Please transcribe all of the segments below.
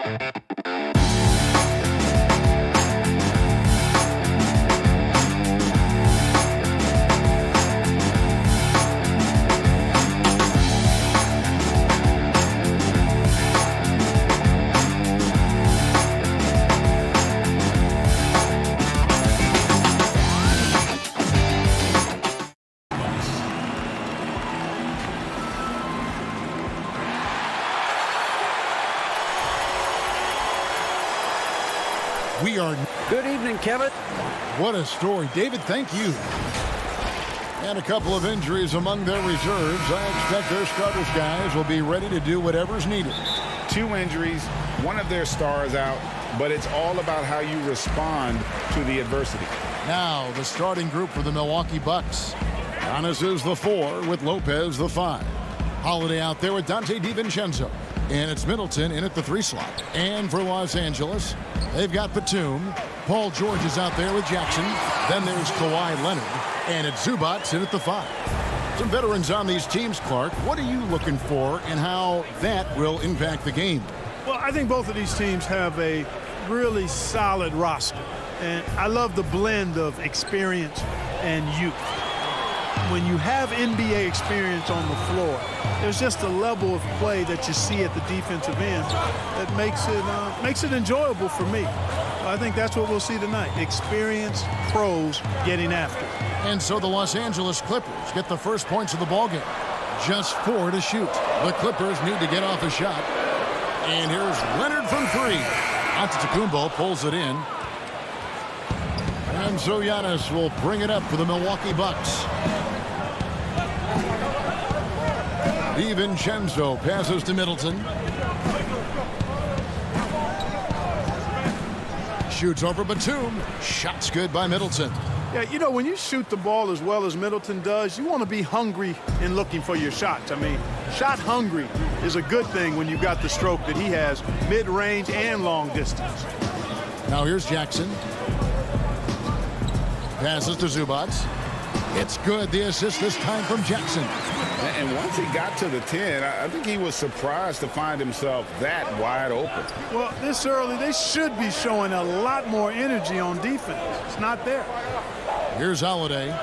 We are. Good evening, Kevin. What a story. David, thank you. And a couple of injuries among their reserves. I expect their starters guys will be ready to do whatever's needed. 2 injuries, one of their stars out, but it's all about how you respond to the adversity. Now, the starting group for the Milwaukee Bucks. Giannis is the 4 with Lopez the 5. Holiday out there with Dante DiVincenzo. And it's Middleton in at the 3 slot. And for Los Angeles, they've got Batum. Paul George is out there with Jackson. Then there's Kawhi Leonard. And it's Zubac in at the 5. Some veterans on these teams, Clark. What are you looking for and how that will impact the game? Well, I think both of these teams have a really solid roster. And I love the blend of experience and youth. When you have NBA experience on the floor, there's just a level of play that you see at the defensive end that makes it enjoyable for me. I think that's what we'll see tonight. Experienced pros getting after it. And so the Los Angeles Clippers get the first points of the ballgame. Just 4 to shoot. The Clippers need to get off a shot. And here's Leonard from 3. Antetokounmpo pulls it in. And so Giannis will bring it up for the Milwaukee Bucks. DiVincenzo passes to Middleton. Shoots over Batum. Shot's good by Middleton. Yeah, you know, when you shoot the ball as well as Middleton does, you want to be hungry in looking for your shots. I mean, shot hungry is a good thing when you've got the stroke that he has, mid-range and long distance. Now here's Jackson. Passes to Zubac. It's good. The assist this time from Jackson. And once he got to the 10, I think he was surprised to find himself that wide open. Well, this early, they should be showing a lot more energy on defense. It's not there. Here's Holiday.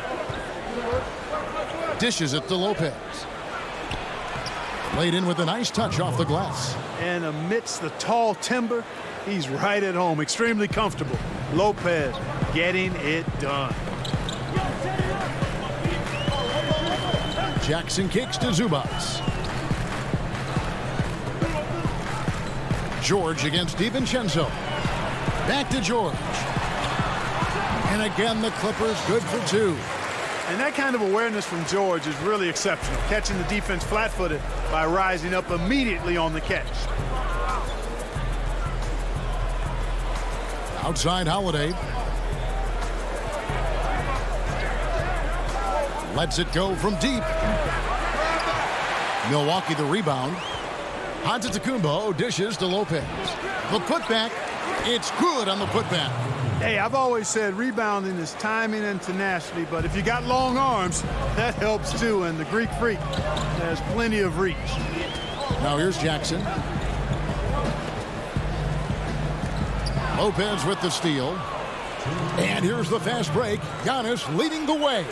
Dishes it to Lopez. Laid in with a nice touch off the glass. And amidst the tall timber, he's right at home. Extremely comfortable. Lopez getting it done. Jackson kicks to Zubac. George against DiVincenzo. Back to George. And again, the Clippers good for 2. And that kind of awareness from George is really exceptional. Catching the defense flat-footed by rising up immediately on the catch. Outside Holiday. Lets it go from deep. Milwaukee the rebound. Antetokounmpo dishes to Lopez. The putback. It's good on the putback. Hey, I've always said rebounding is timing and tenacity, but if you got long arms, that helps too, and the Greek Freak has plenty of reach. Now here's Jackson. Lopez with the steal. And here's the fast break. Giannis leading the way.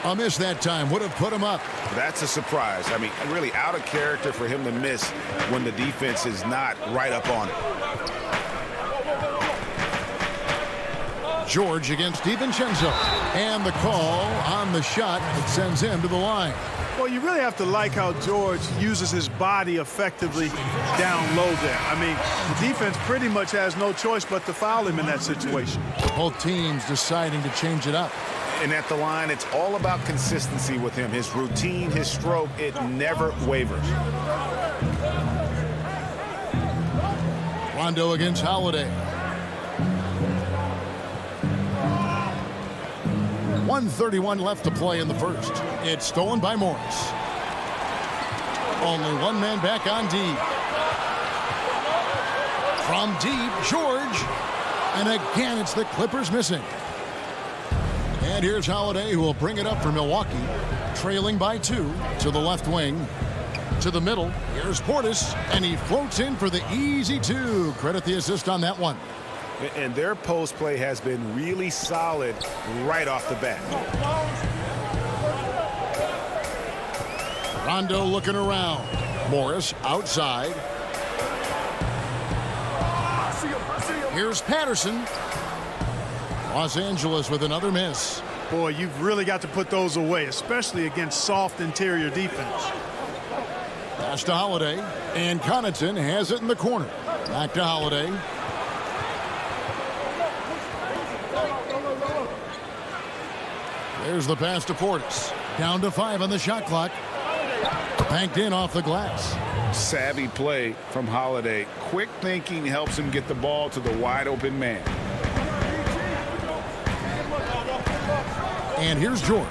A miss that time would have put him up. That's a surprise. I mean, really out of character for him to miss when the defense is not right up on it. George against DiVincenzo. And the call on the shot that sends him to the line. Well, you really have to like how George uses his body effectively down low there. I mean, the defense pretty much has no choice but to foul him in that situation. Both teams deciding to change it up. And at the line, it's all about consistency with him. His routine, his stroke, it never wavers. Rondo against Holiday. 1:31 left to play in the first. It's stolen by Morris. Only one man back on D. From deep, George. And again, it's the Clippers missing. And here's Holiday, who will bring it up for Milwaukee, trailing by 2 to the left wing. to the middle. Here's Portis, and he floats in for the easy two. Credit the assist on that one. And their post play has been really solid right off the bat. Rondo looking around. Morris outside. Here's Patterson. Los Angeles with another miss. Boy, you've really got to put those away, especially against soft interior defense. Pass to Holiday, and Connaughton has it in the corner. Back to Holiday. There's the pass to Portis. Down to 5 on the shot clock. Banked in off the glass. Savvy play from Holiday. Quick thinking helps him get the ball to the wide open man. And here's George.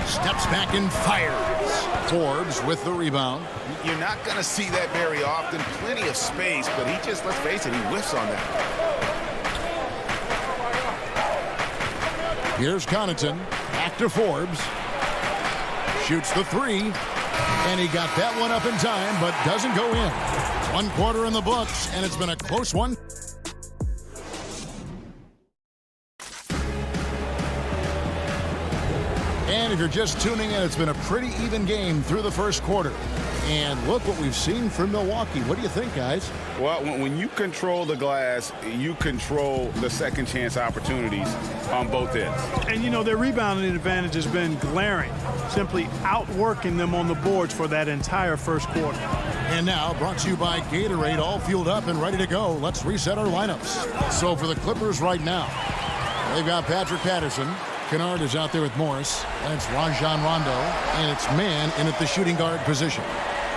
Steps back and fires. Forbes with the rebound. You're not going to see that very often. Plenty of space, but he just, let's face it, he whiffs on that. Here's Connaughton. Back to Forbes. Shoots the 3. And he got that one up in time, but doesn't go in. 1 quarter in the books, and it's been a close one. And if you're just tuning in, it's been a pretty even game through the first quarter. And look what we've seen from Milwaukee. What do you think, guys? Well, when you control the glass, you control the second chance opportunities on both ends. And, you know, their rebounding advantage has been glaring, simply outworking them on the boards for that entire first quarter. And now, brought to you by Gatorade, all fueled up and ready to go. Let's reset our lineups. So for the Clippers right now, they've got Patrick Patterson. Kennard is out there with Morris. And it's Rajon Rondo. And it's man in at the shooting guard position.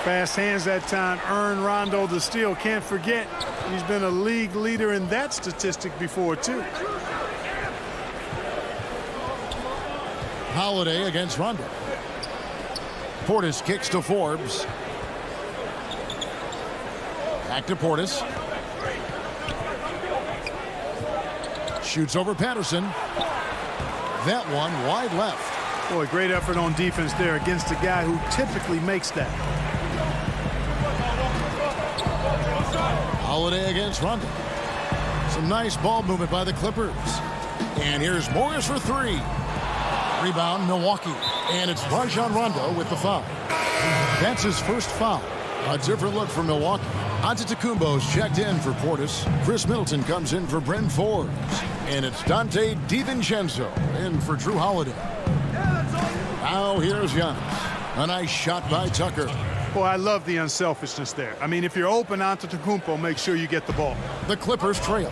Fast hands that time earned Rondo the steal. Can't forget, he's been a league leader in that statistic before, too. Holiday against Rondo. Portis kicks to Forbes. Back to Portis. Shoots over Patterson. That one wide left. Boy, great effort on defense there against a guy who typically makes that. Holiday against Rondo. Some nice ball movement by the Clippers. And here's Morris for 3. Rebound, Milwaukee. And it's Rajon Rondo with the foul. That's his first foul. A different look for Milwaukee. Antetokounmpo's checked in for Portis. Chris Middleton comes in for Bryn Forbes. And it's Dante DiVincenzo in for Drew Holiday. Now here's Giannis. A nice shot by Tucker. Boy, I love the unselfishness there. I mean, if you're open, Antetokounmpo, make sure you get the ball. The Clippers trail.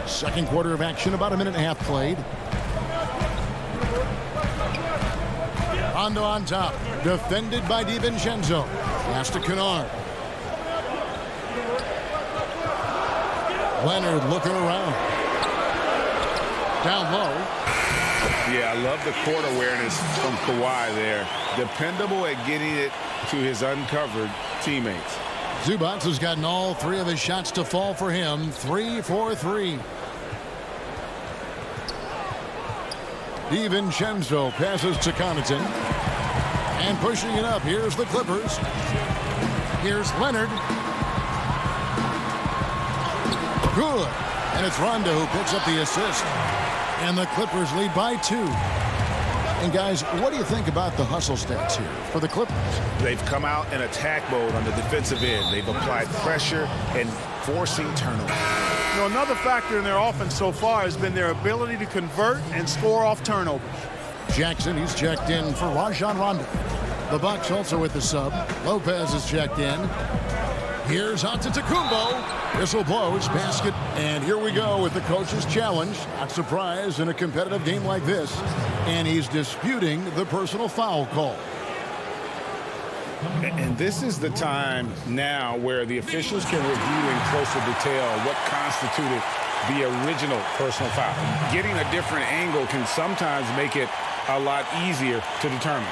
Second quarter of action, about a minute and a half played. Rondo on top, defended by DiVincenzo. Pass to Kennard. Leonard looking around. Down low. Yeah, I love the court awareness from Kawhi there. Dependable at getting it to his uncovered teammates. Zubac has gotten all 3 of his shots to fall for him. 3 for 3. DiVincenzo passes to Connaughton. And pushing it up, here's the Clippers. Here's Leonard. Good. And it's Rondo who picks up the assist. And the Clippers lead by 2. And guys, what do you think about the hustle stats here for the Clippers? They've come out in attack mode on the defensive end. They've applied pressure and forcing turnovers. You know, another factor in their offense so far has been their ability to convert and score off turnovers. Jackson, he's checked in for Rajon Rondo. The Bucks also with the sub. Lopez is checked in. Here's Antetokounmpo. Whistle blows, basket, and here we go with the coach's challenge. Not surprised in a competitive game like this. And he's disputing the personal foul call. And this is the time now where the officials can review in closer detail what constituted the original personal foul. Getting a different angle can sometimes make it a lot easier to determine.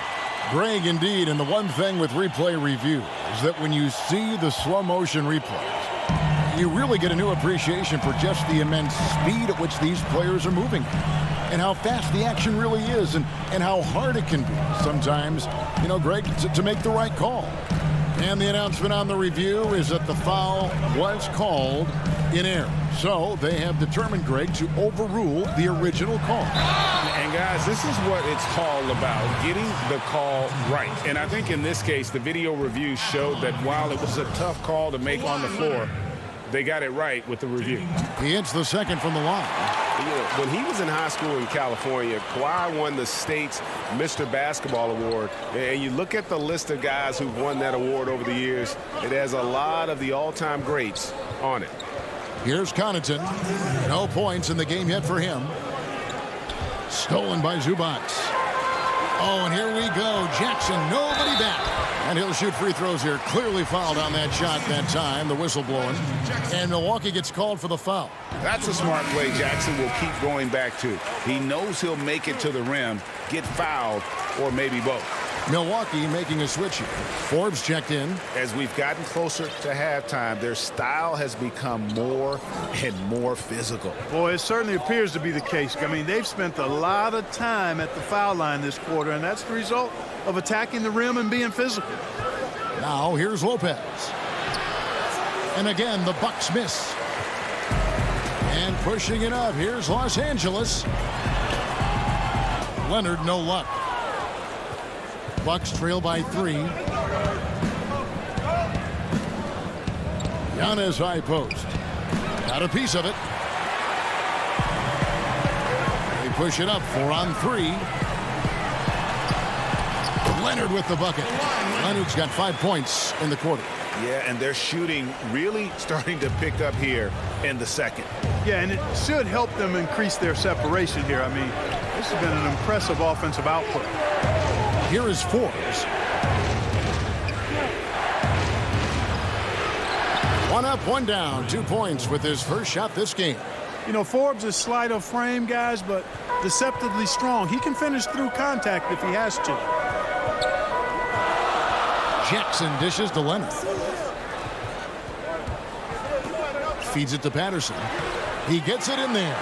Greg, indeed, and the one thing with replay review is that when you see the slow motion replays, You really get a new appreciation for just the immense speed at which these players are moving and how fast the action really is and how hard it can be sometimes, Greg, to make the right call. And the announcement on the review is that the foul was called in error. So they have determined, Greg, to overrule the original call. And guys, this is what it's all about, getting the call right. And I think in this case, the video review showed that while it was a tough call to make on the floor, they got it right with the review. He hits the second from the line. When he was in high school in California, Kawhi won the state's Mr. Basketball Award. And you look at the list of guys who've won that award over the years, it has a lot of the all-time greats on it. Here's Connaughton. No points in the game yet for him. Stolen by Zubac. Oh, and here we go. Jackson, nobody back. And he'll shoot free throws here. Clearly fouled on that shot that time. The whistle blowing. And Milwaukee gets called for the foul. That's a smart play Jackson will keep going back to. He knows he'll make it to the rim, get fouled, or maybe both. Milwaukee making a switch here. Forbes checked in. As we've gotten closer to halftime, their style has become more and more physical. Boy, it certainly appears to be the case. I mean, they've spent a lot of time at the foul line this quarter, and that's the result of attacking the rim and being physical. Now here's Lopez. And again, the Bucks miss. And pushing it up, here's Los Angeles. Leonard, no luck. Bucks trail by 3. Giannis high post. Got a piece of it. They push it up 4 on 3. Leonard with the bucket. Leonard's got 5 points in the quarter. Yeah, and their shooting really starting to pick up here in the second. Yeah, and it should help them increase their separation here. I mean, this has been an impressive offensive output. Here is Forbes. 1 up, 1 down. 2 points with his first shot this game. Forbes is slight of frame, guys, but deceptively strong. He can finish through contact if he has to. Jackson dishes to Leonard. Feeds it to Patterson. He gets it in there.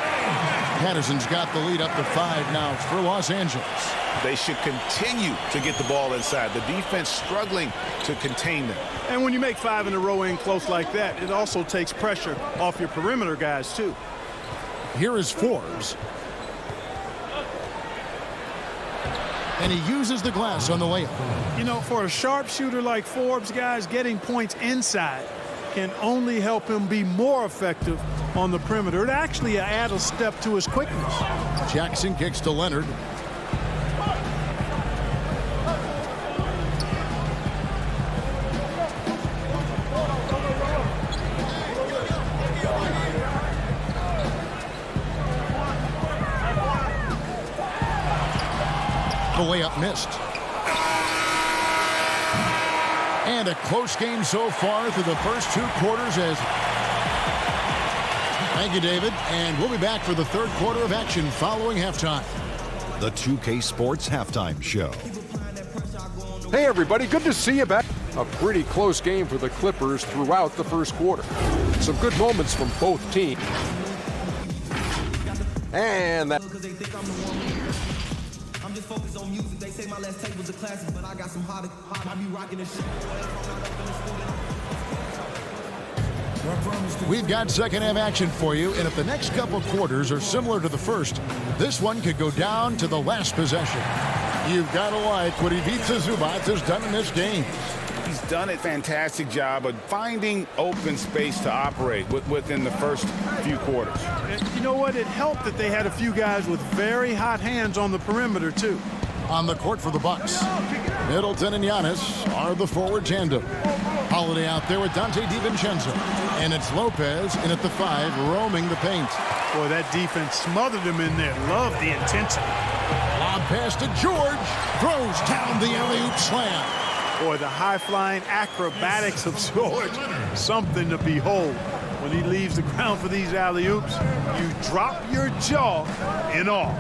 Patterson's got the lead up to 5 now for Los Angeles. They should continue to get the ball inside. The defense struggling to contain them. And when you make 5 in a row in close like that, it also takes pressure off your perimeter guys, too. Here is Forbes. And he uses the glass on the layup. For a sharpshooter like Forbes, guys, getting points inside can only help him be more effective on the perimeter. It actually adds a step to his quickness. Jackson kicks to Leonard. The layup missed. And a close game so far through the first 2 quarters. Thank you, David. And we'll be back for the third quarter of action following halftime. The 2K Sports Halftime Show. Hey, everybody. Good to see you back. A pretty close game for the Clippers throughout the first quarter. Some good moments from both teams. And that... Focus on music. They say my last tape was a classic, but I got some hot. I be rocking this shit. We've got second half action for you, and if the next couple quarters are similar to the first, this one could go down to the last possession. You've got to like what Ivica Zubac has done in this game. He's done a fantastic job of finding open space to operate within the first few quarters. And you know what? It helped that they had a few guys with very hot hands on the perimeter, too. On the court for the Bucks, Middleton and Giannis are the forward tandem. Holiday out there with Dante DiVincenzo. And it's Lopez in at the 5, roaming the paint. Boy, that defense smothered him in there. Love the intensity. Lob pass to George. Throws down the alley-oop slam. Boy, the high-flying acrobatics of George, something to behold. When he leaves the ground for these alley-oops, you drop your jaw in awe.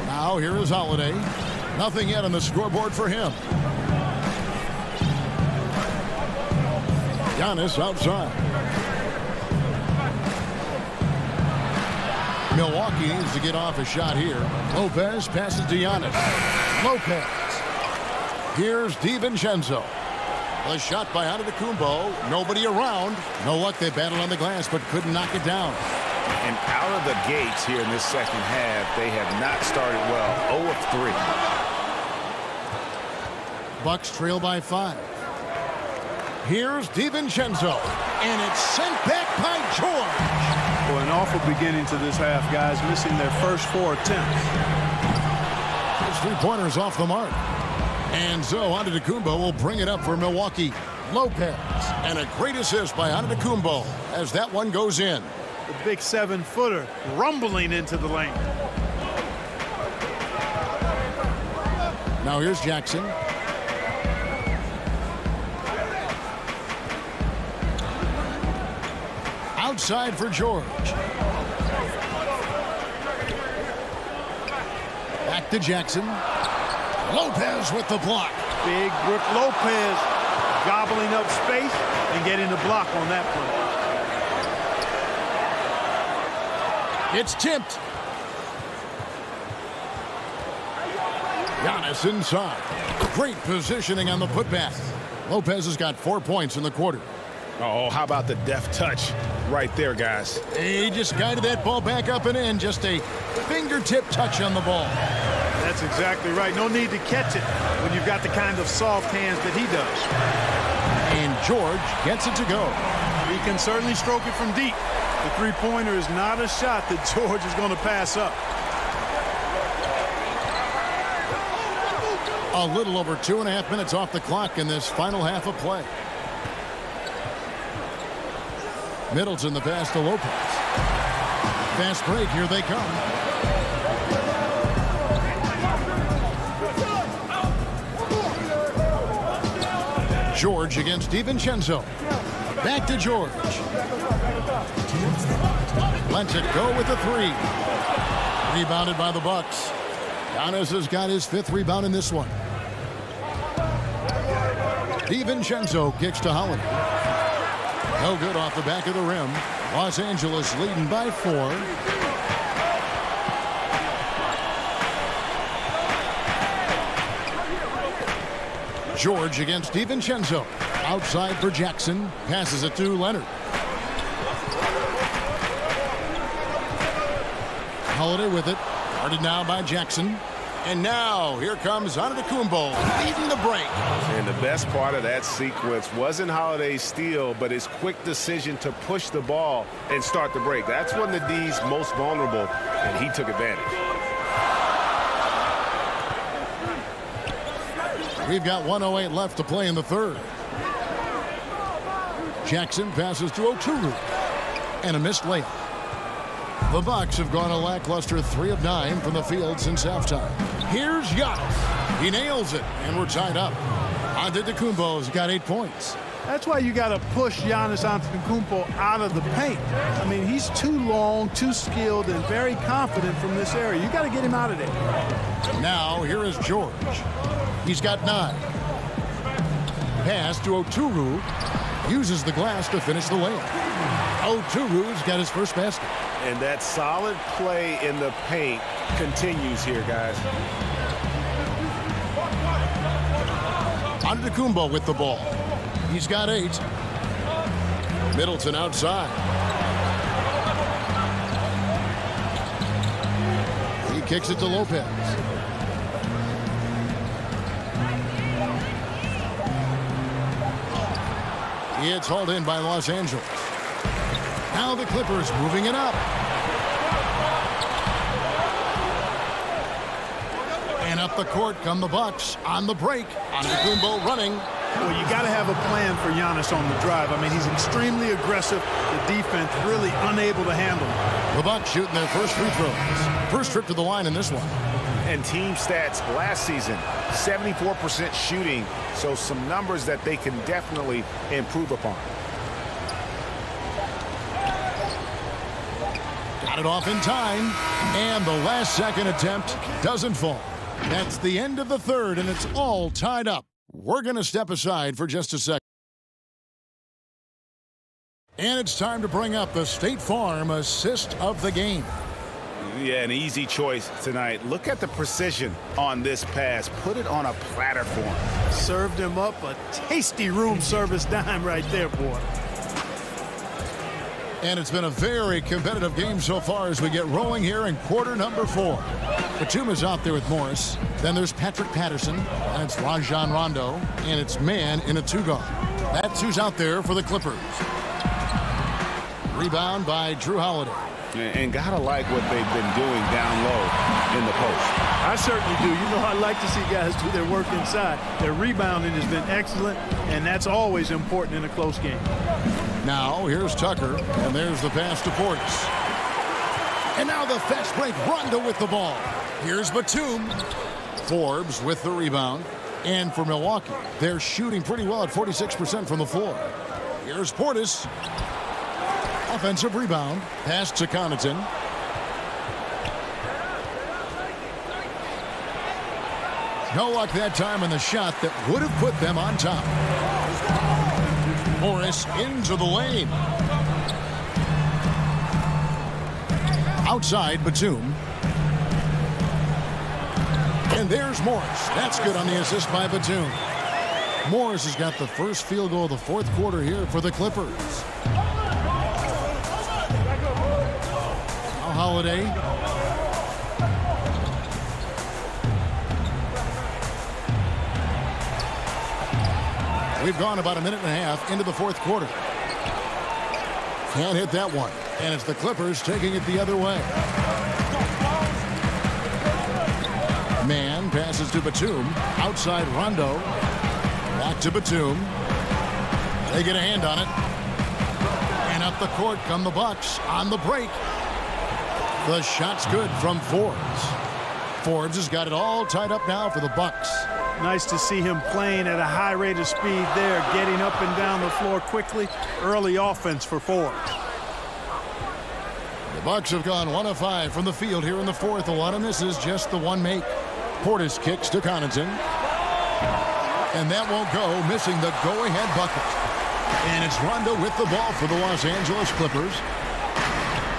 Now here is Holiday. Nothing yet on the scoreboard for him. Giannis outside. Milwaukee needs to get off a shot here. Lopez passes to Giannis. Lopez. Here's DiVincenzo. The shot by Antetokounmpo. Nobody around. No luck. They battled on the glass, but couldn't knock it down. And out of the gates here in this second half, they have not started well. 0 of 3. Bucks trail by 5. Here's DiVincenzo. And it's sent back by George. Well, an awful beginning to this half, guys, missing their first 4 attempts. His three-pointers off the mark. And so Antetokounmpo will bring it up for Milwaukee. Lopez. And a great assist by Antetokounmpo as that one goes in. The big 7-footer rumbling into the lane. Now here's Jackson. Outside for George. Back to Jackson. Lopez with the block. Big Brook Lopez gobbling up space and getting the block on that play. It's tipped. Giannis inside. Great positioning on the putback. Lopez has got 4 points in the quarter. Oh, how about the deft touch right there, guys? He just guided that ball back up and in. Just a fingertip touch on the ball. That's exactly right. No need to catch it when you've got the kind of soft hands that he does. And George gets it to go. He can certainly stroke it from deep. The three-pointer is not a shot that George is going to pass up. A little over 2.5 minutes off the clock in this final half of play. Middleton the pass to Lopez. Fast break, here they come. George against DiVincenzo. Back to George. Lets it go with the 3. Rebounded by the Bucks. Giannis has got his 5th rebound in this one. DiVincenzo kicks to Holiday. No good off the back of the rim. Los Angeles leading by 4. George against DiVincenzo. Outside for Jackson. Passes it to Leonard. Holiday with it. Guarded now by Jackson. And now here comes Antetokounmpo leading the break. And the best part of that sequence wasn't Holiday's steal, but his quick decision to push the ball and start the break. That's when the D's most vulnerable, and he took advantage. We've got 1:08 left to play in the third. Jackson passes to Oturu. And a missed layup. The Bucks have gone a lackluster 3 of 9 from the field since halftime. Here's Giannis. He nails it, and we're tied up. Antetokounmpo's got 8 points. That's why you got to push Giannis Antetokounmpo out of the paint. I mean, he's too long, too skilled, and very confident from this area. You got to get him out of there. Now, here is George. He's got 9. Pass to Oturu. Uses the glass to finish the layup. Oturu's got his first basket. And that solid play in the paint continues here, guys. Antetokounmpo with the ball. He's got 8. Middleton outside. He kicks it to Lopez. It's hauled in by Los Angeles. Now the Clippers moving it up. And up the court come the Bucks on the break. Antetokounmpo running. Well, you got to have a plan for Giannis on the drive. I mean, he's extremely aggressive. The defense really unable to handle him. The Bucks shooting their first free throws. First trip to the line in this one. And team stats last season, 74% shooting. So some numbers that they can definitely improve upon. Got it off in time. And the last second attempt doesn't fall. That's the end of the third, and it's all tied up. We're going to step aside for just a second. And it's time to bring up the State Farm assist of the game. Yeah, an easy choice tonight. Look at the precision on this pass. Put it on a platter for him. Served him up a tasty room service dime right there, boy. And it's been a very competitive game so far as we get rolling here in quarter number 4. Batum is out there with Morris. Then there's Patrick Patterson, and it's Rajon Rondo, and it's Mann in a 2-guard. That's who's out there for the Clippers. Rebound by Drew Holiday. And gotta like what they've been doing down low in the post. I certainly do. You know, I like to see guys do their work inside. Their rebounding has been excellent, and that's always important in a close game. Now, here's Tucker, and there's the pass to Portis. And now the fast break, Rondo with the ball. Here's Batum. Forbes with the rebound. And for Milwaukee, they're shooting pretty well at 46% from the floor. Here's Portis. Offensive rebound. Pass to Connaughton. No luck that time on the shot that would have put them on top. Morris into the lane. Outside Batum. And there's Morris. That's good on the assist by Batum. Morris has got the first field goal of the fourth quarter here for the Clippers. Now Holiday. We've gone about a minute and a half into the fourth quarter. Can't hit that one. And it's the Clippers taking it the other way. Mann passes to Batum. Outside Rondo. Back to Batum. They get a hand on it. And up the court come the Bucks on the break. The shot's good from Forbes. Forbes has got it all tied up now for the Bucks. Nice to see him playing at a high rate of speed there, getting up and down the floor quickly. Early offense for Forbes. The Bucks have gone 1 of 5 from the field here in the fourth. A lot of misses, just the one make. Portis kicks to Connaughton. And that won't go, missing the go-ahead bucket. And it's Rondo with the ball for the Los Angeles Clippers.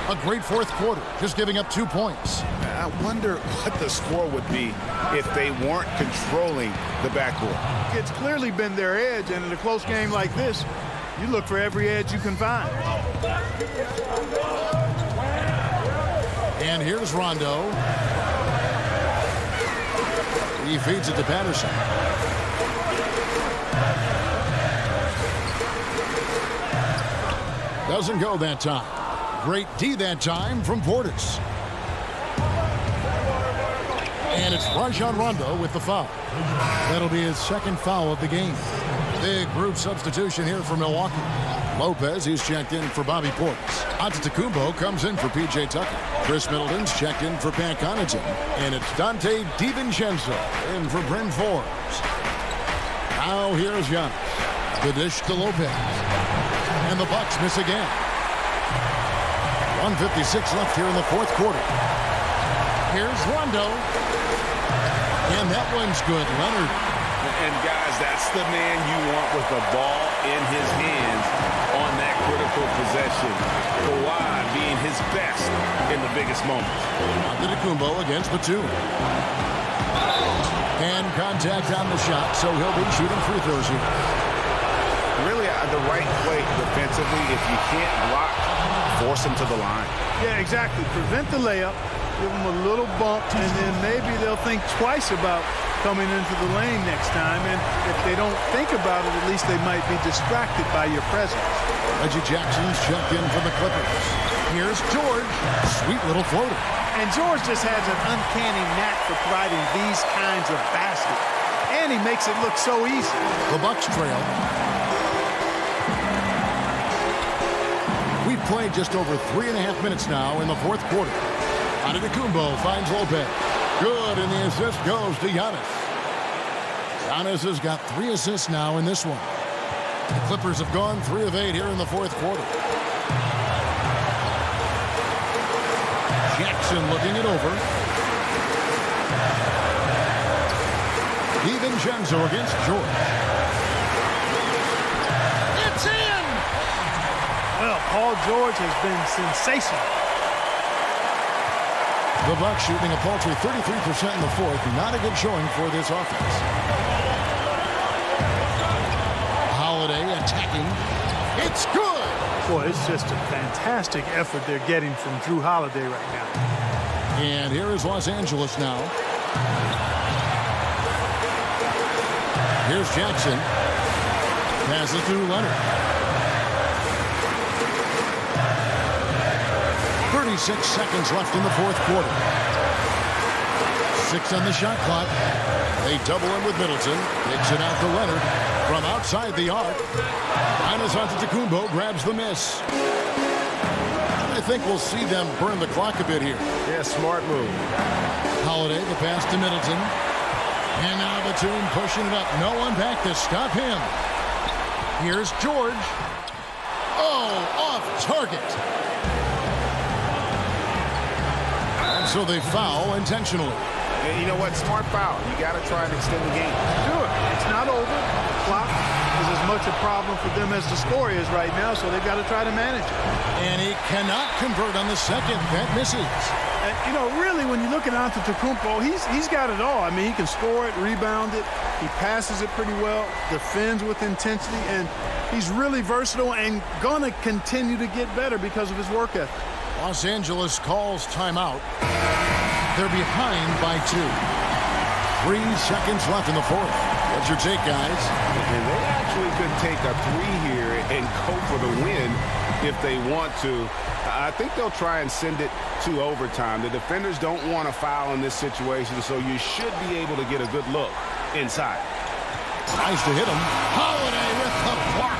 A great fourth quarter, just giving up 2 points. I wonder what the score would be if they weren't controlling the backcourt. It's clearly been their edge, and in a close game like this, you look for every edge you can find. And here's Rondo. He feeds it to Patterson. Doesn't go that time. Great D that time from Portis. And it's Rajon Rondo with the foul. That'll be his second foul of the game. Big group substitution here for Milwaukee. Lopez, he's checked in for Bobby Portis. Antetokounmpo comes in for P.J. Tucker. Chris Middleton's checked in for Pat Connaughton. And it's Dante DiVincenzo in for Bryn Forbes. Now here's Giannis. The dish to Lopez. And the Bucks miss again. 1:56 left here in the fourth quarter. Here's Rondo. And that one's good. Leonard. And guys, that's the man you want with the ball in his hands on that critical possession. Kawhi being his best in the biggest moments. Antetokounmpo against Batum. And contact on the shot, so he'll be shooting free throws here. Really the right play defensively. If you can't block, force him to the line. Yeah, exactly. Prevent the layup, give them a little bump, and then maybe they'll think twice about coming into the lane next time. And if they don't think about it, at least they might be distracted by your presence. Reggie Jackson's checked in for the Clippers. Here's George. Sweet little floater. And George just has an uncanny knack for providing these kinds of baskets. And he makes it look so easy. The Bucks trail. We've played just over 3.5 minutes now in the fourth quarter. Antetokounmpo finds Lopez. Good, and the assist goes to Giannis. Giannis has got 3 assists now in this one. The Clippers have gone 3 of 8 here in the fourth quarter. Jackson looking it over. DiVincenzo against George. It's in! Well, Paul George has been sensational. The Bucks shooting a paltry 33% in the fourth. Not a good showing for this offense. Holiday attacking. It's good. Boy, it's just a fantastic effort they're getting from Drew Holiday right now. And here is Los Angeles now. Here's Jackson. Passes to Leonard. 36 seconds left in the fourth quarter. 6 on the shot clock. They double in with Middleton. Kicks it out to Leonard from outside the arc. Giannis Antetokounmpo grabs the miss. I think we'll see them burn the clock a bit here. Yeah, smart move. Holiday, the pass to Middleton. And now Batum pushing it up. No one back to stop him. Here's George. Oh, off target. And so they foul intentionally. And you know what? Smart foul. You got to try and extend the game. Do it. It's not over. Clock is as much a problem for them as the score is right now, so they've got to try to manage it. And he cannot convert on the second. That misses. And, you know, really, when you look at Antetokounmpo, he's got it all. I mean, he can score it, rebound it. He passes it pretty well, defends with intensity, and he's really versatile and going to continue to get better because of his work ethic. Los Angeles calls timeout. They're behind by 2. 3 seconds left in the fourth. What's your take, guys? And they actually could take a 3 here and go for the win if they want to. I think they'll try and send it to overtime. The defenders don't want to foul in this situation, so you should be able to get a good look inside. Tries to hit him. Holiday with the block.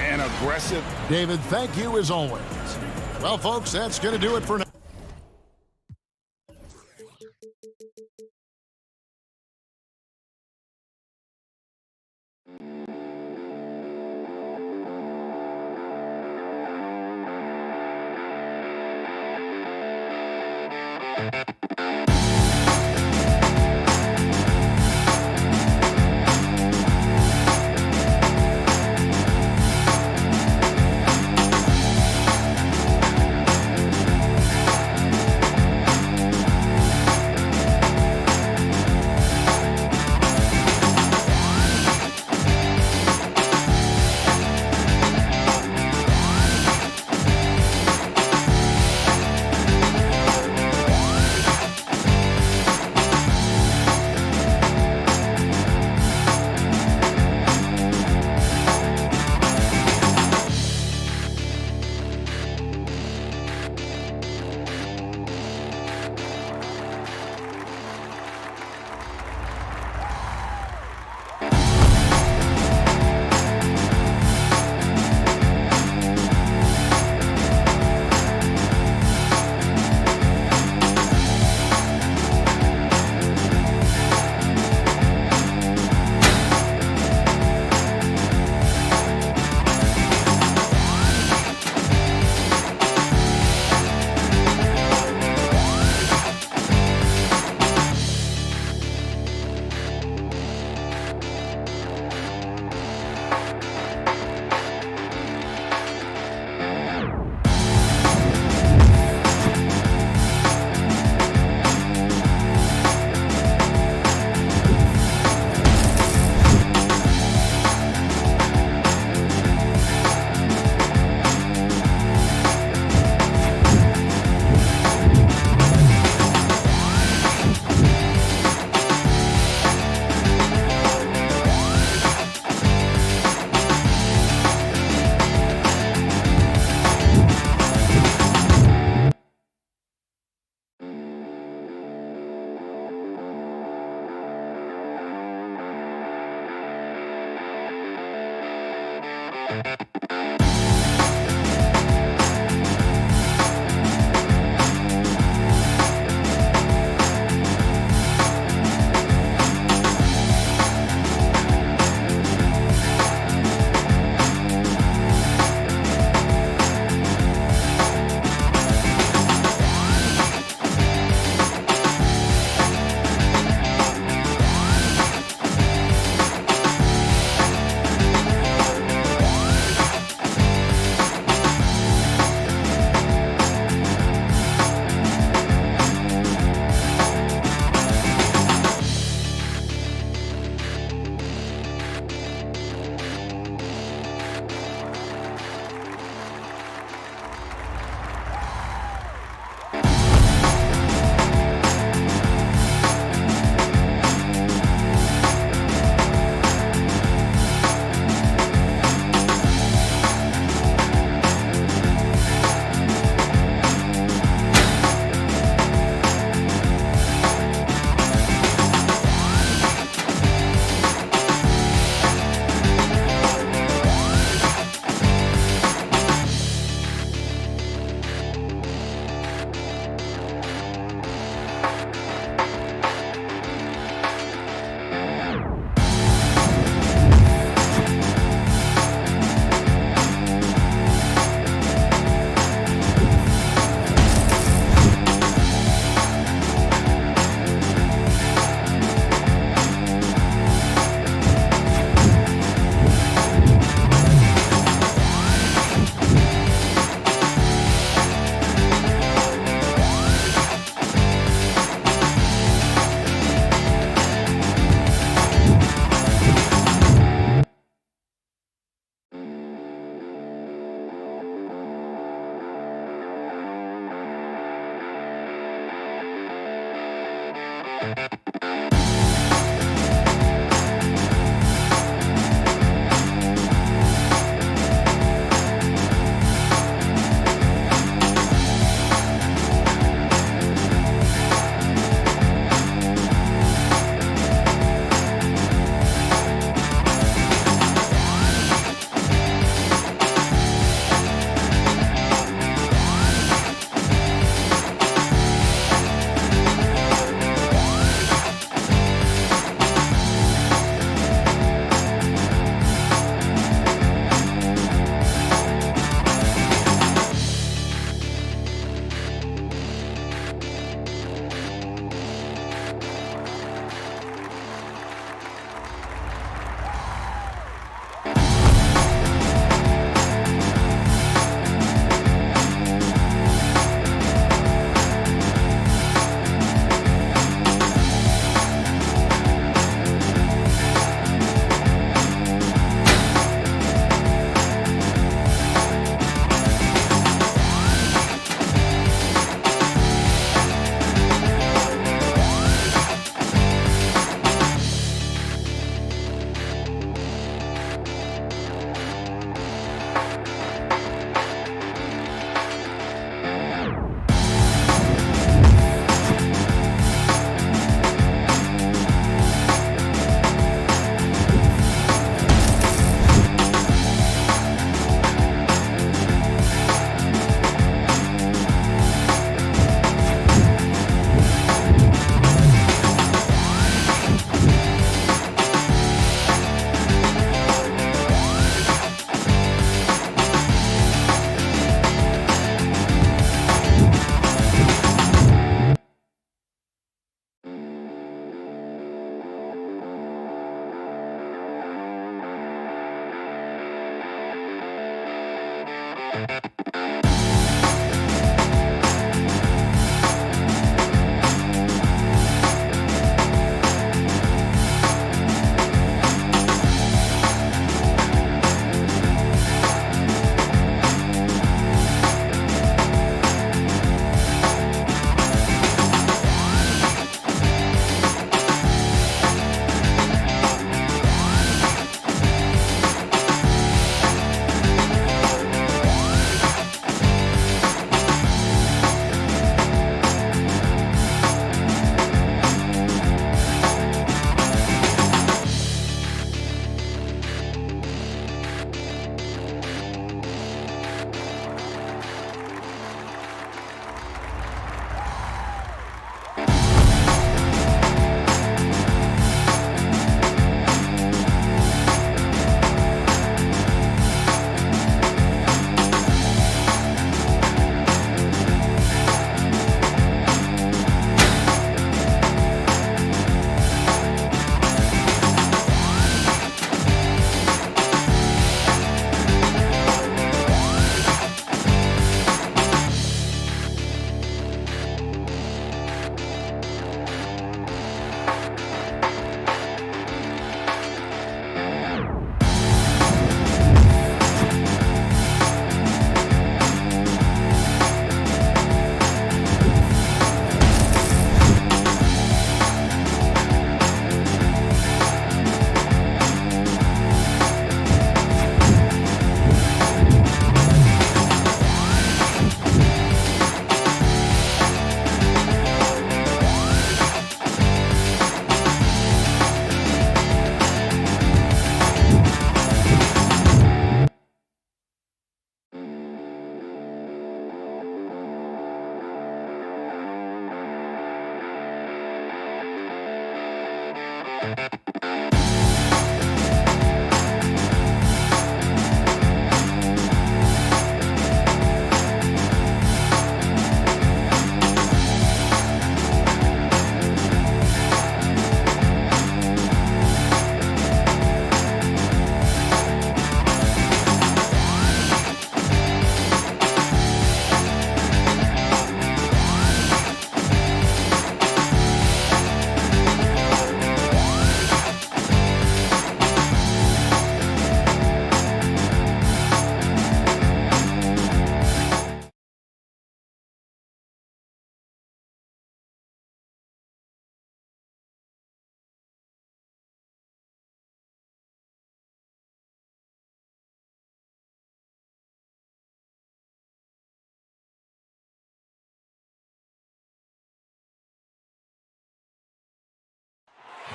And aggressive. David, thank you as always. Well, folks, that's going to do it for now.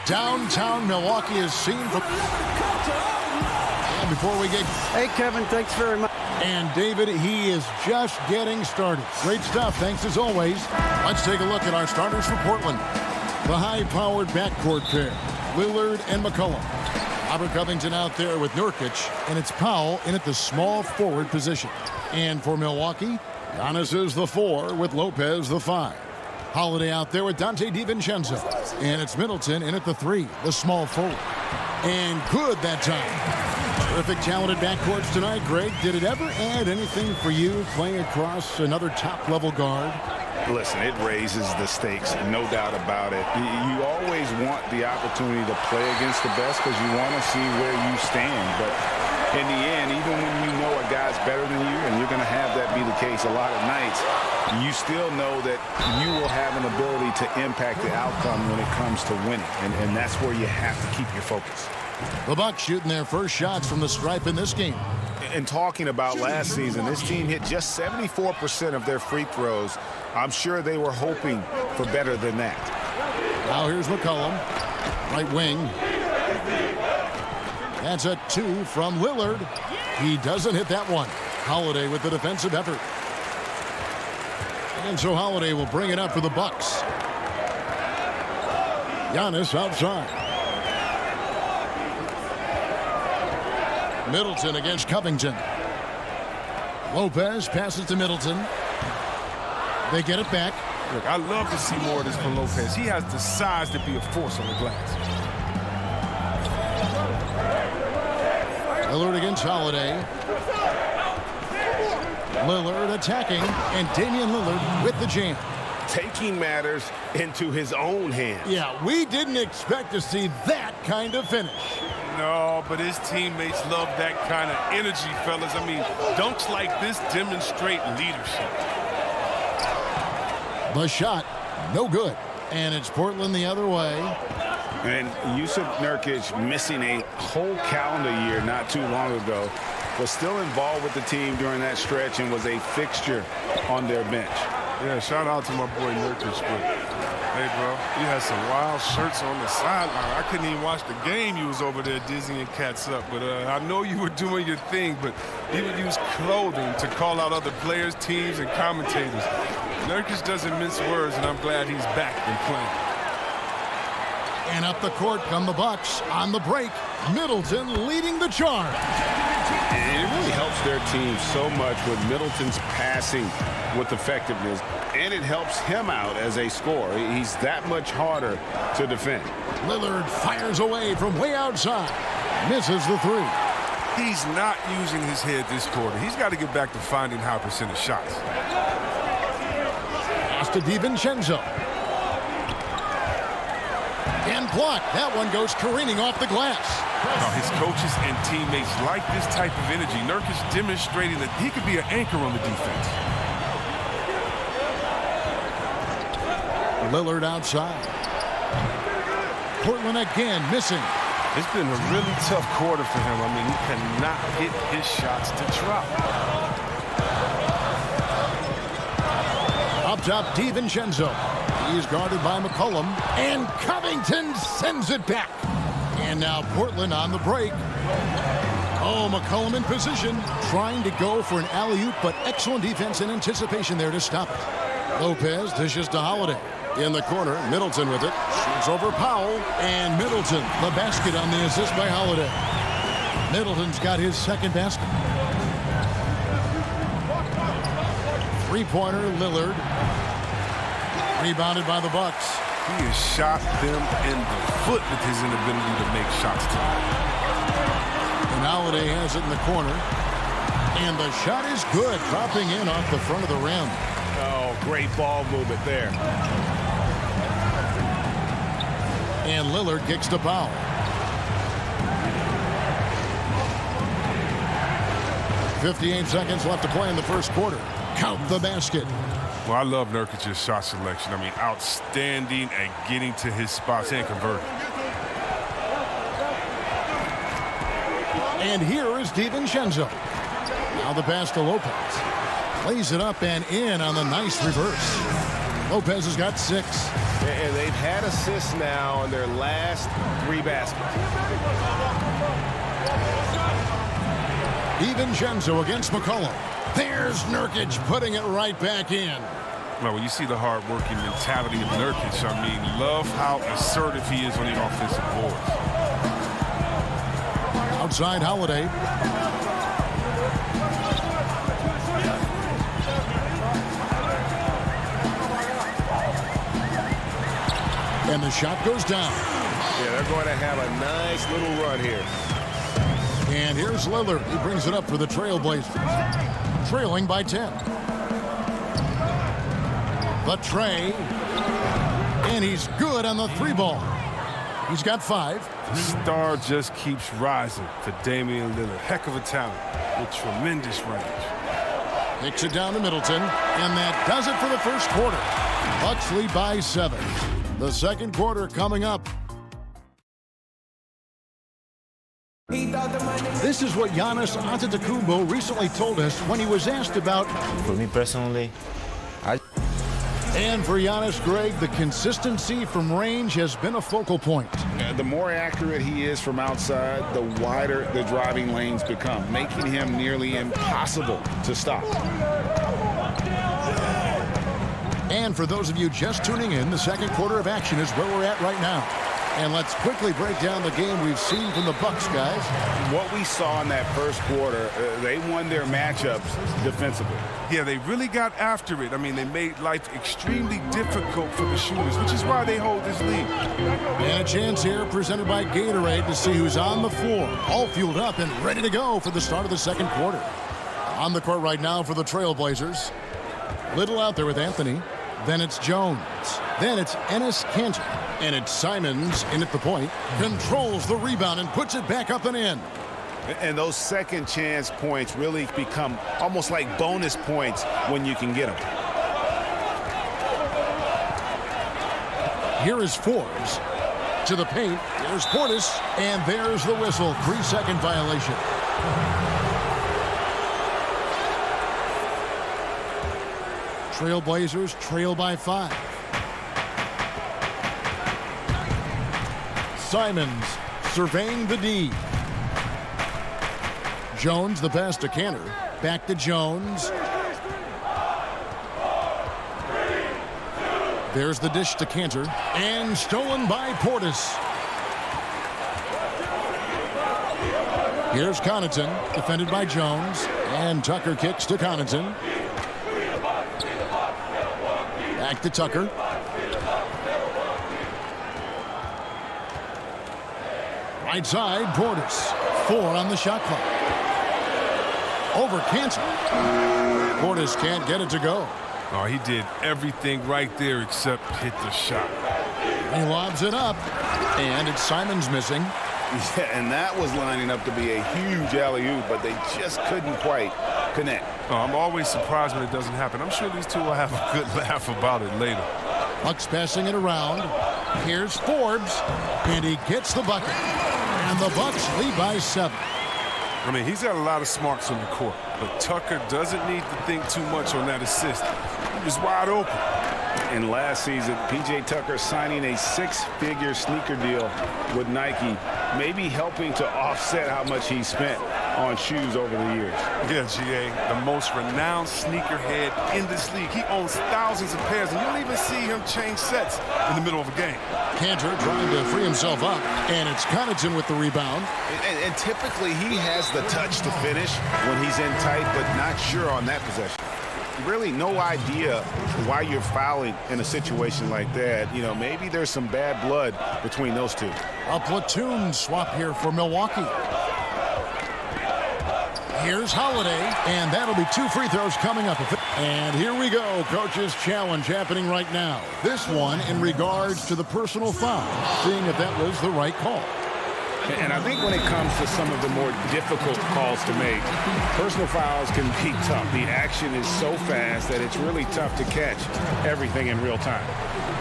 Downtown Milwaukee is seen from... And before we get... Hey, Kevin, thanks very much. And David, he is just getting started. Great stuff, thanks as always. Let's take a look at our starters for Portland. The high-powered backcourt pair, Lillard and McCollum. Robert Covington out there with Nurkic, and it's Powell in at the small forward position. And for Milwaukee, Giannis is the 4 with Lopez the 5. Holiday out there with Dante DiVincenzo. And it's Middleton in at the 3, the small forward. And good that time. Terrific, talented backcourts tonight, Greg. Did it ever add anything for you playing across another top-level guard? Listen, it raises the stakes, no doubt about it. You always want the opportunity to play against the best because you want to see where you stand. But in the end, even when you know a guy's better than you, and you're going to have that be the case a lot of nights, you still know that you will have an ability to impact the outcome when it comes to winning. And that's where you have to keep your focus. The Bucks shooting their first shots from the stripe in this game. And talking about last season, this team hit just 74% of their free throws. I'm sure they were hoping for better than that. Now here's McCollum, right wing. That's a 2 from Lillard. He doesn't hit that one. Holiday with the defensive effort. And so Holiday will bring it up for the Bucks. Giannis outside. Middleton against Covington. Lopez passes to Middleton. They get it back. Look, I love to see more of this from Lopez. He has the size to be a force on the glass. Lillard against Holiday. Lillard attacking, and Damian Lillard with the jam. Taking matters into his own hands. Yeah, we didn't expect to see that kind of finish. No, but his teammates love that kind of energy, fellas. I mean, dunks like this demonstrate leadership. The shot, no good. And it's Portland the other way. And Yusuf Nurkic, missing a whole calendar year not too long ago, was still involved with the team during that stretch and was a fixture on their bench. Yeah, shout out to my boy Nurkic, but hey, bro, you had some wild shirts on the sideline. I couldn't even watch the game. You was over there dizzying cats up, but I know you were doing your thing, but he would use clothing to call out other players, teams, and commentators. Nurkic doesn't mince words, and I'm glad he's back and playing. And up the court come the Bucks on the break. Middleton leading the charge. And it really helps their team so much with Middleton's passing with effectiveness, and it helps him out as a scorer. He's that much harder to defend. Lillard fires away from way outside. Misses the three. He's not using his head this quarter. He's got to get back to finding high percentage shots. Pass to DiVincenzo. And blocked. That one goes careening off the glass. His coaches and teammates like this type of energy. Nurkic demonstrating that he could be an anchor on the defense. Lillard outside. Portland again missing. It's been a really tough quarter for him. I mean, he cannot hit his shots to drop. Up top, DiVincenzo. He's guarded by McCollum. And Covington sends it back. And now Portland on the break. Oh, McCollum in position. Trying to go for an alley-oop, but excellent defense and anticipation there to stop it. Lopez dishes to Holiday. In the corner, Middleton with it. Shoots over Powell. And Middleton, the basket on the assist by Holiday. Middleton's got his second basket. Three-pointer, Lillard. Rebounded by the Bucks. He has shot them in the foot with his inability to make shots tonight. And Holiday has it in the corner. And the shot is good, dropping in off the front of the rim. Oh, great ball movement there. And Lillard kicks to Powell. .58 seconds left to play in the first quarter. Count the basket. Well, I love Nurkic's shot selection. I mean, outstanding at getting to his spots and converting. And here is DiVincenzo. Now the pass to Lopez. Lays it up and in on the nice reverse. Lopez has got 6. And they've had assists now on their last 3 baskets. DiVincenzo against McCollum. There's Nurkic putting it right back in. Well, when you see the hard-working mentality of Nurkic, I mean, love how assertive he is on the offensive boards. Outside Holiday. And the shot goes down. Yeah, they're going to have a nice little run here. And here's Lillard. He brings it up for the Trailblazers. Trailing by 10. The tray. And he's good on the 3-ball. He's got 5. The star just keeps rising for Damian Lillard. Heck of a talent with tremendous range. Kicks it down to Middleton. And that does it for the first quarter. Bucks lead by 7. The second quarter coming up. This is what Giannis Antetokounmpo recently told us when he was asked about. For me personally, And for Giannis, Greg, the consistency from range has been a focal point. The more accurate he is from outside, the wider the driving lanes become, making him nearly impossible to stop. And for those of you just tuning in, the second quarter of action is where we're at right now. And let's quickly break down the game we've seen from the Bucks, guys. What we saw in that first quarter, they won their matchups defensively. Yeah, they really got after it. I mean, they made life extremely difficult for the shooters, which is why they hold this lead. And a chance here presented by Gatorade to see who's on the floor, all fueled up and ready to go for the start of the second quarter. On the court right now for the Trailblazers. Little out there with Anthony. Then it's Jones. Then it's Enes Kanter. And it's Simons in at the point. Controls the rebound and puts it back up and in. And those second chance points really become almost like bonus points when you can get them. Here is Forbes. To the paint. There's Portis. And there's the whistle. 3-second violation. Trailblazers trail by 5. Simons surveying the D. Jones, the pass to Kanter. Back to Jones. There's the dish to Kanter. And stolen by Portis. Here's Connaughton, defended by Jones. And Tucker kicks to Connaughton. Back to Tucker. Right side, Portis. 4 on the shot clock. Over Kanter. Portis can't get it to go. Oh, he did everything right there except hit the shot. He lobs it up. And it's Simons missing. Yeah, and that was lining up to be a huge alley-oop, but they just couldn't quite connect. Oh, I'm always surprised when it doesn't happen. I'm sure these two will have a good laugh about it later. Bucks passing it around. Here's Forbes. And he gets the bucket. And the Bucks lead by 7. I mean, he's got a lot of smarts on the court, but Tucker doesn't need to think too much on that assist. He's wide open. And last season, P.J. Tucker signing a 6-figure sneaker deal with Nike, maybe helping to offset how much he spent on shoes over the years. Yeah, G.A., the most renowned sneakerhead in this league. He owns thousands of pairs, and you don't even see him change sets in the middle of a game. Kanter trying to free himself up, and it's Connaughton with the rebound. And typically he has the touch to finish when he's in tight, but not sure on that possession. Really no idea why you're fouling in a situation like that. You know, maybe there's some bad blood between those two. A platoon swap here for Milwaukee. Here's Holiday, and that'll be 2 free throws coming up. And here we go, coach's challenge happening right now. This one in regards to the personal foul, seeing if that was the right call. And I think when it comes to some of the more difficult calls to make, personal fouls can be tough. The action is so fast that it's really tough to catch everything in real time.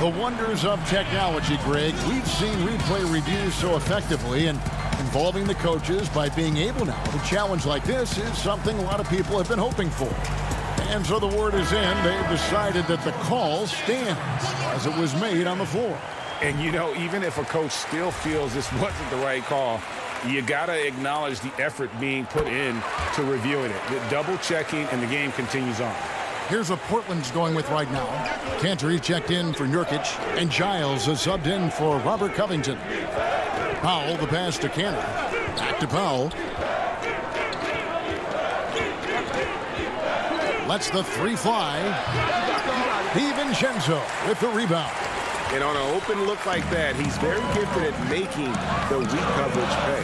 The wonders of technology, Greg. We've seen replay reviews so effectively, and involving the coaches by being able now to challenge like this is something a lot of people have been hoping for. And so the word is in. They've decided that the call stands as it was made on the floor. And, you know, even if a coach still feels this wasn't the right call, you got to acknowledge the effort being put in to reviewing it. The double checking, and the game continues on. Here's what Portland's going with right now. Kanter, he's checked in for Nurkic, and Giles is subbed in for Robert Covington. Powell, the pass to Kanter. Back to Powell. Lets the 3 fly. DiVincenzo with the rebound. And on an open look like that, he's very gifted at making the weak coverage pay.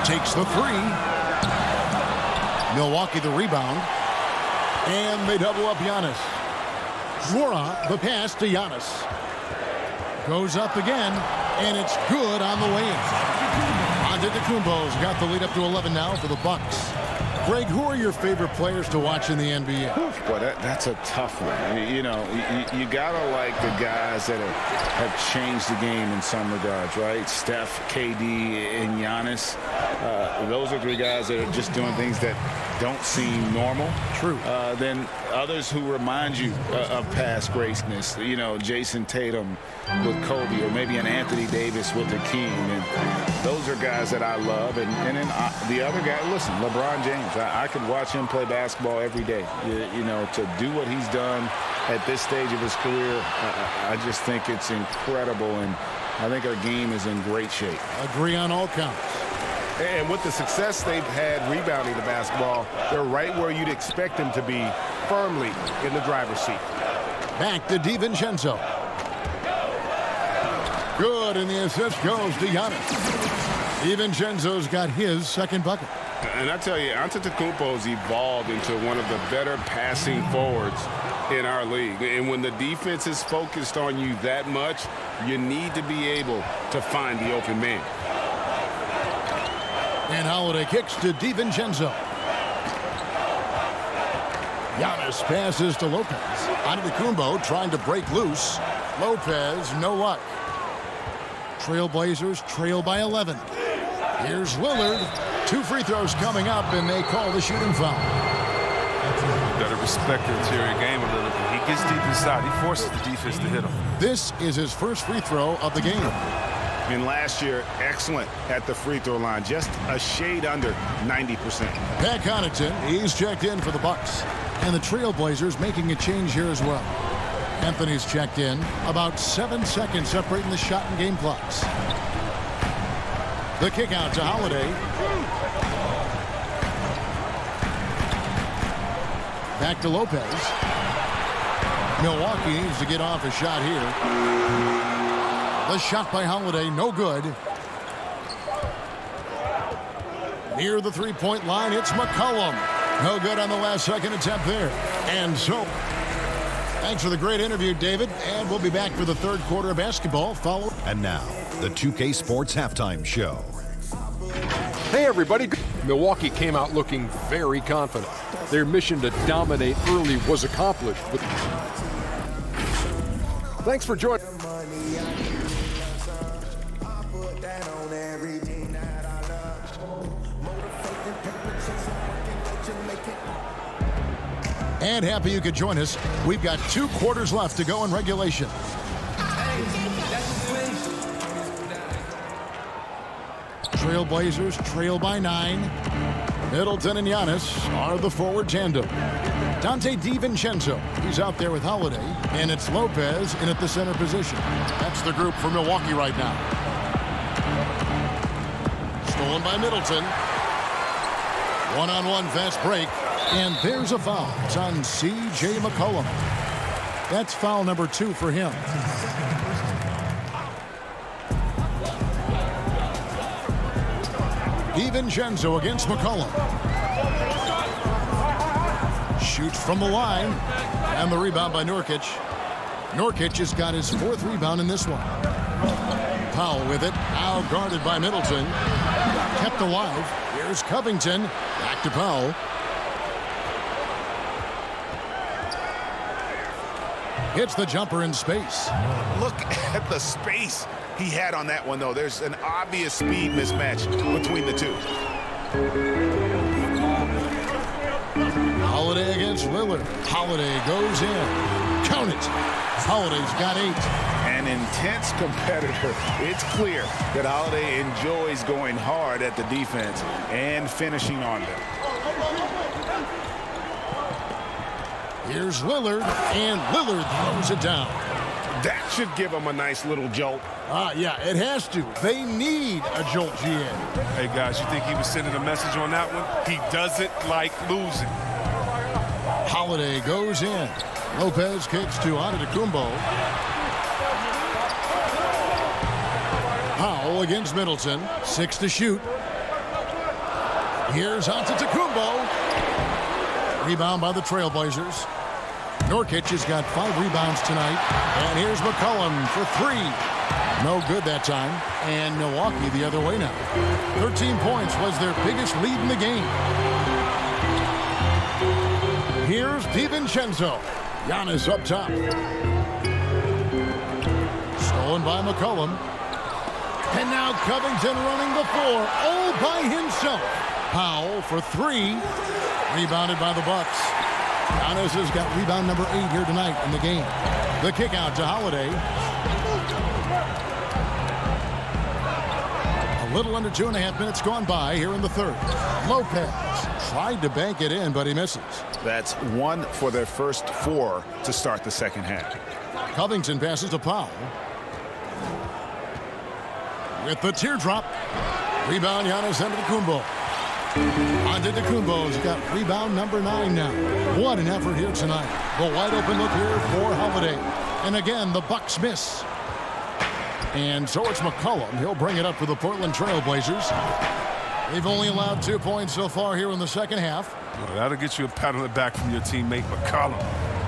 Takes the 3. Milwaukee the rebound. And they double up Giannis. Flora, the pass to Giannis. Goes up again, and it's good on the way in. Antetokounmpo's got the lead up to 11 now for the Bucks. Greg, who are your favorite players to watch in the NBA? Boy, that's a tough one. I mean, you know, you got to like the guys that have changed the game in some regards, right? Steph, KD, and Giannis. Those are 3 guys that are just doing things that don't seem normal. True. Then others who remind you of past greatness. You know, Jason Tatum with Kobe, or maybe an Anthony Davis with the King. And those are guys that I love. And then the other guy, listen, LeBron James. I could watch him play basketball every day. You know, to do what he's done at this stage of his career, I just think it's incredible. And I think our game is in great shape. Agree on all counts. And with the success they've had rebounding the basketball, they're right where you'd expect them to be, firmly in the driver's seat. Back to DiVincenzo. Good, and the assist goes to Giannis. DiVincenzo's got his second bucket. And I tell you, Antetokounmpo's evolved into one of the better passing forwards in our league. And when the defense is focused on you that much, you need to be able to find the open man. And Holiday kicks to DiVincenzo. Giannis passes to Lopez. Antetokounmpo trying to break loose. Lopez, no luck. Trailblazers trail by 11. Here's Lillard. 2 free throws coming up, and they call the shooting foul. You got to respect the interior game a little bit. He gets deep inside. He forces the defense to hit him. This is his first free throw of the game. And last year, excellent at the free throw line. Just a shade under 90%. Pat Connaughton, he's checked in for the Bucks. And the Trailblazers making a change here as well. Anthony's checked in. About 7 seconds separating the shot and game clocks. The kick out to Holiday. Back to Lopez. Milwaukee needs to get off a shot here. The shot by Holiday, no good. Near the three-point line, it's McCollum. No good on the last second attempt there. And so, thanks for the great interview, David. And we'll be back for the third quarter of basketball. And now, the 2K Sports Halftime Show. Hey, everybody. Milwaukee came out looking very confident. Their mission to dominate early was accomplished. Thanks for joining. And happy you could join us. We've got 2 quarters left to go in regulation. Trailblazers trail by 9. Middleton and Giannis are the forward tandem. Dante DiVincenzo, he's out there with Holiday. And it's Lopez in at the center position. That's the group for Milwaukee right now. Stolen by Middleton. One-on-one fast break. And there's a foul. It's on C.J. McCollum. That's foul number 2 for him. DiVincenzo against McCollum. Shoots from the line. And the rebound by Nurkic. Nurkic has got his 4th rebound in this one. Powell with it. Now guarded by Middleton. Kept alive. Here's Covington. Back to Powell. Hits the jumper in space. Look at the space he had on that one, though. There's an obvious speed mismatch between the two. Holiday against Lillard. Holiday goes in. Count it. Holiday's got 8. An intense competitor. It's clear that Holiday enjoys going hard at the defense and finishing on them. Here's Lillard, and Lillard throws it down. That should give them a nice little jolt. Yeah, it has to. They need a jolt, GA. Hey, guys, you think he was sending a message on that one? He doesn't like losing. Holiday goes in. Lopez kicks to Antetokounmpo. Powell against Middleton. 6 to shoot. Here's Antetokounmpo. Rebound by the Trailblazers. Nurkic has got 5 rebounds tonight. And here's McCollum for 3. No good that time. And Milwaukee the other way now. 13 points was their biggest lead in the game. Here's DiVincenzo. Giannis up top. Stolen by McCollum. And now Covington running the floor all by himself. Powell for 3. Rebounded by the Bucks. Giannis has got rebound number 8 here tonight in the game. The kick out to Holiday. A little under 2.5 minutes gone by here in the third. Lopez tried to bank it in, but he misses. That's 1 for their first 4 to start the second half. Covington passes to Powell. With the teardrop. Rebound Giannis Antetokounmpo. Antetokounmpo's got rebound number 9 now. What an effort here tonight. The wide open look here for Holiday. And again, the Bucks miss. And so it's McCollum. He'll bring it up for the Portland Trailblazers. They've only allowed 2 points so far here in the second half. Well, that'll get you a pat on the back from your teammate McCollum.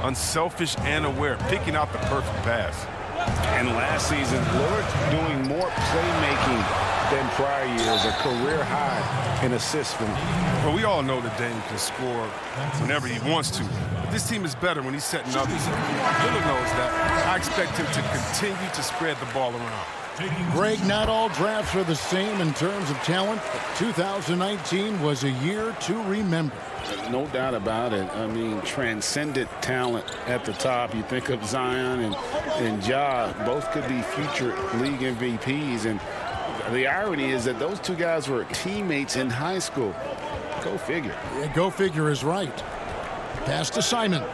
Unselfish and aware, picking out the perfect pass. And last season, Lillard doing more playmaking than prior years, a career high in assists from him. Well, we all know that Dame can score whenever he wants to. But this team is better when he's setting others up. Lillard knows that. I expect him to continue to spread the ball around. Greg, not all drafts are the same in terms of talent, but 2019 was a year to remember. No doubt about it. I mean, transcendent talent at the top. You think of Zion and Ja, both could be future league MVPs. And the irony is that those two guys were teammates in high school. Go figure. Yeah, go figure is right. Pass to Simons.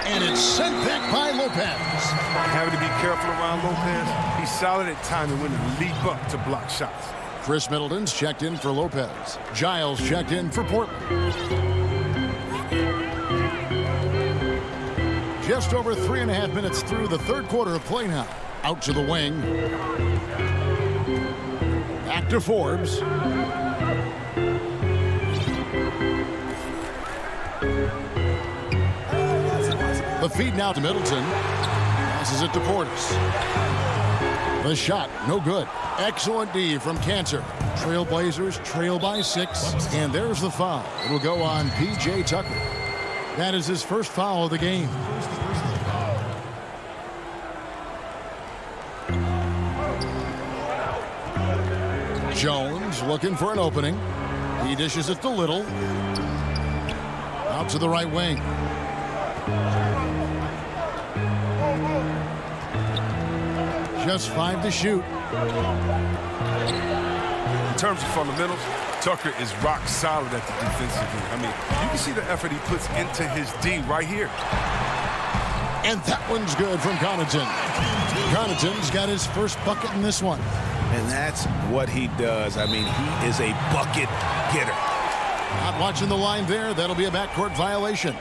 And it's sent back by Lopez. Having to be careful around Lopez. He's solid at timing when to leap up to block shots. Chris Middleton's checked in for Lopez. Giles checked in for Portland. Just over 3.5 minutes through the third quarter of play now. Out to the wing. Back to Forbes. The feed now to Middleton. Passes it to Portis. The shot, no good. Excellent D from Cantor. Trailblazers trail by 6. And there's the foul. It'll go on P.J. Tucker. That is his first foul of the game. Jones looking for an opening. He dishes it to Little. Out to the right wing. Just 5 to shoot. In terms of fundamentals, Tucker is rock solid at the defensive end. I mean, you can see the effort he puts into his D right here. And that one's good from Connaughton. Connaughton's got his first bucket in this one. And that's what he does. I mean, he is a bucket getter. Not watching the line there. That'll be a backcourt violation.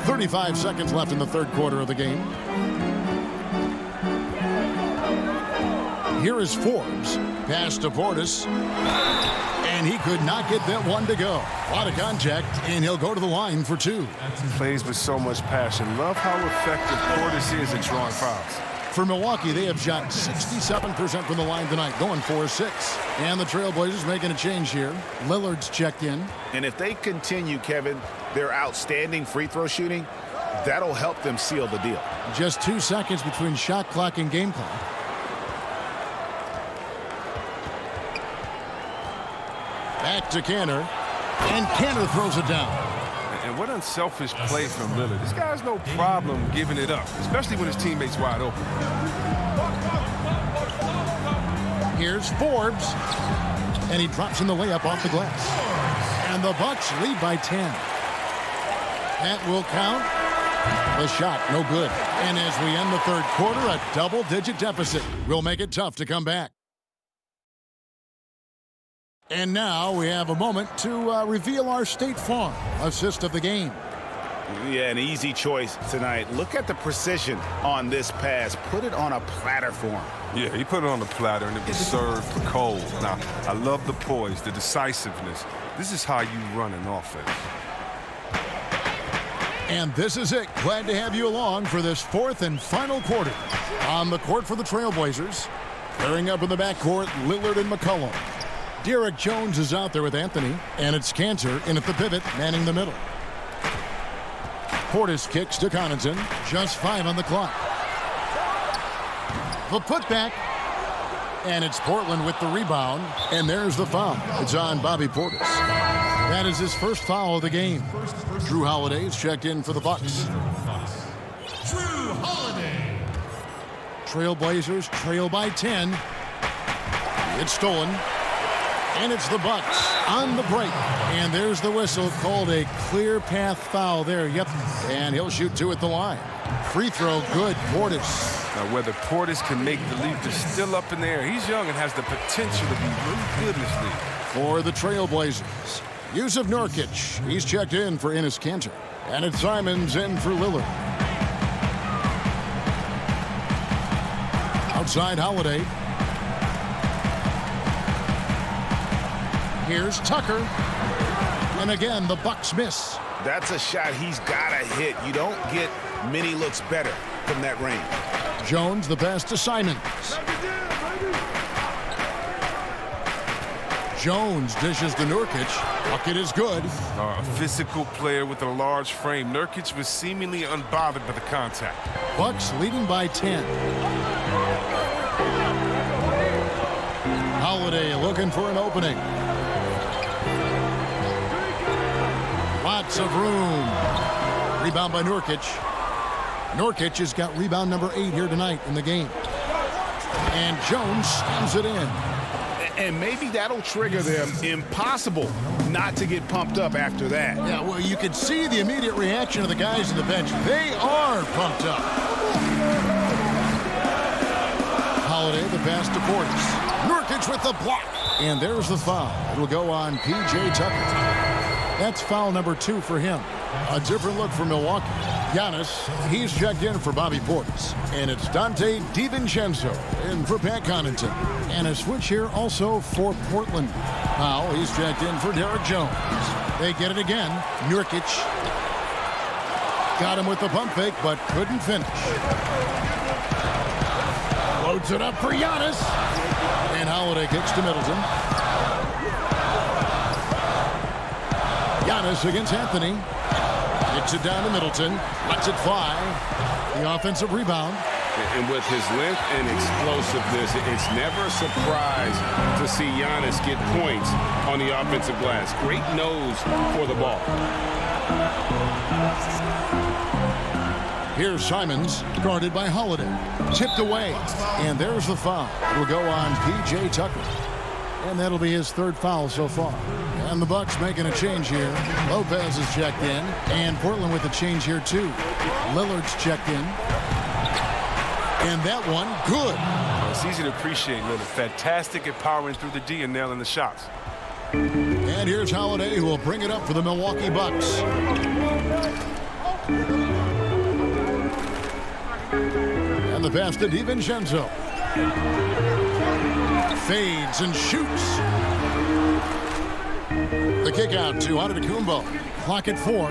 35 seconds left in the third quarter of the game. Here is Forbes. Pass to Portis. And he could not get that one to go. A lot of contact, and he'll go to the line for 2. Plays with so much passion. Love how effective Portis is at drawing fouls. For Milwaukee, they have shot 67% from the line tonight, going 4-6. And the Trailblazers making a change here. Lillard's checked in. And if they continue, Kevin, their outstanding free throw shooting, that'll help them seal the deal. Just 2 seconds between shot clock and game clock. Back to Cantor. And Cantor throws it down. And what unselfish play from Lillard. This guy's no problem giving it up, especially when his teammate's wide open. Here's Forbes. And he drops in the layup off the glass. And the Bucks lead by 10. That will count. The shot, no good. And as we end the third quarter, a double-digit deficit will make it tough to come back. And now we have a moment to reveal our State Farm assist of the game. Yeah, an easy choice tonight. Look at the precision on this pass. Put it on a platter for him. Yeah, he put it on the platter, and it was served cold. Now, I love the poise, the decisiveness. This is how you run an offense. And this is it. Glad to have you along for this fourth and final quarter. On the court for the Trailblazers. Pairing up in the backcourt, Lillard and McCollum. Derek Jones is out there with Anthony, and it's Cantor in at the pivot, manning the middle. Portis kicks to Connaughton. Just 5 on the clock. The putback. And it's Portland with the rebound. And there's the foul. It's on Bobby Portis. That is his first foul of the game. Drew Holiday's checked in for the Bucks. Drew Holiday. Trailblazers trail by 10. It's stolen. And it's the Bucks on the break. And there's the whistle, called a clear path foul there. Yep. And he'll shoot 2 at the line. Free throw, good. Portis. Now, whether Portis can make the leap is still up in the air. He's young and has the potential to be really good in this league. For the Trailblazers, Yusuf Nurkic. He's checked in for Enes Kanter. And it's Simons in for Lillard. Outside Holiday. Here's Tucker. And again, the Bucks miss. That's a shot he's got to hit. You don't get many looks better from that range. Jones, the pass to Simons. Jones dishes to Nurkic. Bucket is good. A physical player with a large frame. Nurkic was seemingly unbothered by the contact. Bucks leading by 10. Holiday looking for an opening. Lots of room. Rebound by Nurkic. Nurkic has got rebound number 8 here tonight in the game. And Jones slams it in. And maybe that'll trigger them. Impossible not to get pumped up after that. Yeah, well, you can see the immediate reaction of the guys on the bench. They are pumped up. Holiday, the pass to Portis. Nurkic with the block. And there's the foul. It'll go on P.J. Tucker. That's foul number 2 for him. A different look for Milwaukee. Giannis, he's checked in for Bobby Portis. And it's Dante DiVincenzo in for Pat Connaughton. And a switch here also for Portland. Powell, he's checked in for Derek Jones. They get it again. Nurkic got him with the pump fake, but couldn't finish. Loads it up for Giannis. And Holiday kicks to Middleton. Giannis against Anthony. Kicks it down to Middleton. Lets it fly. The offensive rebound. And with his length and explosiveness, it's never a surprise to see Giannis get points on the offensive glass. Great nose for the ball. Here's Simons, guarded by Holiday. Tipped away. And there's the foul. It'll go on P.J. Tucker. And that'll be his 3rd foul so far. And the Bucks making a change here. Lopez is checked in. And Portland with a change here too. Lillard's checked in. And that one, good. It's easy to appreciate Lillard. Fantastic at powering through the D and nailing the shots. And here's Holiday, who will bring it up for the Milwaukee Bucks. And the pass to DiVincenzo. Fades and shoots. The kick out to Antetokounmpo. Clock at 4.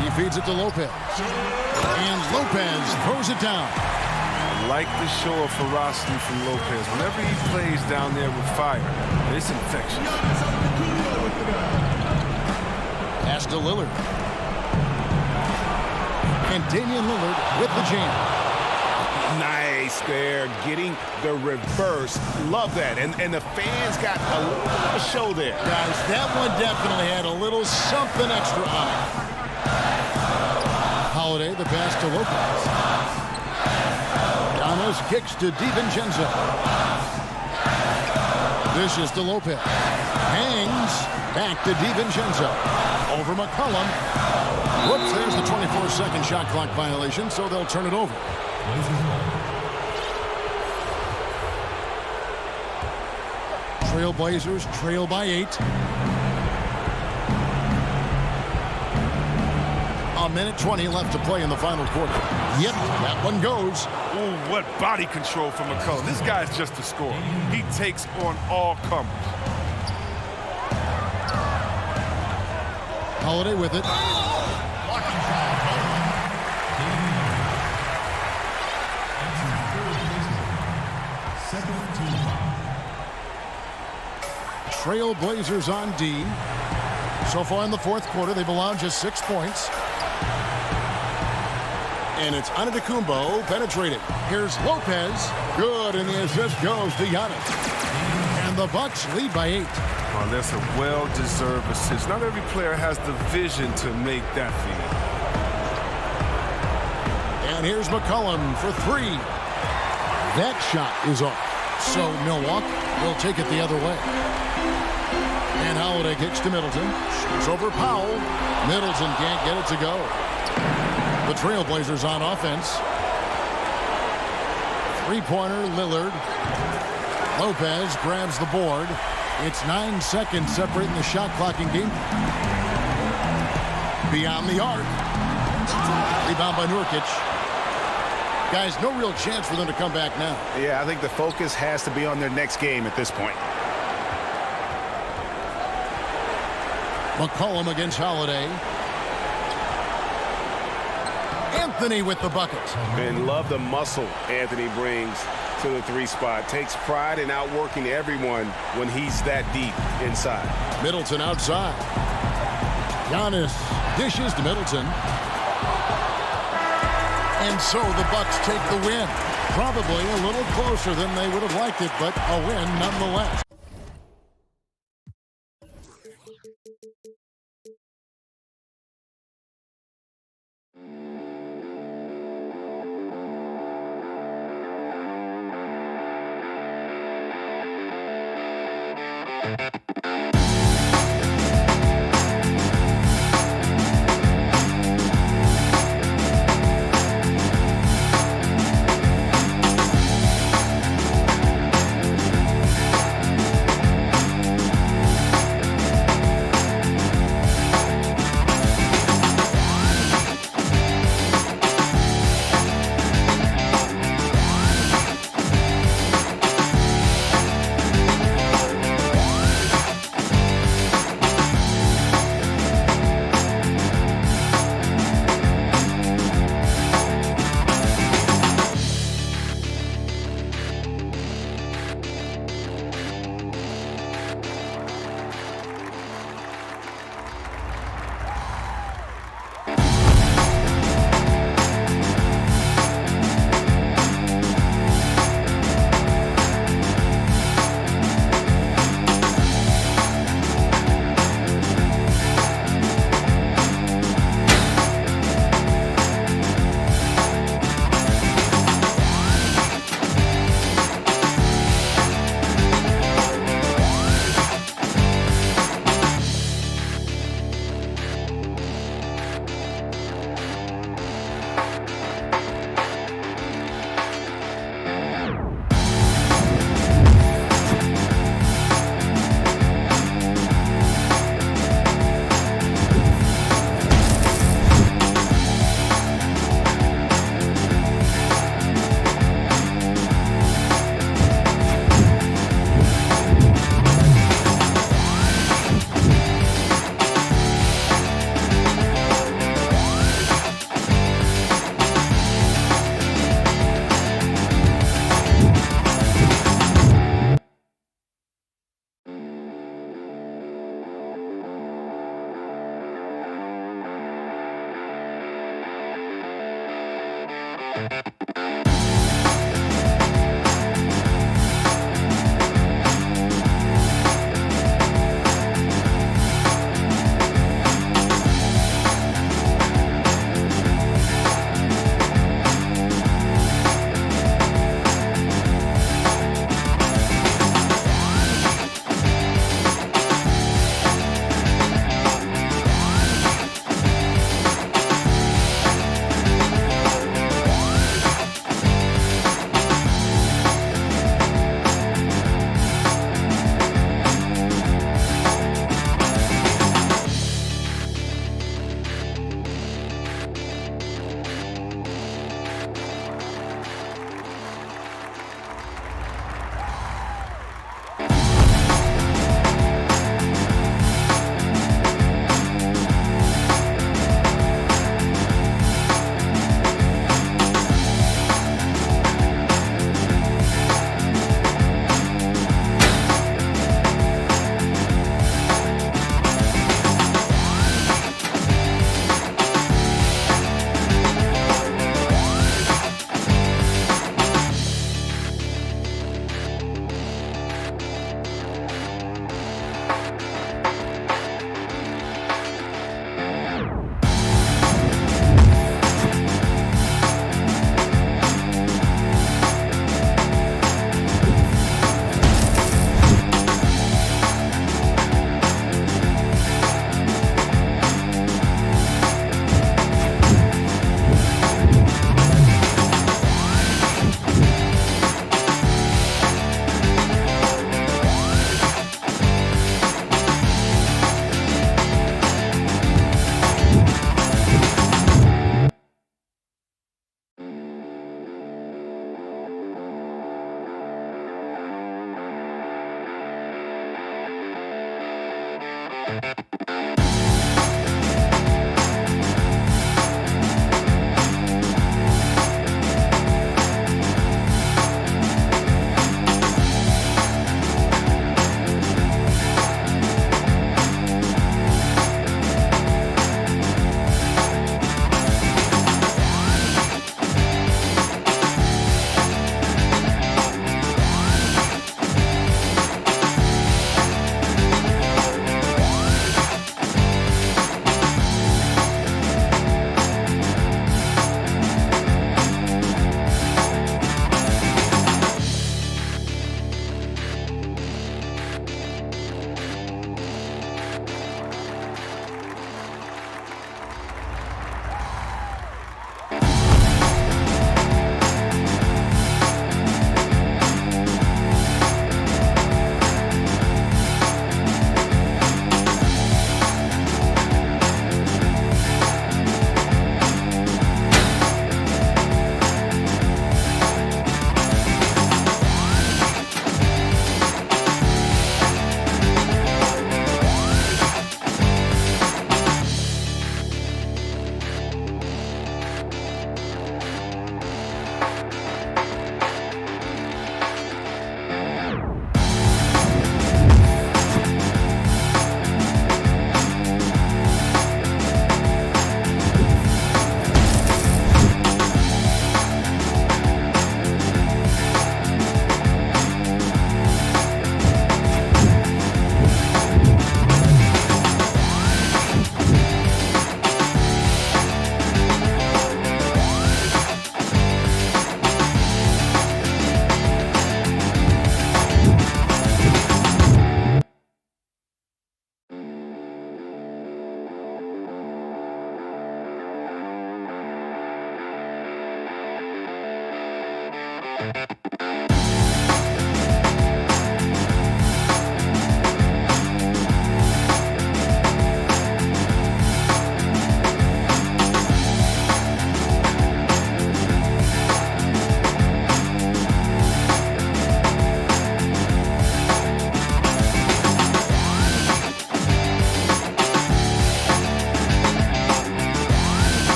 He feeds it to Lopez. And Lopez throws it down. I like the show of ferocity from Lopez. Whenever he plays down there with fire, it's infectious. Pass to Lillard. And Damian Lillard with the jam. Nice there, getting the reverse. Love that. And the fans got a little bit of a show there. Guys, that one definitely had a little something extra on it. Holiday, the pass to Lopez. Giannis kicks to DiVincenzo. Dishes to Lopez. Hangs back to DiVincenzo. Over McCollum. Whoops, there's the 24-second shot clock violation, so they'll turn it over. Trailblazers trail by 8. A minute 20 left to play in the final quarter. Yep, that one goes. Oh, what body control from McCollum. This guy's just a scorer. He takes on all comers. Holiday with it. Trailblazers on D. So far in the 4th quarter, they've allowed just 6 points. And it's Antetokounmpo penetrating. Here's Lopez. Good, and the assist goes to Giannis. And the Bucks lead by 8. Well, that's a well-deserved assist. Not every player has the vision to make that feed. And here's McCollum for 3. That shot is off. So Milwaukee will take it the other way. And Holiday kicks to Middleton. Shoots over Powell. Middleton can't get it to go. The Trailblazers on offense. 3-pointer, Lillard. Lopez grabs the board. It's 9 seconds separating the shot clock in game. Beyond the arc. Rebound by Nurkic. Guys, no real chance for them to come back now. Yeah, I think the focus has to be on their next game at this point. McCollum against Holiday. Anthony with the bucket. And love the muscle Anthony brings to the 3 spot. Takes pride in outworking everyone when he's that deep inside. Middleton outside. Giannis dishes to Middleton. And so the Bucks take the win. Probably a little closer than they would have liked it, but a win nonetheless.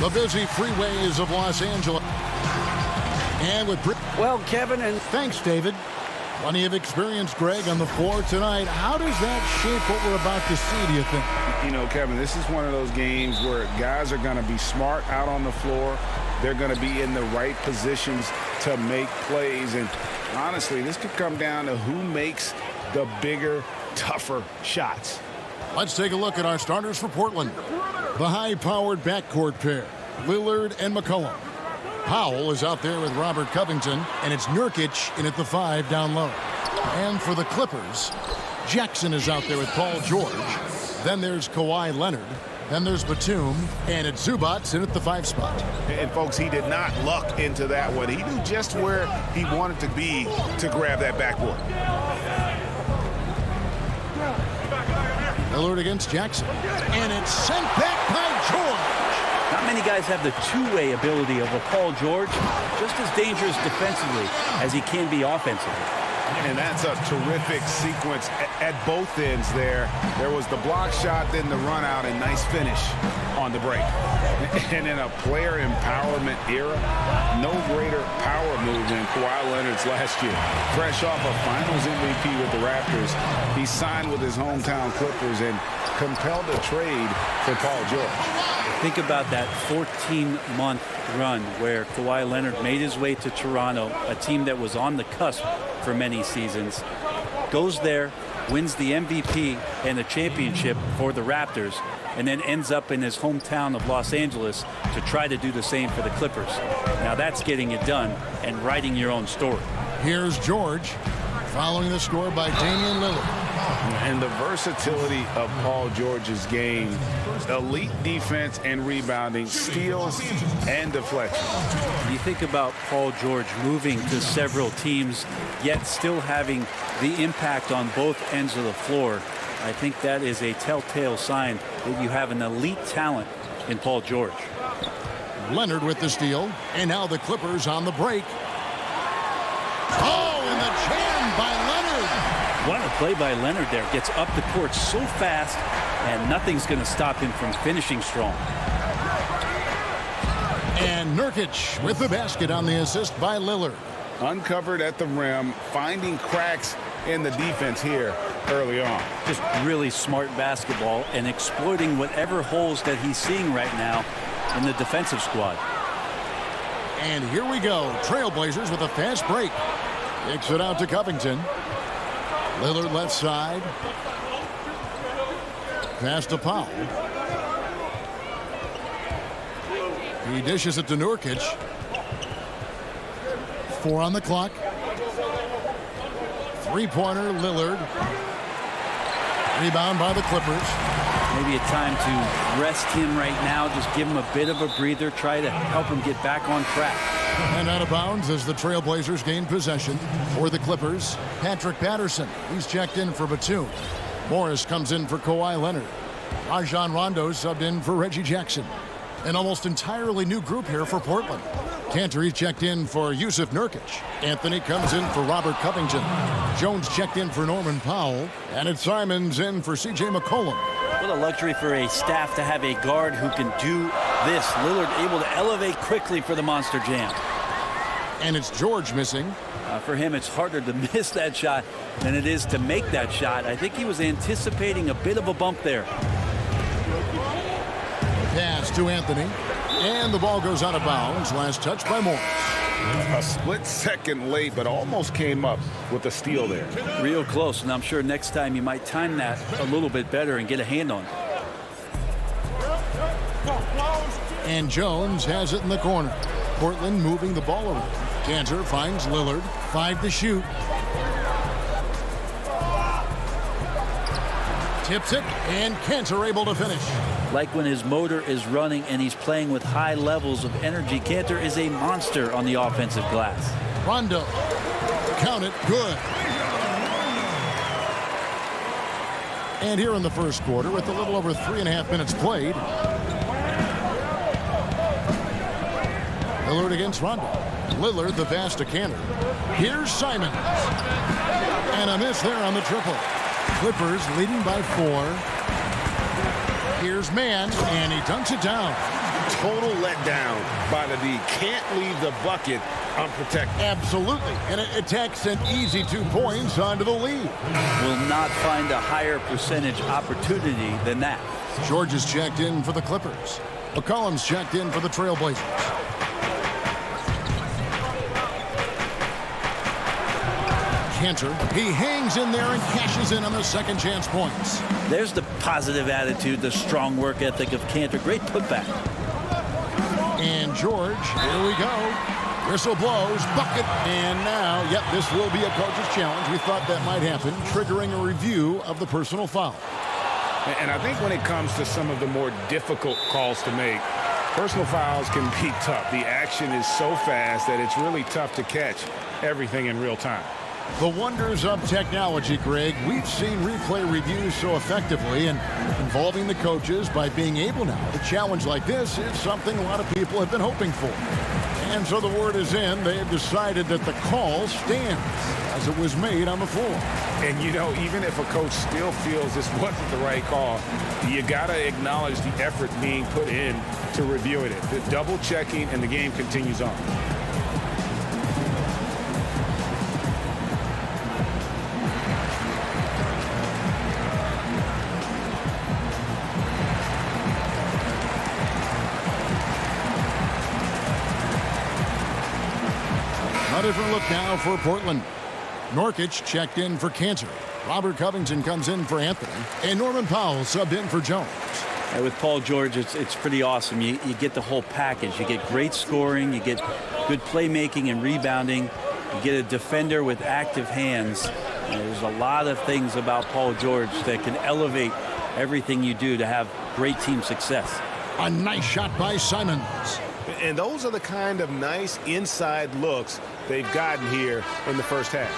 The busy freeways of Los Angeles. And with... Well, Kevin, and thanks, David. Plenty of experience, Greg, on the floor tonight. How does that shape what we're about to see, do you think? You know, Kevin, this is one of those games where guys are going to be smart out on the floor. They're going to be in the right positions to make plays. And honestly, this could come down to who makes the bigger, tougher shots. Let's take a look at our starters for Portland. The high-powered backcourt pair, Lillard and McCollum. Powell is out there with Robert Covington, and it's Nurkic in at the 5 down low. And for the Clippers, Jackson is out there with Paul George. Then there's Kawhi Leonard. Then there's Batum, and it's Zubac in at the 5 spot. And folks, he did not luck into that one. He knew just where he wanted to be to grab that backboard. Lillard against Jackson. And it's sent back by George. Not many guys have the two-way ability of a Paul George, just as dangerous defensively as he can be offensively. And that's a terrific sequence at both ends there. There was the block shot, then the run out, and nice finish on the break. And in a player empowerment era, no greater power move than Kawhi Leonard's last year. Fresh off a Finals MVP with the Raptors, he signed with his hometown Clippers and compelled a trade for Paul George. Think about that 14-month run where Kawhi Leonard made his way to Toronto, a team that was on the cusp for many seasons, goes there, wins the MVP and the championship for the Raptors, and then ends up in his hometown of Los Angeles to try to do the same for the Clippers. Now that's getting it done and writing your own story. Here's George following the score by Damian Lillard. And the versatility of Paul George's game, elite defense and rebounding, steals and deflection. You think about Paul George moving to several teams, yet still having the impact on both ends of the floor. I think that is a telltale sign that you have an elite talent in Paul George. Leonard with the steal, and now the Clippers on the break. Oh, and the jam by Leonard. What a play by Leonard there. Gets up the court so fast, and nothing's going to stop him from finishing strong. And Nurkic with the basket on the assist by Lillard. Uncovered at the rim, finding cracks in the defense here early on. Just really smart basketball and exploiting whatever holes that he's seeing right now in the defensive squad. And here we go. Trailblazers with a fast break. Kicks it out to Covington. Lillard left side. Pass to Powell. He dishes it to Nurkic. 4 on the clock. Three-pointer, Lillard. Rebound by the Clippers. Maybe a time to rest him right now. Just give him a bit of a breather. Try to help him get back on track. And out of bounds as the Trailblazers gain possession. For the Clippers, Patrick Patterson. He's checked in for Batum. Morris comes in for Kawhi Leonard. Rajon Rondo subbed in for Reggie Jackson. An almost entirely new group here for Portland. Cantor checked in for Yusuf Nurkic. Anthony comes in for Robert Covington. Jones checked in for Norman Powell. And it's Simons in for C.J. McCollum. What a luxury for a staff to have a guard who can do this. Lillard able to elevate quickly for the monster jam. And it's George missing. For him, it's harder to miss that shot than it is to make that shot. I think he was anticipating a bit of a bump there. Pass to Anthony. And the ball goes out of bounds. Last touch by Morris. A split second late, but almost came up with a steal there. Real close, and I'm sure next time you might time that a little bit better and get a hand on it. And Jones has it in the corner. Portland moving the ball around. Cantor finds Lillard. 5 to shoot. Tips it, and Cantor able to finish. Like when his motor is running and he's playing with high levels of energy, Cantor is a monster on the offensive glass. Rondo. Count it. Good. And here in the first quarter, with a little over 3.5 minutes played, Lillard against Rondo. Lillard, the pass to Cantor. Here's Simons. And a miss there on the triple. Clippers leading by 4. Here's Mann, and he dunks it down. Total letdown by the D. Can't leave the bucket unprotected. Absolutely. And it takes an easy 2 points onto the lead. Will not find a higher percentage opportunity than that. George is checked in for the Clippers. McCollum's checked in for the Trailblazers. Cantor, he hangs in there and cashes in on the second chance points. There's the positive attitude, the strong work ethic of Cantor. Great putback. And George, here we go. Whistle blows, bucket, and now, yep, this will be a coach's challenge. We thought that might happen, triggering a review of the personal foul. And I think when it comes to some of the more difficult calls to make, personal fouls can be tough. The action is so fast that it's really tough to catch everything in real time. The wonders of technology, Greg. We've seen replay reviews so effectively, and involving the coaches by being able now to challenge like this is something a lot of people have been hoping for. And so the word is in. They have decided that the call stands as it was made on the floor. And, you know, even if a coach still feels this wasn't the right call, you got to acknowledge the effort being put in to reviewing it. The double checking, and the game continues on. A different look now for Portland. Nurkic checked in for Cantor. Robert Covington comes in for Anthony. And Norman Powell subbed in for Jones. With Paul George, it's pretty awesome. You get the whole package. You get great scoring. You get good playmaking and rebounding. You get a defender with active hands. There's a lot of things about Paul George that can elevate everything you do to have great team success. A nice shot by Simons. And those are the kind of nice inside looks they've gotten here in the first half.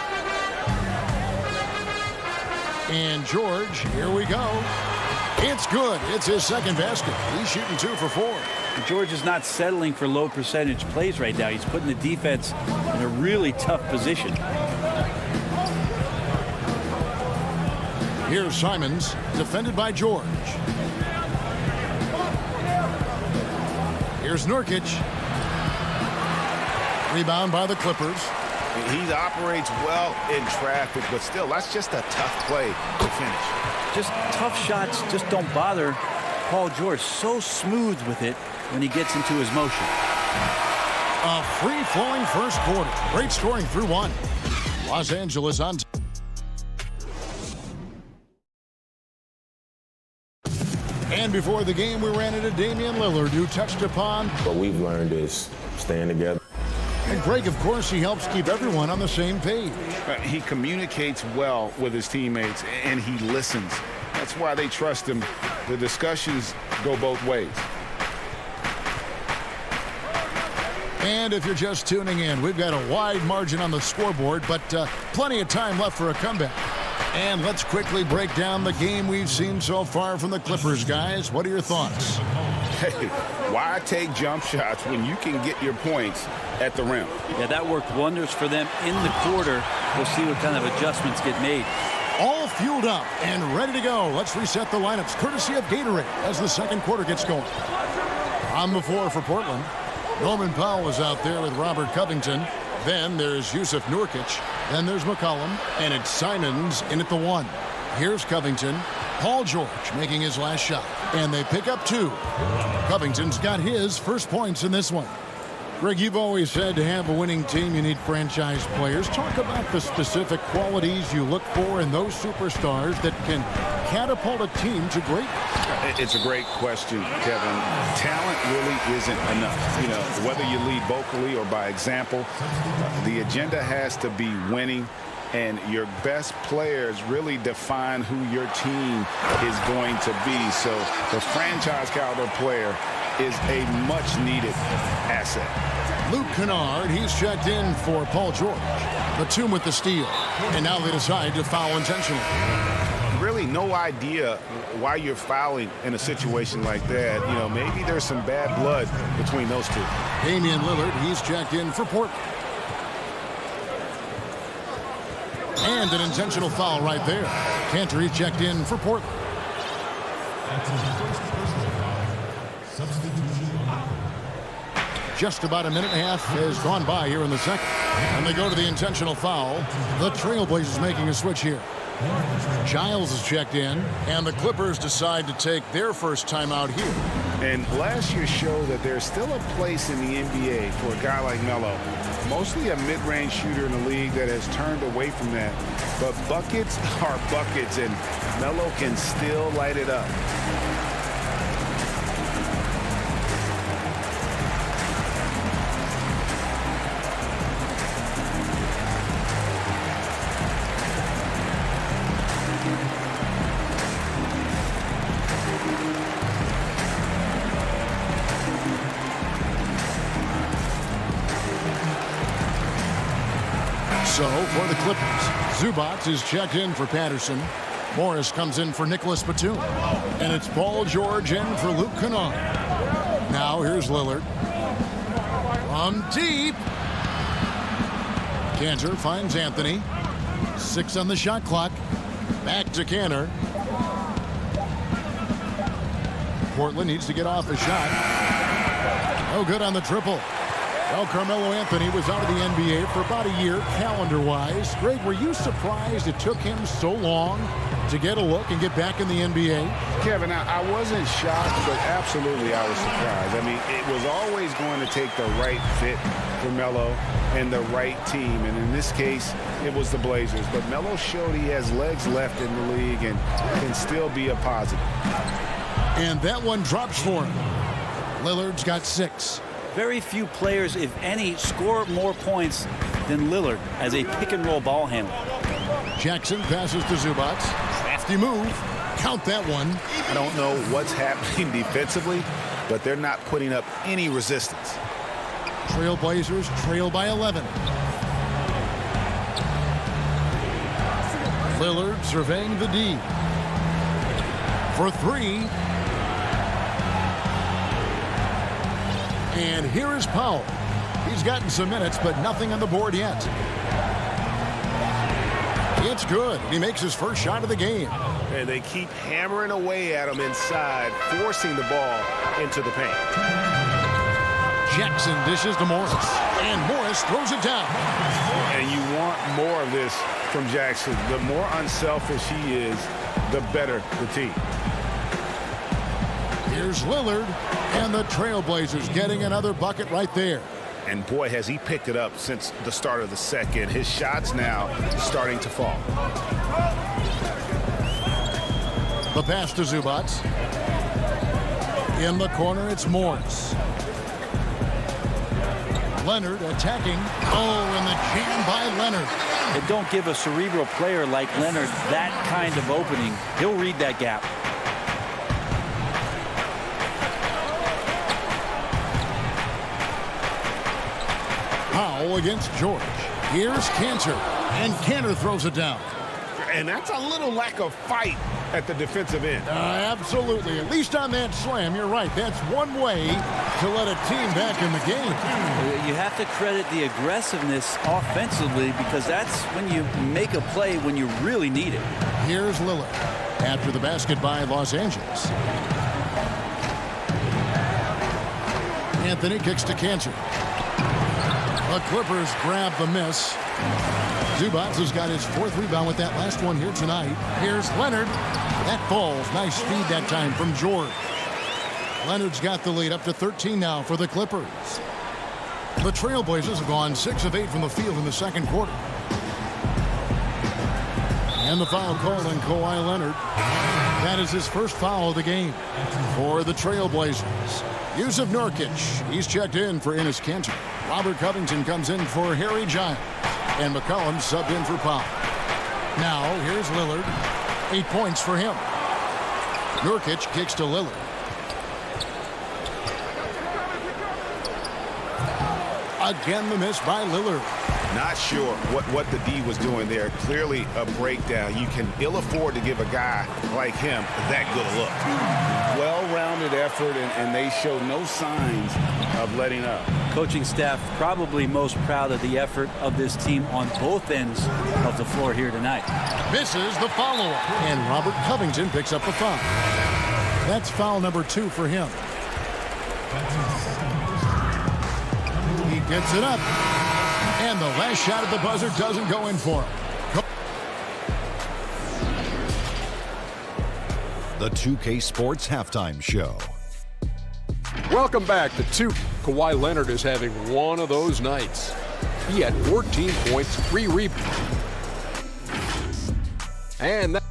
And George, here we go. It's good. It's his second basket. He's shooting 2 for 4. George is not settling for low percentage plays right now. He's putting the defense in a really tough position. Here's Simons, defended by George. Here's Nurkic. Rebound by the Clippers. He operates well in traffic, but still, that's just a tough play to finish. Just tough shots just don't bother Paul George. So smooth with it when he gets into his motion. A free-flowing first quarter. Great scoring through one. Los Angeles on. And before the game, we ran into Damian Lillard, who touched upon. What we've learned is staying together. And Greg, of course, he helps keep everyone on the same page. He communicates well with his teammates, and he listens. That's why they trust him. The discussions go both ways. And if you're just tuning in, we've got a wide margin on the scoreboard, but plenty of time left for a comeback. And let's quickly break down the game we've seen so far from the Clippers, guys. What are your thoughts? Hey, why take jump shots when you can get your points at the rim? Yeah, that worked wonders for them in the quarter. We'll see what kind of adjustments get made. All fueled up and ready to go. Let's reset the lineups, courtesy of Gatorade, as the second quarter gets going. On the floor for Portland, Norman Powell is out there with Robert Covington. Then there's Yusuf Nurkic. Then there's McCollum. And it's Simons in at the one. Here's Covington. Paul George making his last shot. And they pick up two. Covington's got his first points in this one. Greg, you've always said to have a winning team, you need franchise players. Talk about the specific qualities you look for in those superstars that can catapult a team to greatness. It's a great question, Kevin. Talent really isn't enough. You know, whether you lead vocally or by example, the agenda has to be winning, and your best players really define who your team is going to be. So the franchise caliber player is a much-needed asset. Luke Kennard, he's checked in for Paul George. Batum with the steal. And now they decide to foul intentionally. Really no idea why you're fouling in a situation like that. You know, maybe there's some bad blood between those two. Damian Lillard, he's checked in for Portland. And an intentional foul right there. Cantor, he's checked in for Portland. Just about a minute and a half has gone by here in the second. And they go to the intentional foul. The Trailblazers making a switch here. Giles is checked in, and the Clippers decide to take their first timeout here. And last year showed that there's still a place in the NBA for a guy like Melo. Mostly a mid-range shooter in the league that has turned away from that. But buckets are buckets, and Melo can still light it up. So for the Clippers, Zubac is checked in for Patterson. Morris comes in for Nicholas Batum. And it's Paul George in for Luke Kennard. Now here's Lillard. From deep. Cantor finds Anthony. 6 on the shot clock. Back to Cantor. Portland needs to get off a shot. No good on the triple. Well, Carmelo Anthony was out of the NBA for about a year, calendar-wise. Greg, were you surprised it took him so long to get a look and get back in the NBA? Kevin, I wasn't shocked, but absolutely I was surprised. I mean, it was always going to take the right fit for Melo and the right team. And in this case, it was the Blazers. But Melo showed he has legs left in the league and can still be a positive. And that one drops for him. Lillard's got 6. Very few players, if any, score more points than Lillard as a pick-and-roll ball handler. Jackson passes to Zubac. Crafty move. Count that one. I don't know what's happening defensively, but they're not putting up any resistance. Trailblazers trail by 11. Lillard surveying the D. For 3. And here is Powell. He's gotten some minutes, but nothing on the board yet. It's good. He makes his first shot of the game. And they keep hammering away at him inside, forcing the ball into the paint. Jackson dishes to Morris. And Morris throws it down. And you want more of this from Jackson. The more unselfish he is, the better the team. Here's Lillard. And the Trailblazers getting another bucket right there. And boy, has he picked it up since the start of the second. His shots now starting to fall. The pass to Zubac. In the corner, it's Morris. Leonard attacking. Oh, and the jam by Leonard. And don't give a cerebral player like Leonard that kind of opening. He'll read that gap. Powell against George. Here's Cantor. And Cantor throws it down. And that's a little lack of fight at the defensive end. Absolutely. At least on that slam, you're right. That's one way to let a team back in the game. You have to credit the aggressiveness offensively because that's when you make a play when you really need it. Here's Lillard after the basket by Los Angeles. Anthony kicks to Cantor. The Clippers grab the miss. Zubac has got his 4th rebound with that last one here tonight. Here's Leonard. That falls. Nice feed that time from George. Leonard's got the lead up to 13 now for the Clippers. The Trailblazers have gone 6 of 8 from the field in the second quarter. And the foul call on Kawhi Leonard. That is his first foul of the game for the Trailblazers. Yusuf Nurkic, he's checked in for Enes Kanter. Robert Covington comes in for Harry Giles. And McCollum subbed in for Powell. Now, here's Lillard. 8 points for him. Nurkic kicks to Lillard. Again, the miss by Lillard. Not sure what the D was doing there. Clearly a breakdown. You can ill afford to give a guy like him that good a look. Well-rounded effort, and they show no signs of letting up. Coaching staff probably most proud of the effort of this team on both ends of the floor here tonight. Misses the follow-up. And Robert Covington picks up the foul. That's foul number 2 for him. He gets it up. And the last shot at the buzzer doesn't go in for him. The 2K Sports Halftime Show. Welcome back to 2. Kawhi Leonard is having one of those nights. He had 14 points, 3 rebounds. And that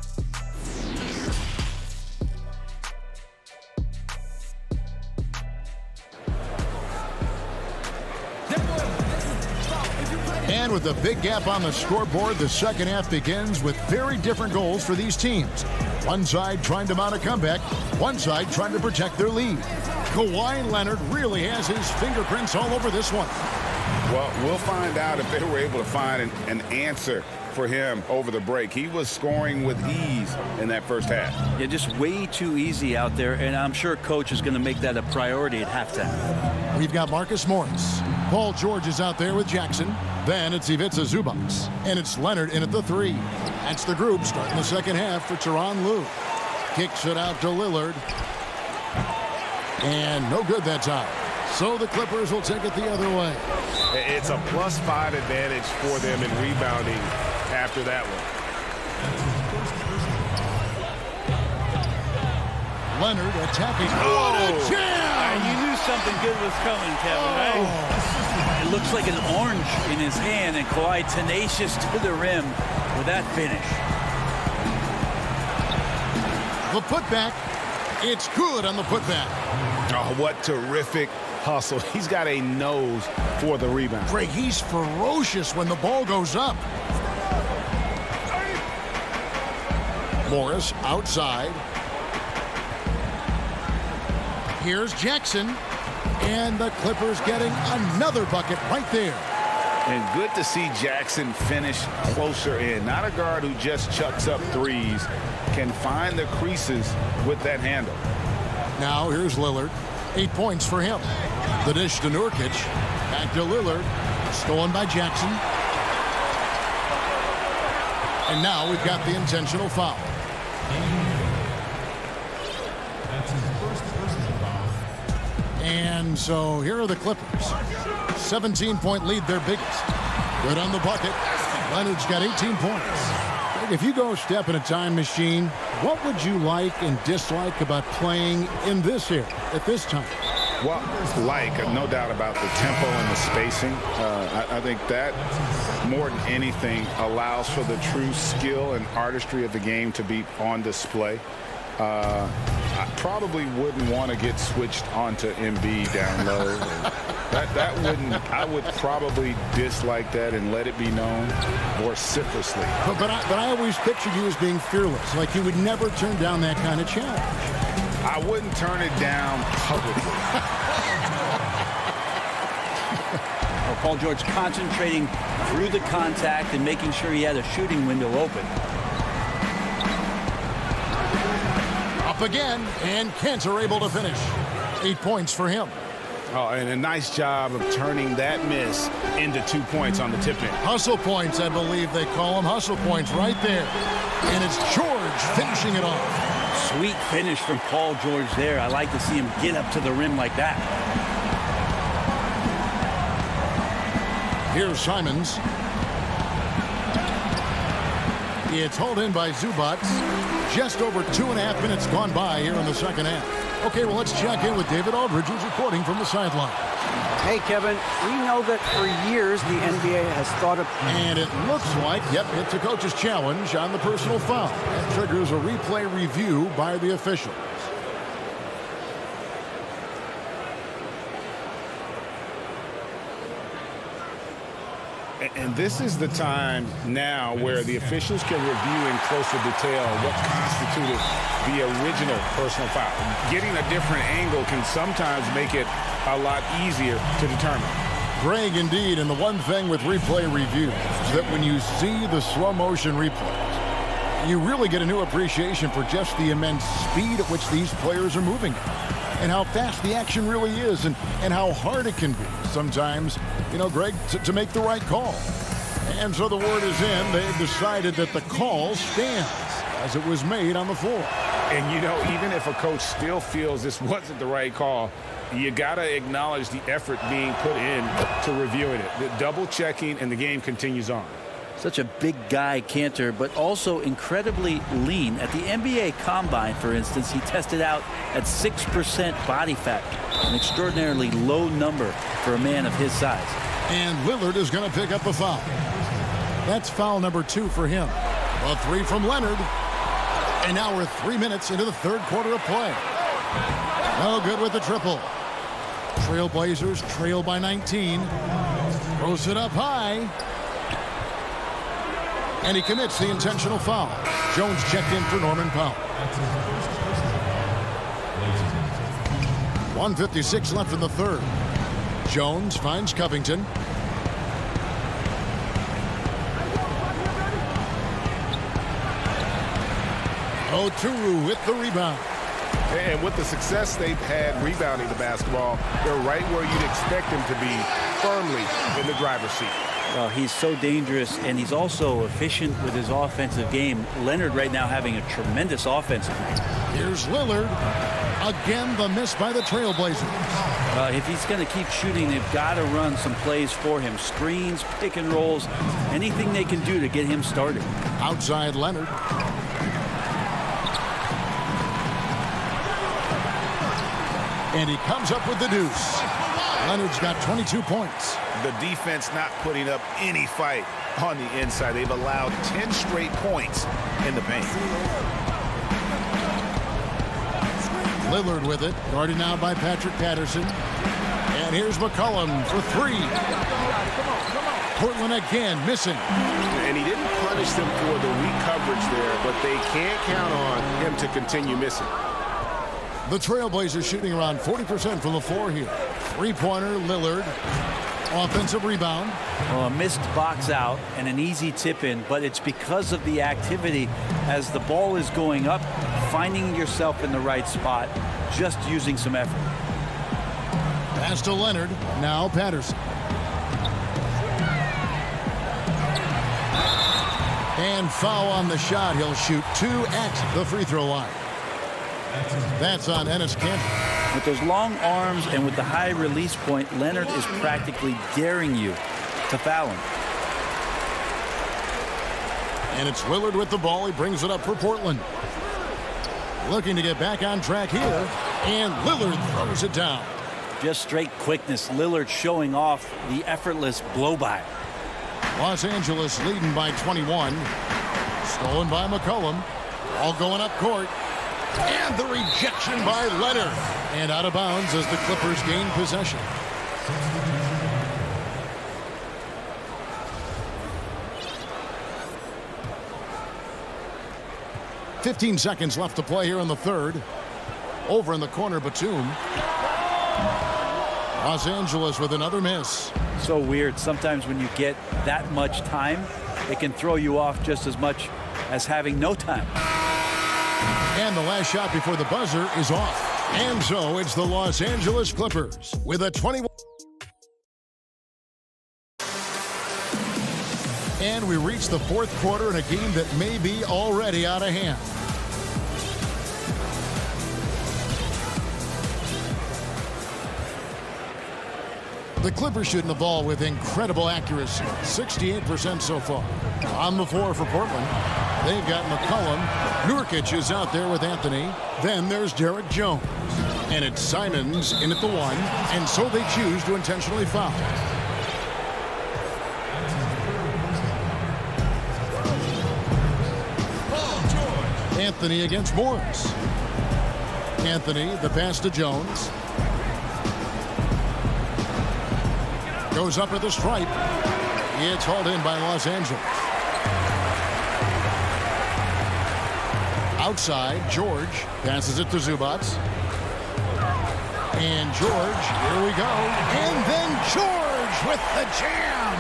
And with a big gap on the scoreboard, the second half begins with very different goals for these teams. One side trying to mount a comeback, one side trying to protect their lead. Kawhi Leonard really has his fingerprints all over this one. Well, we'll find out if they were able to find an answer for him over the break. He was scoring with ease in that first half. Yeah, just way too easy out there, and I'm sure coach is going to make that a priority at halftime. We've got Marcus Morris. Paul George is out there with Jackson. Then it's Ivica Zubac. And it's Leonard in at the 3. That's the group starting the second half for Tyronn Lue. Kicks it out to Lillard. And no good that time. So the Clippers will take it the other way. It's a +5 advantage for them in rebounding after that one. Leonard attacking. What a jam! You knew something good was coming, Kevin, right? It looks like an orange in his hand, and Kawhi tenacious to the rim with that finish. The putback. It's good on the putback. Oh, what terrific hustle. He's got a nose for the rebound. Greg, he's ferocious when the ball goes up. Morris outside. Here's Jackson. And the Clippers getting another bucket right there. And good to see Jackson finish closer in. Not a guard who just chucks up threes. Can find the creases with that handle. Now here's Lillard. 8 points for him. The dish to Nurkic. Back to Lillard. Stolen by Jackson. And now we've got the intentional foul. And so here are the Clippers. 17-point lead, their biggest. Good on the bucket. Leonard's got 18 points. If you go step in a time machine, what would you like and dislike about playing in this era at this time? Well, no doubt about the tempo and the spacing. I think that, more than anything, allows for the true skill and artistry of the game to be on display. I probably wouldn't want to get switched onto Embiid down low. I would probably dislike that and let it be known vociferously. But I always pictured you as being fearless, like you would never turn down that kind of challenge. I wouldn't turn it down publicly. Paul George concentrating through the contact and making sure he had a shooting window open. Up again, and Cantor able to finish. 8 points for him. Oh, and a nice job of turning that miss into 2 points on the tip-in. Hustle points, I believe they call them. Hustle points right there. And it's George finishing it off. Sweet finish from Paul George there. I like to see him get up to the rim like that. Here's Simons. It's hauled in by Zubac. Just over 2.5 minutes gone by here in the second half. Okay, well, let's check in with David Aldridge, who's reporting from the sideline. Hey, Kevin, we know that for years the NBA has thought of... And it looks like, it's a coach's challenge on the personal foul. That triggers a replay review by the officials. And this is the time now where the officials can review in closer detail what constituted the original personal foul. Getting a different angle can sometimes make it a lot easier to determine. Greg, indeed, and the one thing with replay review is that when you see the slow motion replays, you really get a new appreciation for just the immense speed at which these players are moving and how fast the action really is and how hard it can be sometimes, Greg, to make the right call. And so the word is in. They've decided that the call stands as it was made on the floor. And, even if a coach still feels this wasn't the right call, you got to acknowledge the effort being put in to reviewing it. The double checking, and the game continues on. Such a big guy, Cantor, but also incredibly lean. At the NBA Combine, for instance, he tested out at 6% body fat, an extraordinarily low number for a man of his size. And Lillard is going to pick up a foul. That's foul number 2 for him. A 3 from Leonard. And now we're 3 minutes into the third quarter of play. No good with the triple. Trailblazers trail by 19. Throws it up high. And he commits the intentional foul. Jones checked in for Norman Powell. 1:56 left in the third. Jones finds Covington. Oturu with the rebound. And with the success they've had rebounding the basketball, they're right where you'd expect them to be, firmly in the driver's seat. Well, he's so dangerous, and he's also efficient with his offensive game. Leonard right now having a tremendous offensive game. Here's Lillard. Again, the miss by the Trailblazers. If he's going to keep shooting, they've got to run some plays for him. Screens, pick and rolls, anything they can do to get him started. Outside Leonard. And he comes up with the deuce. Leonard's got 22 points. The defense not putting up any fight on the inside. They've allowed 10 straight points in the paint. Lillard with it, guarded now by Patrick Patterson. And here's McCollum for 3. Portland again missing. And he didn't punish them for the weak coverage there, but they can't count on him to continue missing. The Trailblazers shooting around 40% from the floor here. Three-pointer, Lillard. Offensive rebound. Well, a missed box out and an easy tip in, but it's because of the activity as the ball is going up, finding yourself in the right spot, just using some effort. Pass to Leonard. Now Patterson. And foul on the shot. He'll shoot 2 at the free throw line. That's on Enes Kanter. With those long arms and with the high release point, Leonard is practically daring you to foul him. And it's Lillard with the ball. He brings it up for Portland. Looking to get back on track here. And Lillard throws it down. Just straight quickness. Lillard showing off the effortless blow-by. Los Angeles leading by 21. Stolen by McCollum. All going up court. And the rejection by Leonard. And out of bounds as the Clippers gain possession. .15 seconds left to play here in the third. Over in the corner, Batum. Los Angeles with another miss. So weird. Sometimes when you get that much time, it can throw you off just as much as having no time. And the last shot before the buzzer is off. And so it's the Los Angeles Clippers with a 21. And we reach the fourth quarter in a game that may be already out of hand. The Clippers shooting the ball with incredible accuracy. 68% so far. On the floor for Portland. They've got McCollum. Nurkic is out there with Anthony. Then there's Derek Jones. And it's Simons in at the one. And so they choose to intentionally foul. Anthony against Morris. Anthony, the pass to Jones. Goes up at the stripe. It's hauled in by Los Angeles. Outside, George passes it to Zubac. And George, here we go. And then George with the jam.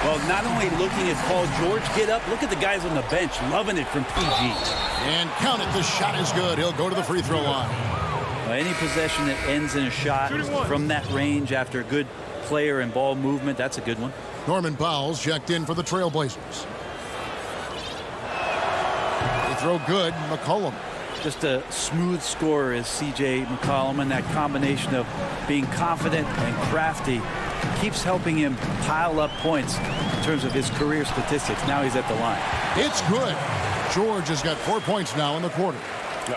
Well, not only looking at Paul George get up, look at the guys on the bench loving it from PG. And count it, the shot is good. He'll go to the free throw line. Well, any possession that ends in a shot from that range after a good player and ball movement, that's a good one. Norman Powell's checked in for the Trailblazers. They throw good. McCollum. Just a smooth scorer is C.J. McCollum, and that combination of being confident and crafty keeps helping him pile up points in terms of his career statistics. Now he's at the line. It's good. George has got 4 points now in the quarter.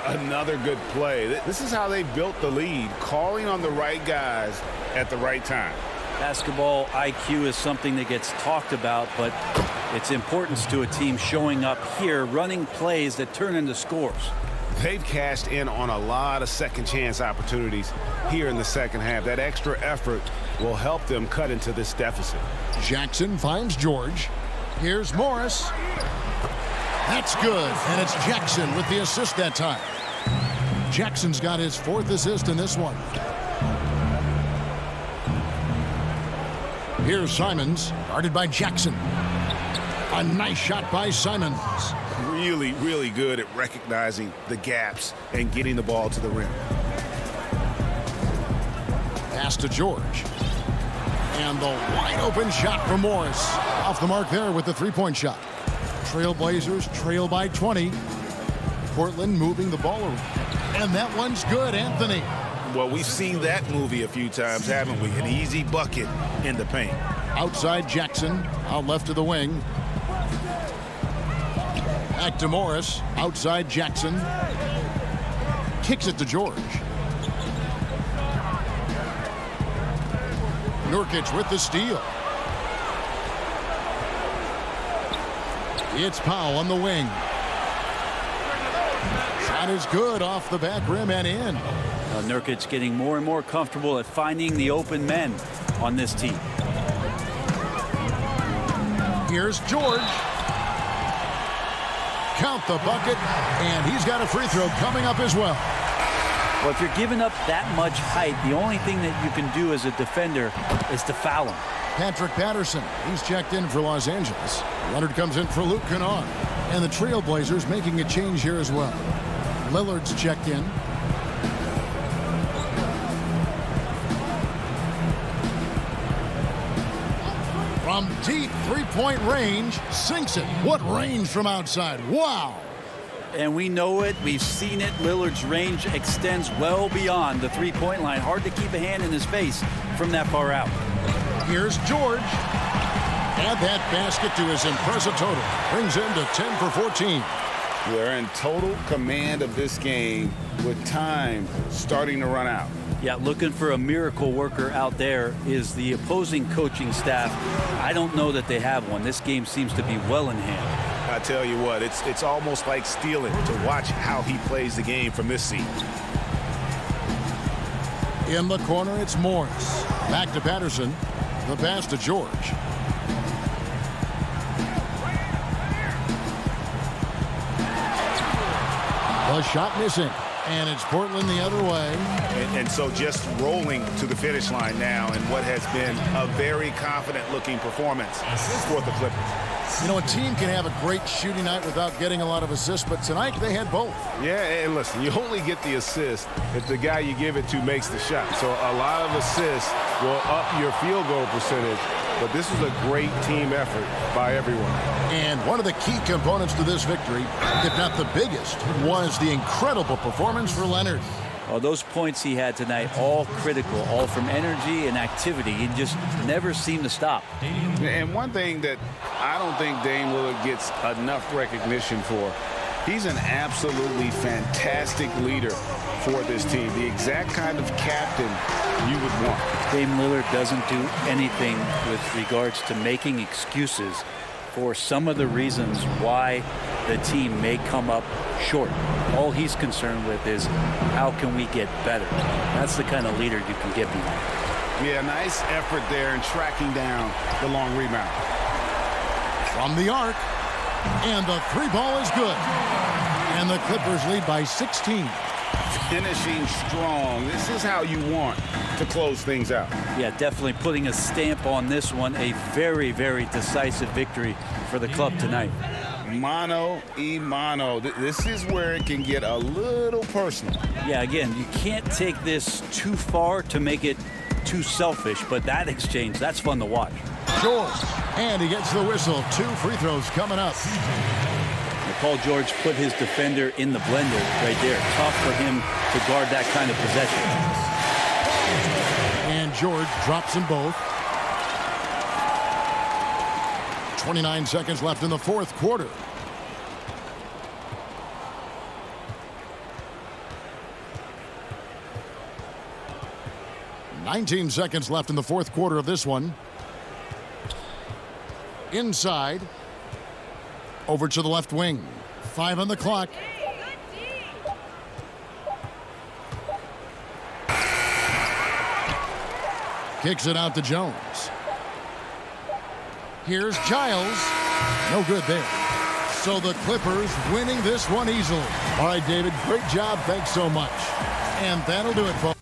Another good play. This is how they built the lead, calling on the right guys at the right time. Basketball IQ is something that gets talked about, but its importance to a team showing up here, running plays that turn into scores. They've cashed in on a lot of second chance opportunities here in the second half. That extra effort will help them cut into this deficit. Jackson finds George. Here's Morris. That's good, and it's Jackson with the assist that time. Jackson's got his 4th assist in this one. Here's Simons, guarded by Jackson. A nice shot by Simons. Really, really good at recognizing the gaps and getting the ball to the rim. Pass to George. And the wide open shot from Morris. Off the mark there with the three-point shot. Trailblazers trail by 20. Portland moving the ball around. And that one's good, Anthony. Well, we've seen that movie a few times, haven't we? An easy bucket in the paint. Outside Jackson, out left of the wing. Back to Morris, outside Jackson. Kicks it to George. Nurkic with the steal. It's Powell on the wing. Shot is good off the back rim and in. Nurkic getting more and more comfortable at finding the open men on this team. Here's George. Count the bucket, and he's got a free throw coming up as well. Well, if you're giving up that much height, the only thing that you can do as a defender is to foul him. Patrick Patterson, he's checked in for Los Angeles. Leonard comes in for Luke Kennard. And the Trailblazers making a change here as well. Lillard's checked in. From deep three-point range, sinks it. What range from outside. Wow. And we know it. We've seen it. Lillard's range extends well beyond the three-point line. Hard to keep a hand in his face from that far out. Here's George. Add that basket to his impressive total. Brings him to 10 for 14. They're in total command of this game with time starting to run out. Yeah, looking for a miracle worker out there is the opposing coaching staff. I don't know that they have one. This game seems to be well in hand. I tell you what, it's almost like stealing to watch how he plays the game from this seat. In the corner, it's Morris. Back to Patterson. The pass to George. The shot missing. And it's Portland the other way. And so just rolling to the finish line now in what has been a very confident-looking performance for the Clippers. You know, a team can have a great shooting night without getting a lot of assists, but tonight they had both. Yeah, and listen, you only get the assist if the guy you give it to makes the shot. So a lot of assists will up your field goal percentage, but this is a great team effort by everyone. And one of the key components to this victory, if not the biggest, was the incredible performance for Leonard. Oh, those points he had tonight, all critical, all from energy and activity. He just never seemed to stop. And one thing that I don't think Dame Lillard gets enough recognition for, he's an absolutely fantastic leader for this team. The exact kind of captain you would want. Dame Lillard doesn't do anything with regards to making excuses for some of the reasons why the team may come up short. All he's concerned with is how can we get better. That's the kind of leader you can get behind. Yeah, nice effort there in tracking down the long rebound. From the arc, and the three ball is good. And the Clippers lead by 16. Finishing strong. This is how you want to close things out. Yeah, definitely putting a stamp on this one. A very, very decisive victory for the club tonight. Mano y mano. This is where it can get a little personal. Yeah, again, you can't take this too far to make it too selfish, but that exchange, that's fun to watch. George, and he gets the whistle. 2 free throws coming up. Paul George put his defender in the blender right there. Tough for him to guard that kind of possession. And George drops them both. 29 seconds left in the fourth quarter. $19 seconds left in the fourth quarter of this one. Inside. Over to the left wing. 5 on the clock. Kicks it out to Jones. Here's Giles. No good there. So the Clippers winning this one easily. All right, David, great job. Thanks so much. And that'll do it, folks.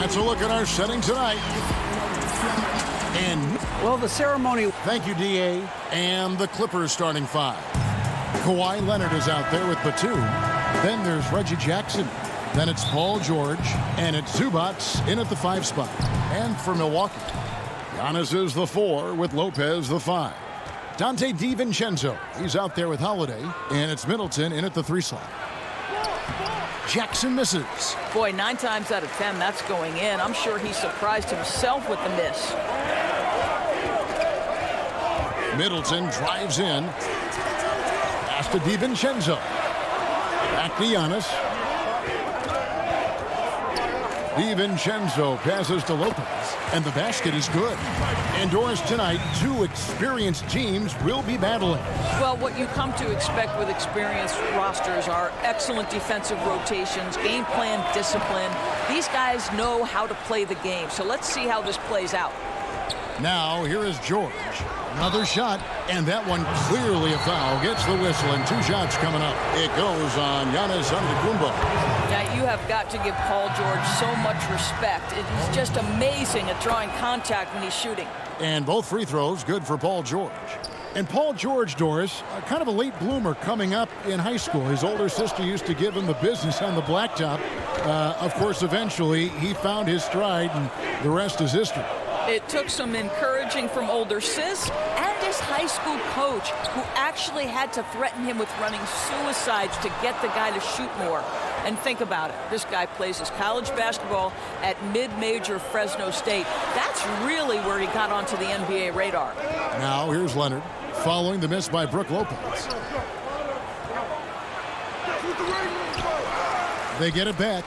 That's a look at our setting tonight. And well, the ceremony. Thank you, D.A. And the Clippers starting 5. Kawhi Leonard is out there with Batum. Then there's Reggie Jackson. Then it's Paul George. And it's Zubats in at the 5 spot. And for Milwaukee, Giannis is the 4 with Lopez the 5. Dante DiVincenzo, he's out there with Holiday. And it's Middleton in at the 3 slot. Jackson misses. Boy, 9 times out of 10, that's going in. I'm sure he surprised himself with the miss. Middleton drives in. Pass to DiVincenzo. Back to Giannis. DiVincenzo passes to Lopez. And the basket is good. Indoors tonight, 2 experienced teams will be battling. Well, what you come to expect with experienced rosters are excellent defensive rotations, game plan discipline. These guys know how to play the game. So let's see how this plays out. Now, here is George. Another shot, and that one clearly a foul. Gets the whistle, and 2 shots coming up. It goes on Giannis Antetokounmpo. Now, you have got to give Paul George so much respect. He's just amazing at drawing contact when he's shooting. And both free throws good for Paul George. And Paul George, Doris, kind of a late bloomer coming up in high school. His older sister used to give him the business on the blacktop. Of course, eventually, he found his stride, and the rest is history. It took some encouraging from older sis and his high school coach, who actually had to threaten him with running suicides to get the guy to shoot more. And think about it. This guy plays his college basketball at mid-major Fresno State. That's really where he got onto the NBA radar. Now here's Leonard following the miss by Brook Lopez. They get it back.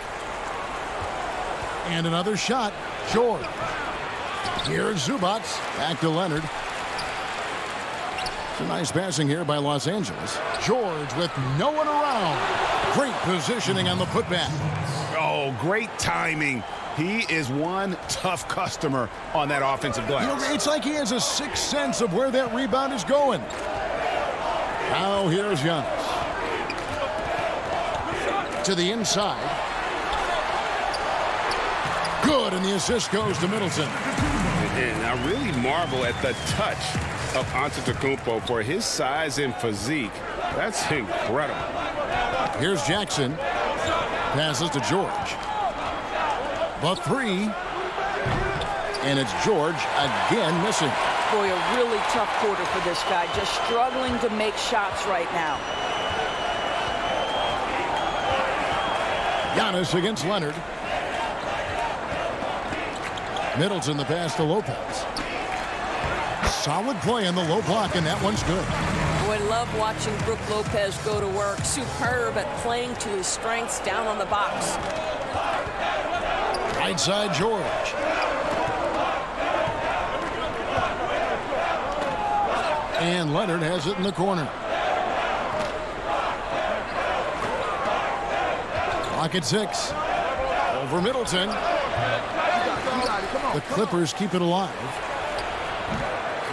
And another shot. George. Here's Zubats. Back to Leonard. It's a nice passing here by Los Angeles. George with no one around. Great positioning on the putback. Oh, great timing. He is one tough customer on that offensive glass. You know, it's like he has a sixth sense of where that rebound is going. Now here's Giannis. To the inside. Good, and the assist goes to Middleton. And I really marvel at the touch of Antetokounmpo for his size and physique. That's incredible. Here's Jackson. Passes to George. The 3. And it's George again missing. Boy, a really tough quarter for this guy. Just struggling to make shots right now. Giannis against Leonard. Middleton the pass to Lopez. Solid play in the low block, and that one's good. Boy, love watching Brook Lopez go to work. Superb at playing to his strengths down on the box. Right side, George. And Leonard has it in the corner. Clock at 6. Over Middleton. The Clippers keep it alive.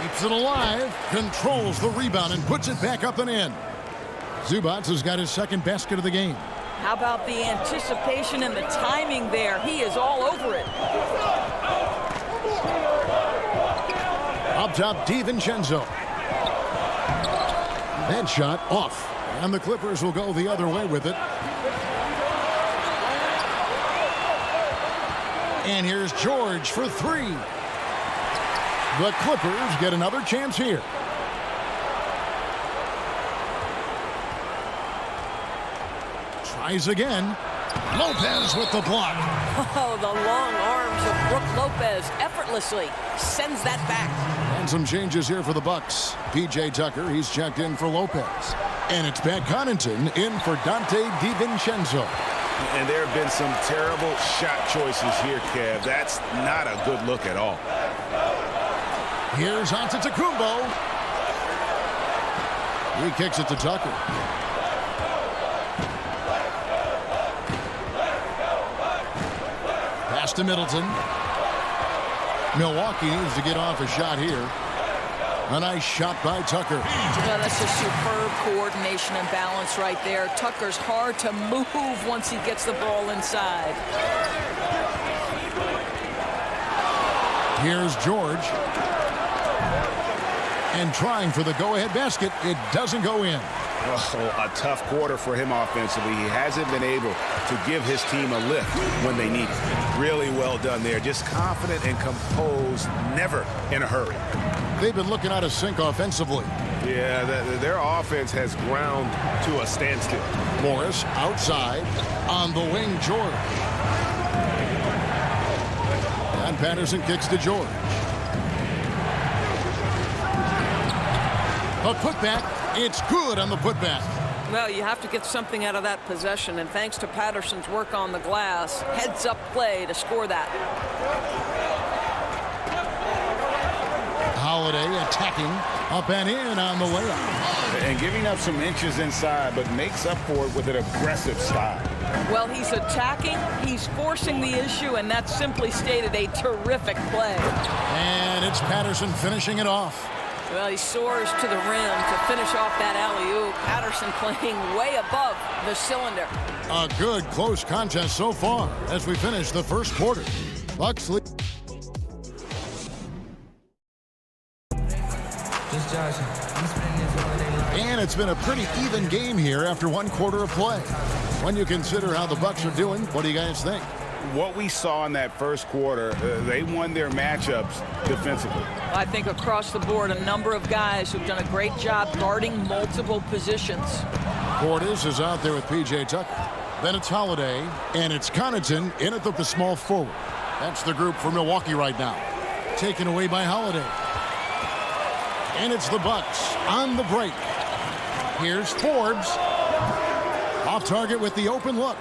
Keeps it alive. Controls the rebound and puts it back up and in. Zubats has got his second basket of the game. How about the anticipation and the timing there? He is all over it. Up top, DiVincenzo. That shot off. And the Clippers will go the other way with it. And here's George for 3. The Clippers get another chance here. Tries again. Lopez with the block. Oh, the long arms of Brook Lopez effortlessly sends that back. And some changes here for the Bucks. P.J. Tucker, he's checked in for Lopez. And it's Pat Connaughton in for Dante DiVincenzo. And there have been some terrible shot choices here, Kev. That's not a good look at all. Here's Antetokounmpo. He kicks it to Tucker. Pass to Middleton. Milwaukee needs to get off a shot here. A nice shot by Tucker. Yeah, that's a superb coordination and balance right there. Tucker's hard to move once he gets the ball inside. Here's George. And trying for the go-ahead basket. It doesn't go in. Oh, a tough quarter for him offensively. He hasn't been able to give his team a lift when they need it. Really well done there. Just confident and composed, never in a hurry. They've been looking out of sync offensively. Yeah, their offense has ground to a standstill. Morris outside on the wing, George. And Patterson kicks to George. A putback. It's good on the putback. Well, you have to get something out of that possession, and thanks to Patterson's work on the glass, heads-up play to score that. Holiday attacking up and in on the layup. And giving up some inches inside, but makes up for it with an aggressive style. Well, he's attacking, he's forcing the issue, and that's simply stated a terrific play. And it's Patterson finishing it off. Well, he soars to the rim to finish off that alley-oop. Patterson playing way above the cylinder. A good close contest so far as we finish the first quarter. Bucks lead. And it's been a pretty even game here after one quarter of play. When you consider how the Bucks are doing, what do you guys think? What we saw in that first quarter, they won their matchups defensively. I think across the board, a number of guys who've done a great job guarding multiple positions. Portis is out there with P.J. Tucker. Then it's Holiday, and it's Connaughton in at the small forward. That's the group for Milwaukee right now. Taken away by Holiday. And it's the Bucks on the break. Here's Forbes. Off target with the open look.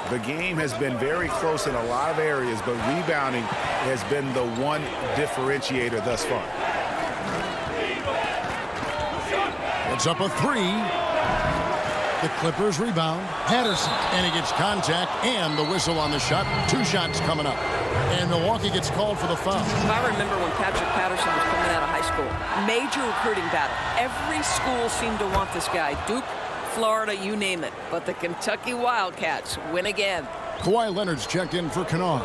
The game has been very close in a lot of areas, but rebounding has been the one differentiator thus far. It's up a three. The Clippers rebound. Patterson, and he gets contact and the whistle on the shot. 2 shots coming up. And Milwaukee gets called for the foul. I remember when Patrick Patterson was coming out of high school. Major recruiting battle. Every school seemed to want this guy. Duke, Florida, you name it. But the Kentucky Wildcats win again. Kawhi Leonard's checked in for Kennard.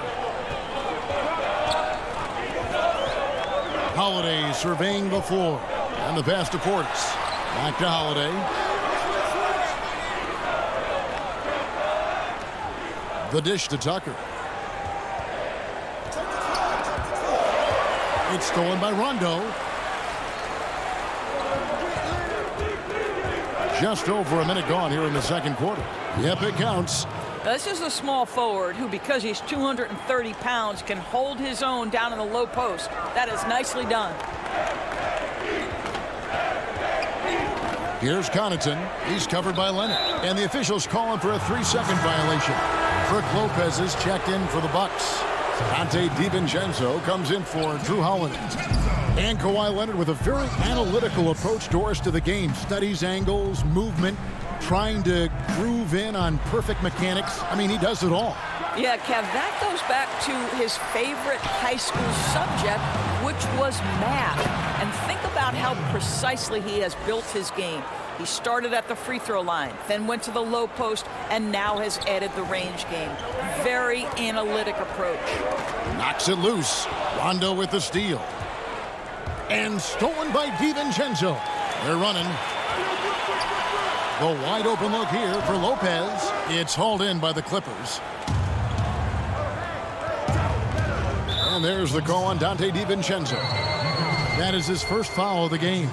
Holiday surveying the floor. And the pass to Portis. Back to Holiday. The dish to Tucker. It's stolen by Rondo. Just over a minute gone here in the second quarter. Yep, it counts. This is a small forward who, because he's 230 pounds, can hold his own down in the low post. That is nicely done. Here's Connaughton. He's covered by Leonard. And the officials calling for a 3-second violation. Brook Lopez is checked in for the Bucks. Dante DiVincenzo comes in for Drew Holiday. And Kawhi Leonard with a very analytical approach, Doris, to the game. Studies angles, movement, trying to groove in on perfect mechanics. I mean, he does it all. Yeah, Kev, that goes back to his favorite high school subject, which was math. And think about how precisely he has built his game. He started at the free throw line, then went to the low post, and now has added the range game. Very analytic approach. Knocks it loose. Rondo with the steal. And stolen by DiVincenzo. They're running. The wide open look here for Lopez. It's hauled in by the Clippers. And there's the call on Dante DiVincenzo. That is his first foul of the game.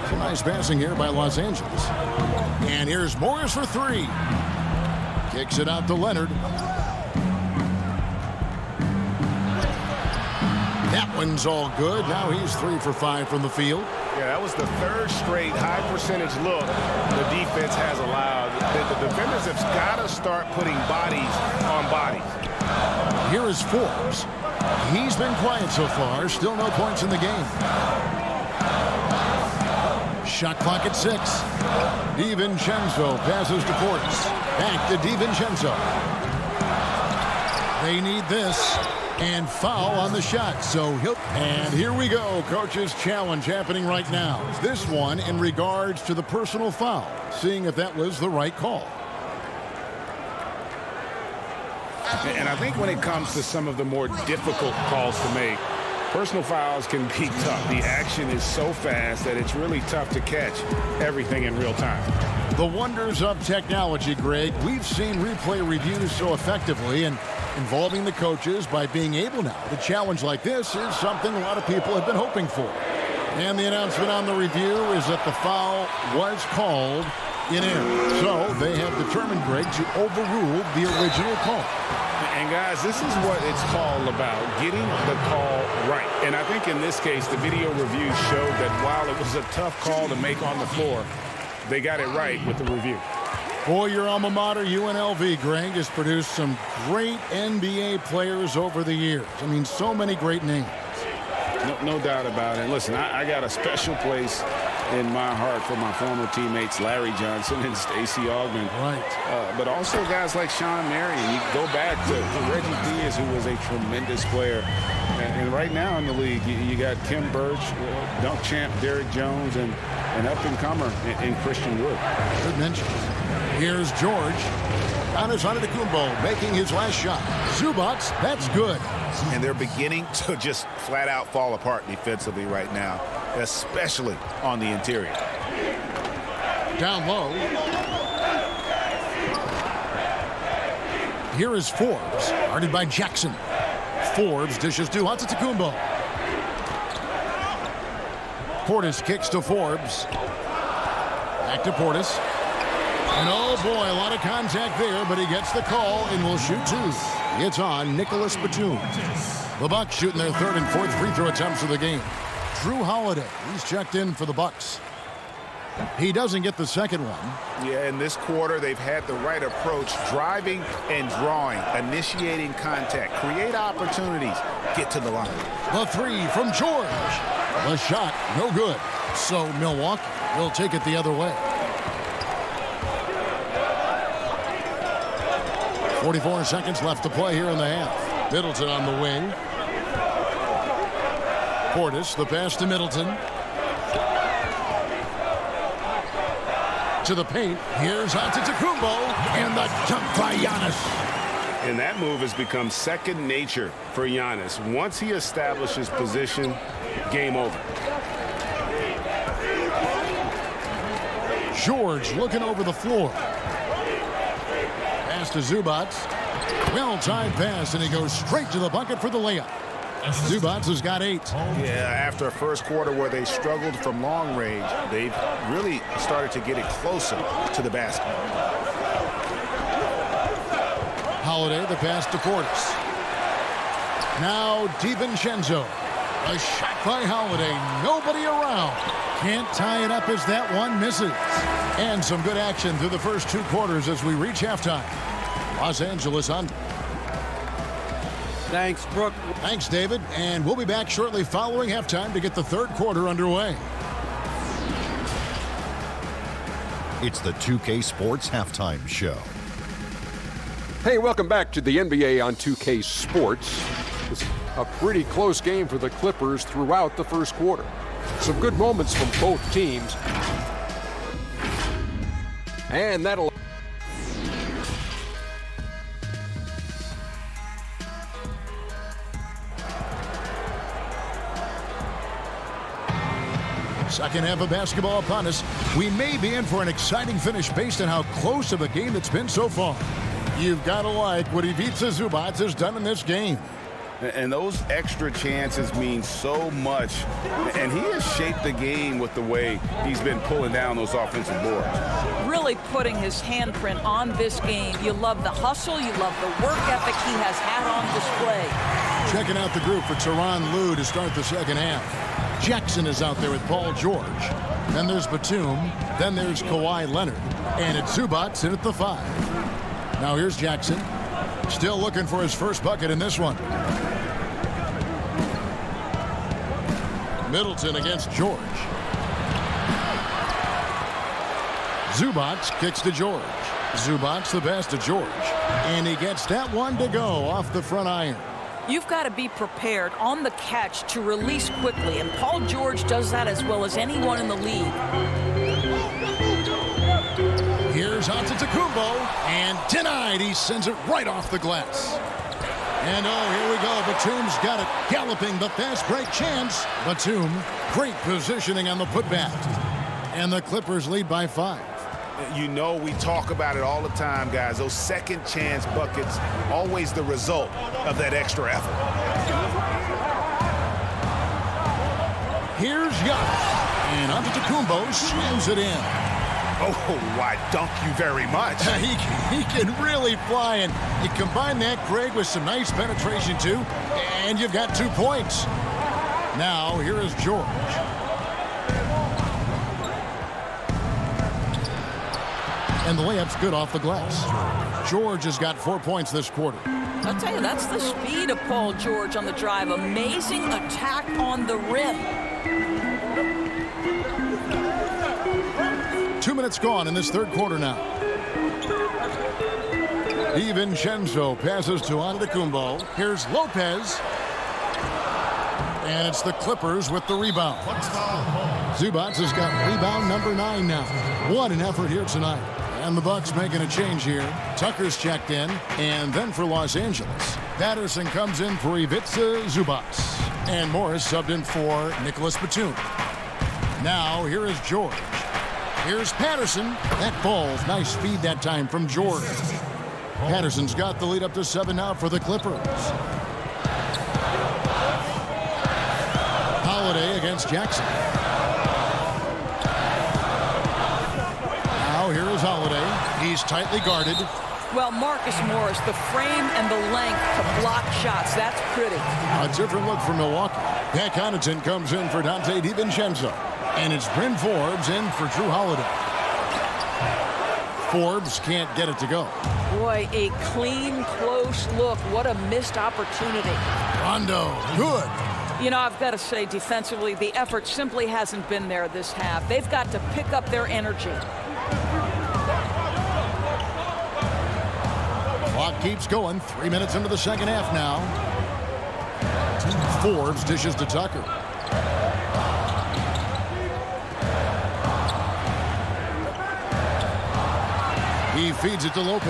Some nice passing here by Los Angeles. And here's Morris for 3. Kicks it out to Leonard. That one's all good. Now he's 3 for 5 from the field. Yeah, that was the 3rd straight high percentage look the defense has allowed. The defenders have got to start putting bodies on bodies. Here is Forbes. He's been quiet so far. Still no points in the game. Shot clock at 6. DiVincenzo passes to Portis. Back to DiVincenzo. They need this. And foul on the shot. So and here we go. Coach's challenge happening right now. This one in regards to the personal foul. Seeing if that was the right call. And I think when it comes to some of the more difficult calls to make, personal fouls can be tough. The action is so fast that it's really tough to catch everything in real time. The wonders of technology, Greg. We've seen replay reviews so effectively, and involving the coaches by being able now to challenge like this is something a lot of people have been hoping for. And the announcement on the review is that the foul was called in error. So they have determined, Greg, to overrule the original call. And guys, this is what it's all about, getting the call right. And I think in this case, the video review showed that while it was a tough call to make on the floor, they got it right with the review. Boy, your alma mater, UNLV, Greg, has produced some great NBA players over the years. I mean, so many great names. No doubt about it. Listen, I got a special place in my heart for my former teammates Larry Johnson and Stacey Augmon. Right. But also guys like Sean Marion. You go back to Reggie Diaz, who was a tremendous player. And right now in the league, you got Kim Birch, dunk champ Derrick Jones, and an up-and-comer in Christian Wood. Good mentions. Here's George. Giannis Antetokounmpo making his last shot. Zubats, that's good. And they're beginning to just flat-out fall apart defensively right now, especially on the interior. Down low. Here is Forbes, guarded by Jackson. Forbes dishes to Antetokounmpo. Portis kicks to Forbes. Back to Portis. And oh boy, a lot of contact there, but he gets the call and will shoot two. It's on Nicholas Batum. The Bucks shooting their third and fourth free throw attempts of the game. Drew Holiday, he's checked in for the Bucks. He doesn't get the second one. Yeah, in this quarter, they've had the right approach, driving and drawing, initiating contact, create opportunities, get to the line. The three from George. The shot, no good. So Milwaukee will take it the other way. 44 seconds left to play here in the half. Middleton on the wing. Portis, the pass to Middleton. To the paint. Here's Antetokounmpo, and the dunk by Giannis. And that move has become second nature for Giannis. Once he establishes position, game over. George looking over the floor. Pass to Zubats. Well-timed pass, and he goes straight to the bucket for the layup. Zubats has got 8. Yeah, after a first quarter where they struggled from long range, they've really started to get it closer to the basket. Holiday, the pass to Portis. Now DiVincenzo. A shot by Holiday. Nobody around. Can't tie it up as that one misses. And some good action through the first 2 quarters as we reach halftime. Los Angeles on. Thanks, Brooke. Thanks, David. And we'll be back shortly following halftime to get the third quarter underway. It's the 2K Sports Halftime Show. Hey, welcome back to the NBA on 2K Sports. It's a pretty close game for the Clippers throughout the first quarter. Some good moments from both teams. And that'll... Second half of basketball upon us. We may be in for an exciting finish based on how close of a game it's been so far. You've got to like what Ivica Zubats has done in this game. And those extra chances mean so much. And he has shaped the game with the way he's been pulling down those offensive boards. Really putting his handprint on this game. You love the hustle. You love the work ethic he has had on display. Checking out the group for Tyronn Lue to start the second half. Jackson is out there with Paul George. Then there's Batum. Then there's Kawhi Leonard. And it's Zubats in at the 5. Now here's Jackson. Still looking for his first bucket in this one. Middleton against George. Zubats kicks to George. Zubats the pass to George. And he gets that one to go off the front iron. You've got to be prepared on the catch to release quickly, and Paul George does that as well as anyone in the league. Here's Antetokounmpo, and denied. He sends it right off the glass. And here we go. Batum's got it. Galloping the fast break chance. Batum, great positioning on the putback. And the Clippers lead by 5. You know, we talk about it all the time, guys. Those second chance buckets, always the result of that extra effort. Here's Giannis. And Antetokounmpo slams it in. Oh, why, dunk you very much. He can really fly, and you combine that, Greg, with some nice penetration, too, and you've got 2 points. Now, here is George. And the layup's good off the glass. George has got 4 points this quarter. I'll tell you, that's the speed of Paul George on the drive. Amazing attack on the rim. 2 minutes gone in this third quarter now. DiVincenzo passes to Antetokounmpo. Here's Lopez. And it's the Clippers with the rebound. Zubac has got rebound number 9 now. What an effort here tonight. And the Bucks making a change here. Tucker's checked in. And then for Los Angeles, Patterson comes in for Ivica Zubac. And Morris subbed in for Nicholas Batum. Now here is George. Here's Patterson. That ball's nice feed that time from George. Patterson's got the lead up to 7 now for the Clippers. Holiday against Jackson. Now here is Holiday. He's tightly guarded. Well, Marcus Morris, the frame and the length to block shots. That's pretty. A different look for Milwaukee. Pat Connaughton comes in for Dante DiVincenzo. And it's Bryn Forbes in for Drew Holiday. Forbes can't get it to go. Boy, a clean, close look. What a missed opportunity. Rondo, good. You know, I've got to say, defensively, the effort simply hasn't been there this half. They've got to pick up their energy. Clock keeps going. 3 minutes into the second half now. Forbes dishes to Tucker. He feeds it to Lopez.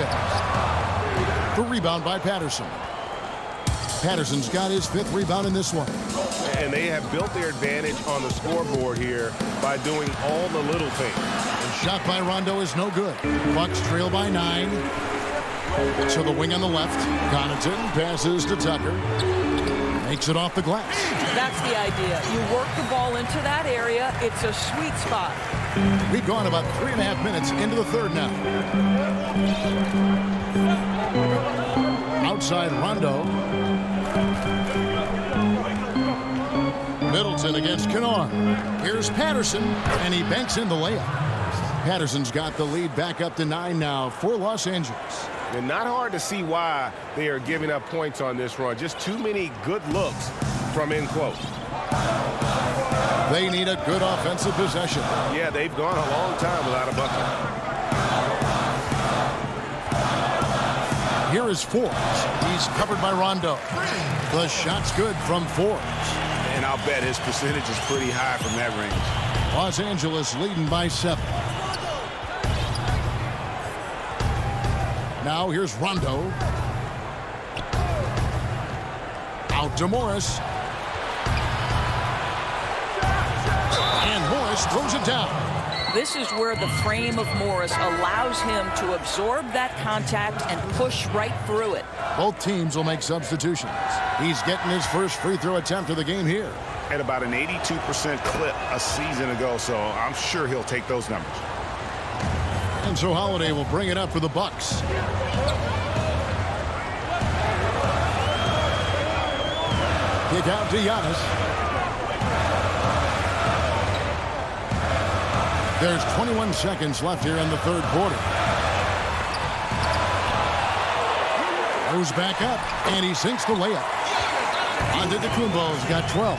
The rebound by Patterson. Patterson's got his 5th rebound in this one. And they have built their advantage on the scoreboard here by doing all the little things. The shot by Rondo is no good. Bucks trail by 9. To the wing on the left. Connaughton passes to Tucker. Makes it off the glass. That's the idea. You work the ball into that area. It's a sweet spot. We've gone about 3.5 minutes into the third now. Outside Rondo. Middleton against Kennard. Here's Patterson, and he banks in the layup. Patterson's got the lead back up to 9 now for Los Angeles. And not hard to see why they are giving up points on this run. Just too many good looks from in close. They need a good offensive possession. Yeah, they've gone a long time without a bucket. Here is Forbes. He's covered by Rondo. The shot's good from Forbes. And I'll bet his percentage is pretty high from that range. Los Angeles leading by 7. Now here's Rondo. Out to Morris. And Morris throws it down. This is where the frame of Morris allows him to absorb that contact and push right through it. Both teams will make substitutions. He's getting his first free throw attempt of the game here. At about an 82% clip a season ago, so I'm sure he'll take those numbers. And so Holiday will bring it up for the Bucks. Kick out to Giannis. There's 21 seconds left here in the third quarter. Goes back up, and he sinks the layup. Antetokounmpo's got 12.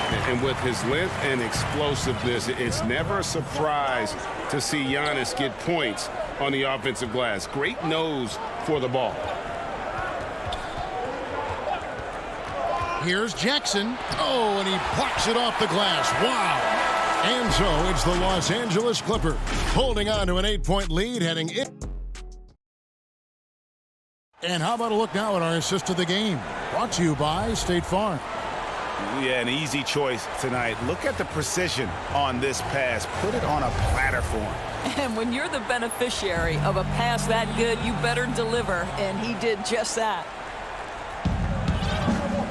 And with his length and explosiveness, it's never a surprise to see Giannis get points on the offensive glass. Great nose for the ball. Here's Jackson. Oh, and he blocks it off the glass. Wow. And so it's the Los Angeles Clippers holding on to an 8-point lead heading in. And how about a look now at our assist of the game? Brought to you by State Farm. Yeah, an easy choice tonight. Look at the precision on this pass. Put it on a platter for him. And when you're the beneficiary of a pass that good, you better deliver, and he did just that.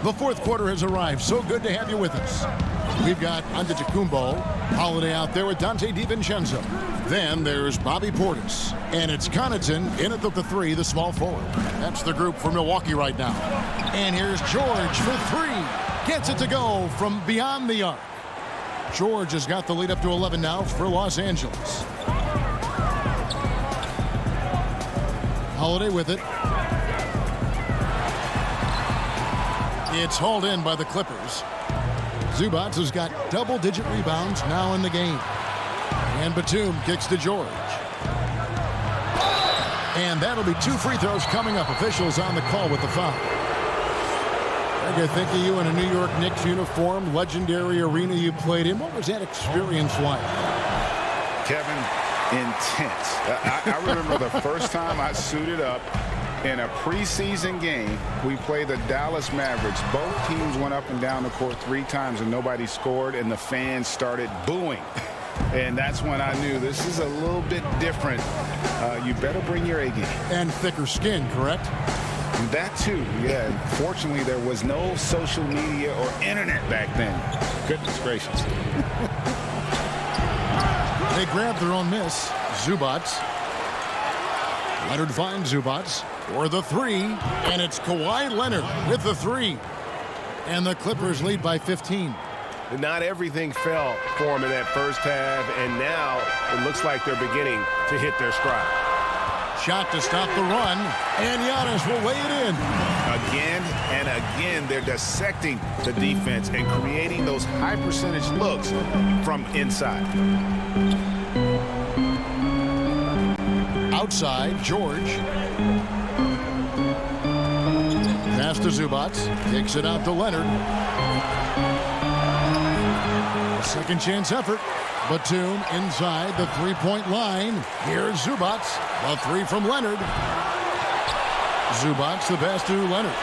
The fourth quarter has arrived. So good to have you with us. We've got Antetokounmpo, Holiday out there with Dante DiVincenzo. Then there's Bobby Portis. And it's Connaughton in at the three, the small forward. That's the group for Milwaukee right now. And here's George for three. Gets it to go from beyond the arc. George has got the lead up to 11 now for Los Angeles. Holiday with it. It's hauled in by the Clippers. Zubac has got double-digit rebounds now in the game. And Batum kicks to George. And that'll be 2 free throws coming up. Officials on the call with the foul. I think of you in a New York Knicks uniform, legendary arena you played in. What was that experience like? Kevin, intense. I remember the first time I suited up in a preseason game. We played the Dallas Mavericks. Both teams went up and down the court 3 times and nobody scored, and the fans started booing. And that's when I knew this is a little bit different. You better bring your A game. And thicker skin, correct? That too, yeah. Fortunately, there was no social media or internet back then. Goodness gracious. They grab their own miss. Zubac. Leonard finds Zubac for the three, and it's Kawhi Leonard with the three. And the Clippers lead by 15. Not everything fell for them in that first half, and now it looks like they're beginning to hit their stride. Shot to stop the run, and Giannis will lay it in. Again and again, they're dissecting the defense and creating those high-percentage looks from inside. Outside, George. Pass to Zubac. Kicks it out to Leonard. Second chance effort. Batum inside the three-point line. Here's Zubac. The three from Leonard. Zubac the pass to Leonard.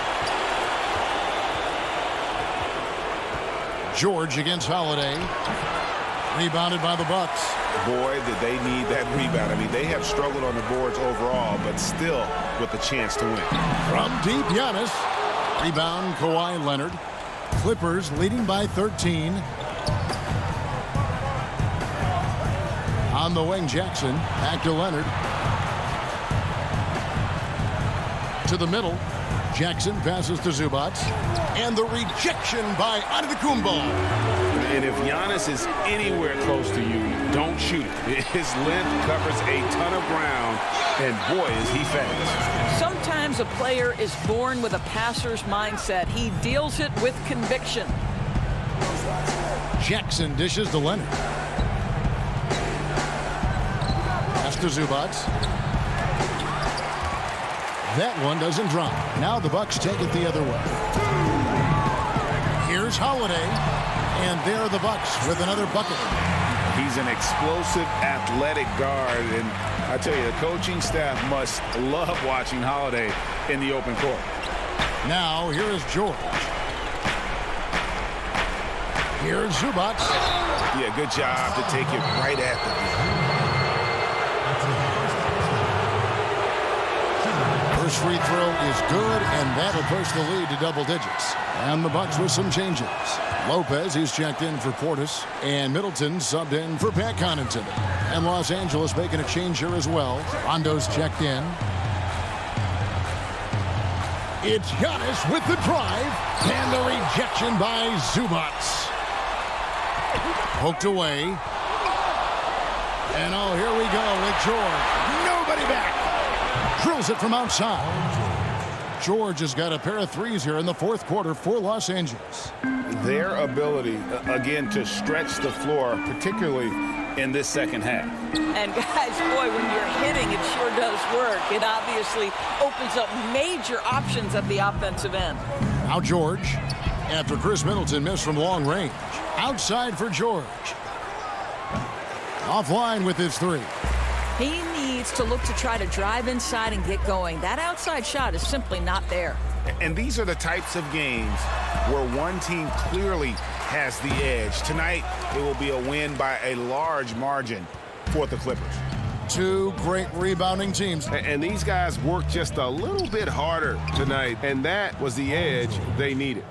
George against Holiday. Rebounded by the Bucks. Boy, did they need that rebound. I mean, they have struggled on the boards overall, but still with a chance to win. From deep, Giannis. Rebound, Kawhi Leonard. Clippers leading by 13. On the wing, Jackson. Back to Leonard. To the middle. Jackson passes to Zubac. And the rejection by Antetokounmpo. And if Giannis is anywhere close to you, don't shoot it. His length covers a ton of ground, and boy, is he fast. Sometimes a player is born with a passer's mindset. He deals it with conviction. Jackson dishes to Leonard. Pass to Zubac. That one doesn't drop. Now the Bucks take it the other way. Here's Holiday. And there are the Bucks with another bucket. He's an explosive, athletic guard, and I tell you, the coaching staff must love watching Holiday in the open court. Now, here is George. Here's Zubac. Yeah, good job to take it right at them. First free throw is good, and that'll push the lead to double digits. And the Bucks with some changes. Lopez, he's checked in for Portis, and Middleton subbed in for Pat Connaughton. And Los Angeles making a change here as well. Rondo's checked in. It's Giannis with the drive, and the rejection by Zubac. Poked away. And oh, here we go with George. Nobody back. Drills it from outside. George has got a pair of threes here in the fourth quarter for Los Angeles. Their ability, again, to stretch the floor, particularly in this second half. And guys, boy, when you're hitting, it sure does work. It obviously opens up major options at the offensive end. Now George, after Chris Middleton missed from long range. Outside for George. Offline with his three. He needs to look to try to drive inside and get going. That outside shot is simply not there. And these are the types of games where one team clearly has the edge. Tonight, it will be a win by a large margin for the Clippers. Two great rebounding teams. And these guys worked just a little bit harder tonight, and that was the edge they needed.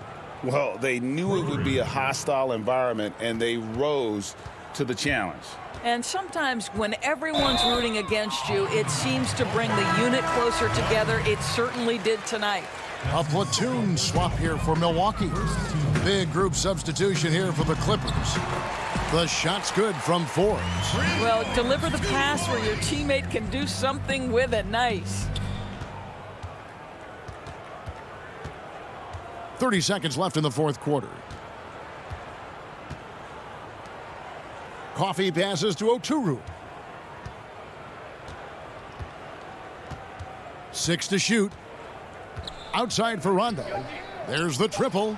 Well, they knew it would be a hostile environment, and they rose to the challenge. And sometimes when everyone's rooting against you, it seems to bring the unit closer together. It certainly did tonight. A platoon swap here for Milwaukee. Big group substitution here for the Clippers. The shot's good from Forbes. Well, deliver the pass where your teammate can do something with it. Nice. 30 seconds left in the fourth quarter. Coffee passes to Oturu. 6 to shoot. Outside for Rondo. There's the triple.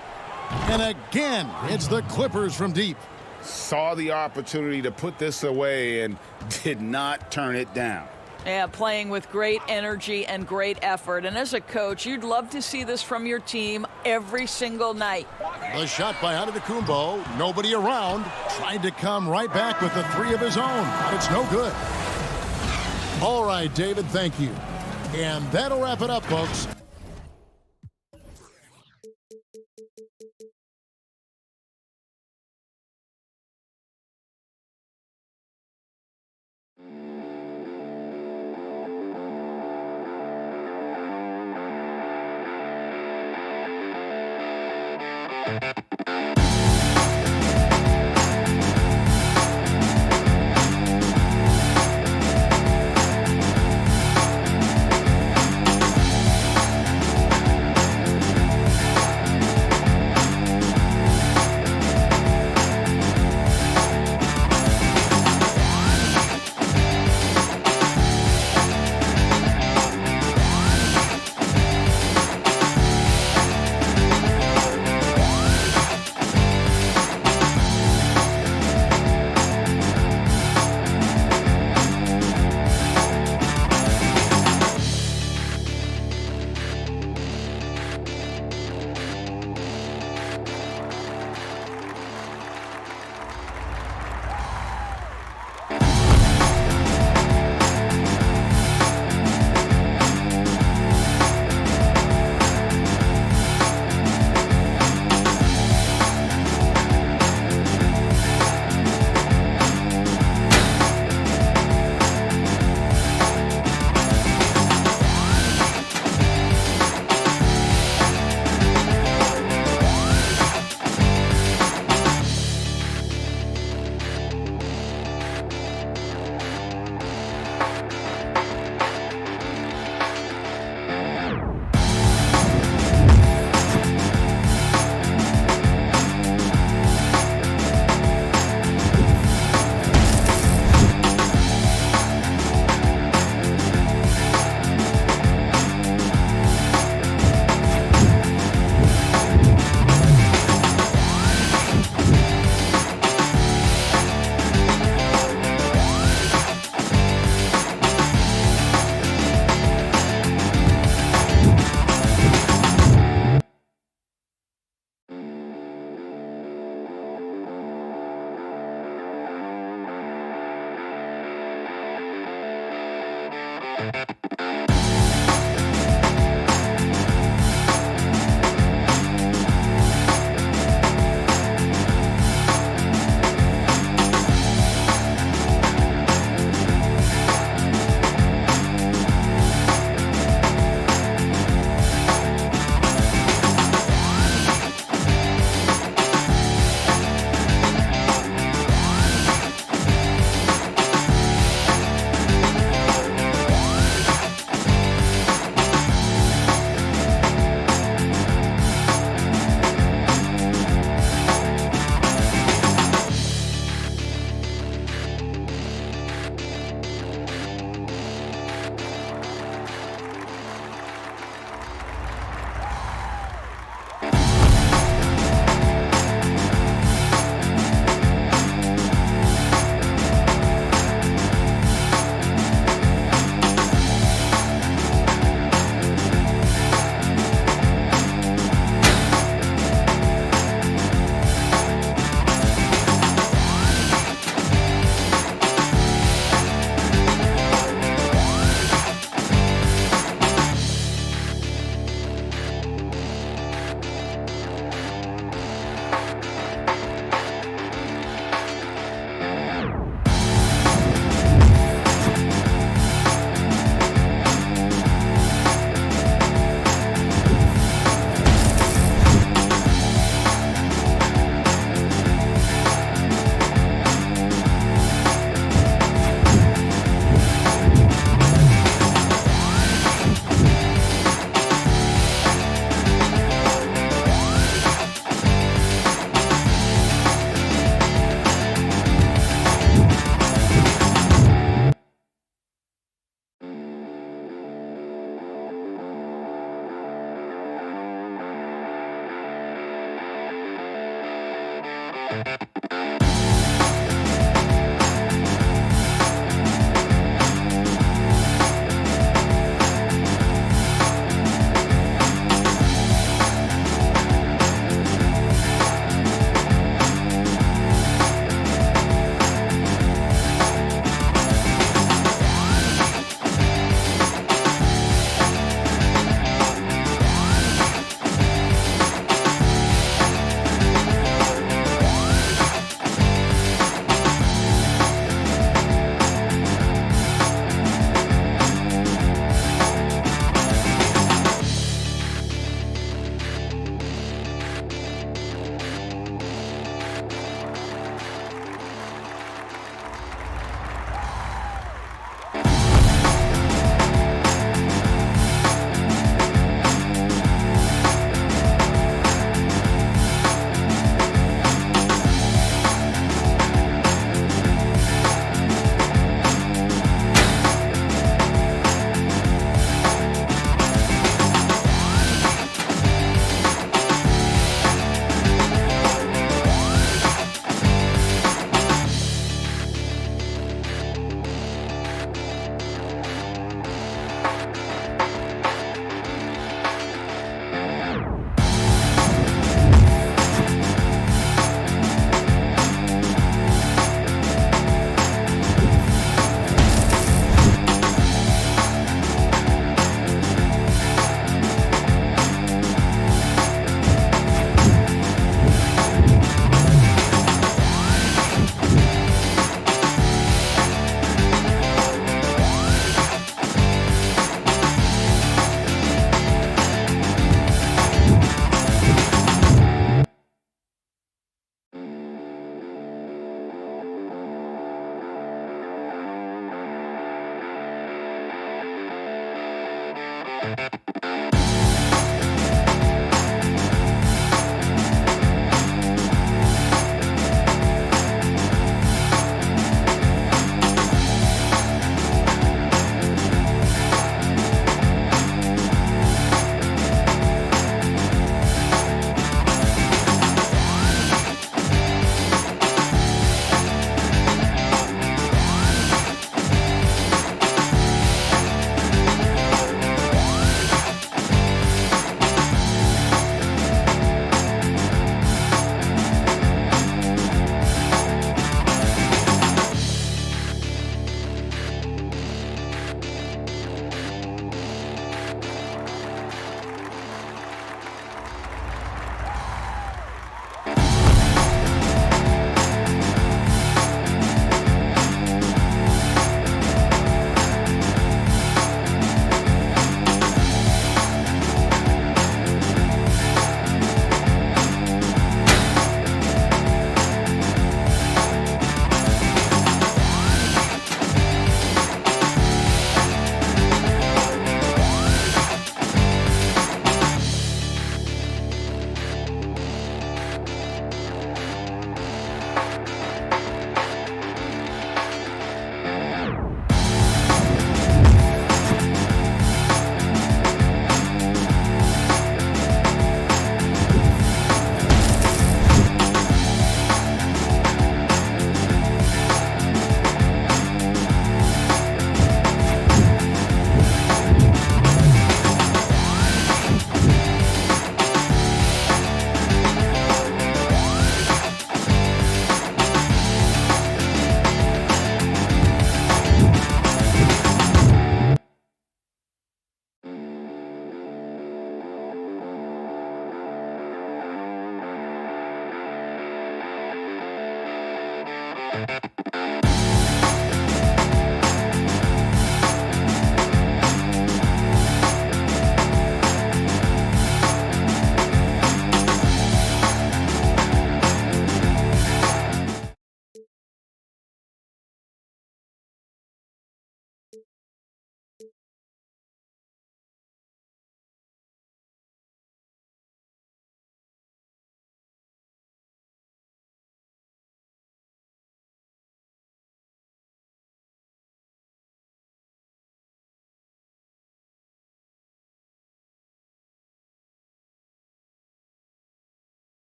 And again, it's the Clippers from deep. Saw the opportunity to put this away and did not turn it down. Yeah, playing with great energy and great effort. And as a coach, you'd love to see this from your team every single night. The shot by Antetokounmpo. Nobody around. Tried to come right back with the three of his own, but it's no good. All right, David, thank you. And that'll wrap it up, folks.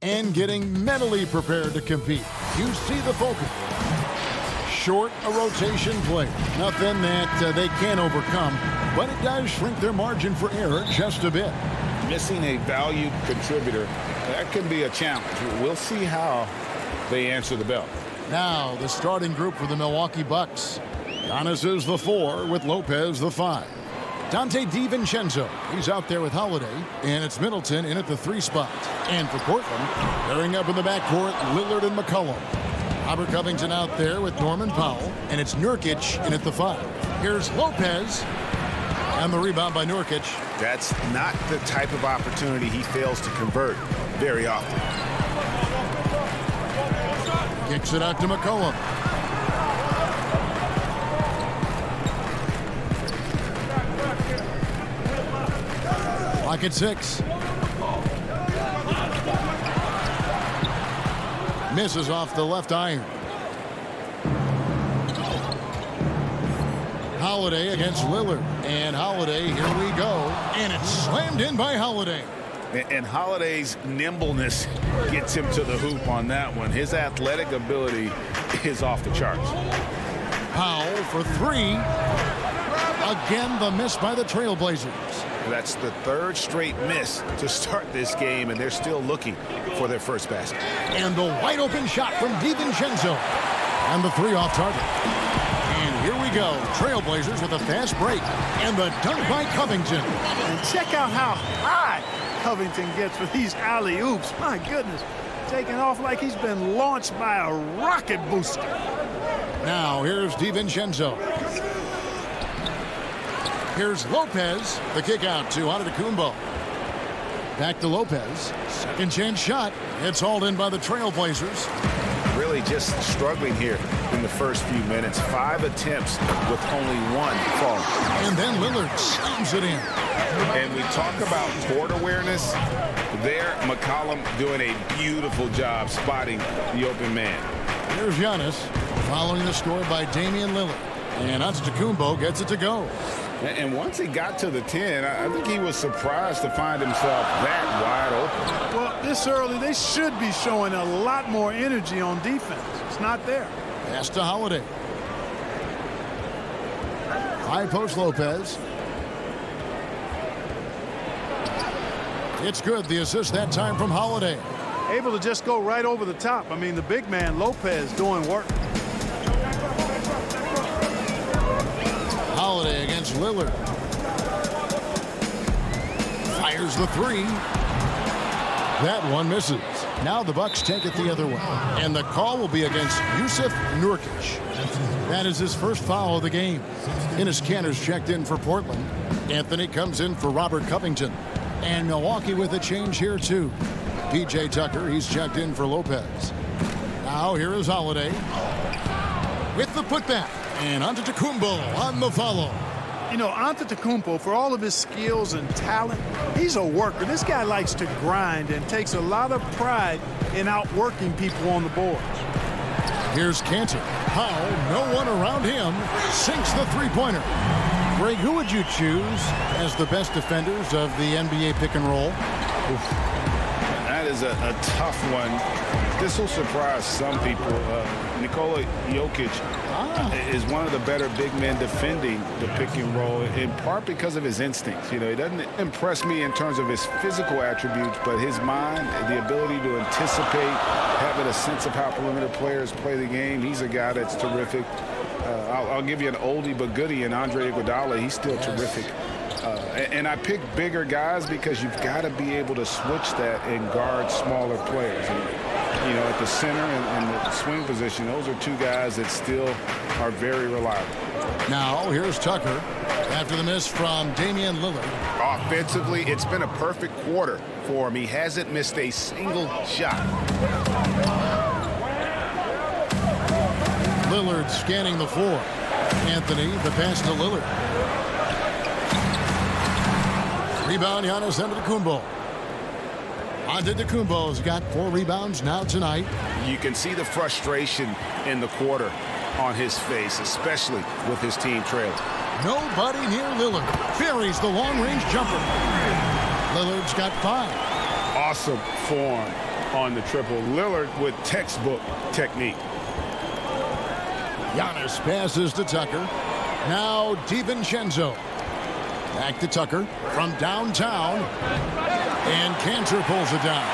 and getting mentally prepared to compete. You see the focus. Short a rotation play. Nothing that they can't overcome, but it does shrink their margin for error just a bit. Missing a valued contributor, that can be a challenge. We'll see how they answer the bell. Now the starting group for the Milwaukee Bucks. Giannis is the 4 with Lopez the 5. Dante DiVincenzo, he's out there with Holiday, and it's Middleton in at the 3 spot. And for Portland, pairing up in the backcourt, Lillard and McCollum. Robert Covington out there with Norman Powell, and it's Nurkic in at the 5. Here's Lopez, and the rebound by Nurkic. That's not the type of opportunity he fails to convert very often. Kicks it out to McCollum. Clock at 6. Misses off the left iron. Holiday against Lillard. And Holiday, here we go. And it's slammed in by Holiday. And Holiday's nimbleness gets him to the hoop on that one. His athletic ability is off the charts. Powell for 3. Again, the miss by the Trailblazers. That's the 3rd straight miss to start this game, and they're still looking for their first basket. And the wide open shot from DiVincenzo. And the 3 off target. And here we go. Trailblazers with a fast break. And the dunk by Covington. And check out how high Covington gets for these alley-oops. My goodness. Taking off like he's been launched by a rocket booster. Now here's DiVincenzo. Here's Lopez. The kick out to Antetokounmpo. Back to Lopez. Second chance shot. It's hauled in by the Trailblazers. Really just struggling here in the first few minutes. 5 attempts with only 1 fall. And then Lillard slams it in. And we talk about court awareness. There, McCollum doing a beautiful job spotting the open man. Here's Giannis following the score by Damian Lillard. And Antetokounmpo gets it to go. And once he got to the 10, I think he was surprised to find himself that wide open. Well, this early, they should be showing a lot more energy on defense. It's not there. Pass to Holiday. High post Lopez. It's good. The assist that time from Holiday. Able to just go right over the top. I mean, the big man, Lopez, doing work. Holiday against Lillard. Fires the 3. That one misses. Now the Bucks take it the other way. And the call will be against Jusuf Nurkic. That is his first foul of the game. Enes Kanter's checked in for Portland. Anthony comes in for Robert Covington. And Milwaukee with a change here too. P.J. Tucker, he's checked in for Lopez. Now here is Holiday. With the putback. And Antetokounmpo on the follow. You know, Antetokounmpo, for all of his skills and talent, he's a worker. This guy likes to grind and takes a lot of pride in outworking people on the boards. Here's Kanter. Powell, no one around him, sinks the three-pointer. Greg, who would you choose as the best defenders of the NBA pick and roll? That is a tough one. This will surprise some people. Nikola Jokic is one of the better big men defending the pick and roll, in part because of his instincts. You know, he doesn't impress me in terms of his physical attributes, but his mind, the ability to anticipate, having a sense of how perimeter players play the game. He's a guy that's terrific. I'll give you an oldie but goodie in Andre Iguodala. He's still terrific. And I pick bigger guys because you've got to be able to switch that and guard smaller players. And, you know, at the center and the swing position, those are 2 guys that still are very reliable. Now, here's Tucker after the miss from Damian Lillard. Offensively, it's been a perfect quarter for him. He hasn't missed a single shot. Lillard scanning the floor. Anthony, the pass to Lillard. Rebound, Giannis Antetokounmpo. Antetokounmpo's got 4 rebounds now tonight. You can see the frustration in the quarter on his face, especially with his team trailing. Nobody near Lillard. Buries the long-range jumper. Lillard's got 5. Awesome form. on the triple. Lillard with textbook technique. Giannis passes to Tucker. Now DiVincenzo. Back to Tucker from downtown. And Cantor pulls it down.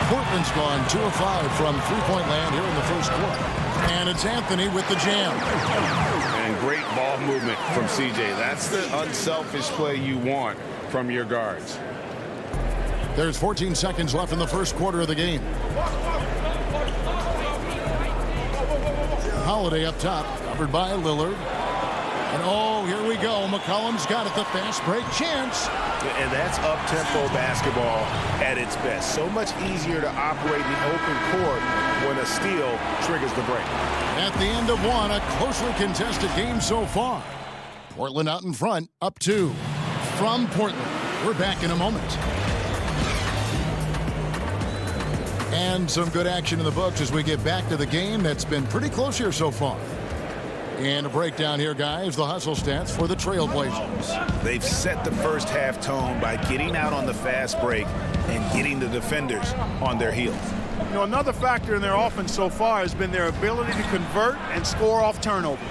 Portland's gone 2 of 5 from three-point land here in the first quarter. And it's Anthony with the jam. And great ball movement from CJ. That's the unselfish play you want from your guards. There's 14 seconds left in the first quarter of the game. Holiday up top, covered by Lillard. And oh, here we go. McCollum's got it, the fast break chance. And that's up-tempo basketball at its best. So much easier to operate in the open court when a steal triggers the break. At the end of one, a closely contested game so far. Portland out in front, up 2. From Portland, we're back in a moment. And some good action in the books as we get back to the game that's been pretty close here so far. And a breakdown here, guys, the hustle stats for the Trailblazers. They've set the first half tone by getting out on the fast break and getting the defenders on their heels. You know, another factor in their offense so far has been their ability to convert and score off turnovers.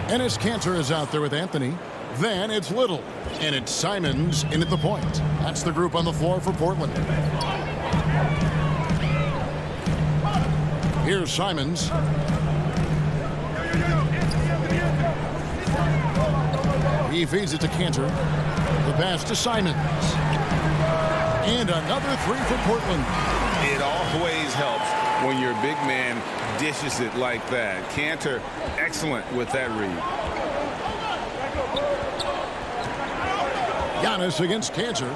Enes Kanter is out there with Anthony. Then it's Little. And it's Simons in at the point. That's the group on the floor for Portland. Here's Simons. He feeds it to Kanter. The pass to Simons. And another 3 for Portland. It always helps when your big man dishes it like that. Kanter, excellent with that read. Giannis against Kanter.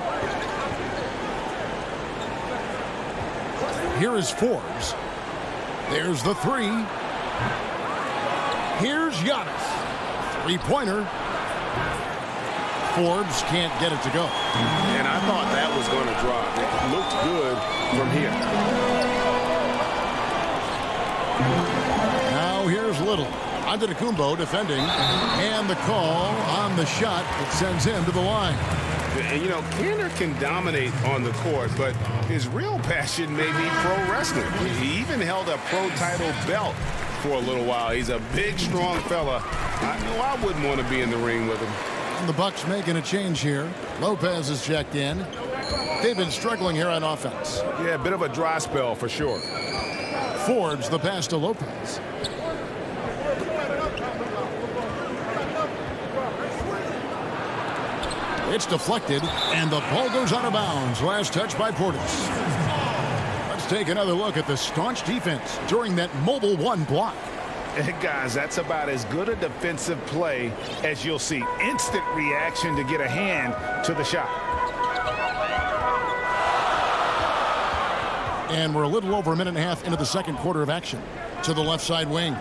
Here is Forbes. There's the 3. Here's Giannis. 3-pointer. Forbes can't get it to go. And I thought that was going to drop. It looked good from here. Now here's Little. Antetokounmpo defending. And the call on the shot that sends him to the line. And, you know, Kanter can dominate on the court, but his real passion may be pro wrestling. He even held a pro title belt for a little while. He's a big, strong fella. I wouldn't want to be in the ring with him. And the Bucks making a change here. Lopez is checked in. They've been struggling here on offense. Yeah, a bit of a dry spell for sure. Forbes the pass to Lopez. It's deflected, and the ball goes out of bounds. Last touch by Portis. Let's take another look at the staunch defense during that mobile 1 block. And guys, that's about as good a defensive play as you'll see. Instant reaction to get a hand to the shot. And we're a little over a minute and a half into the second quarter of action. To the left side wing.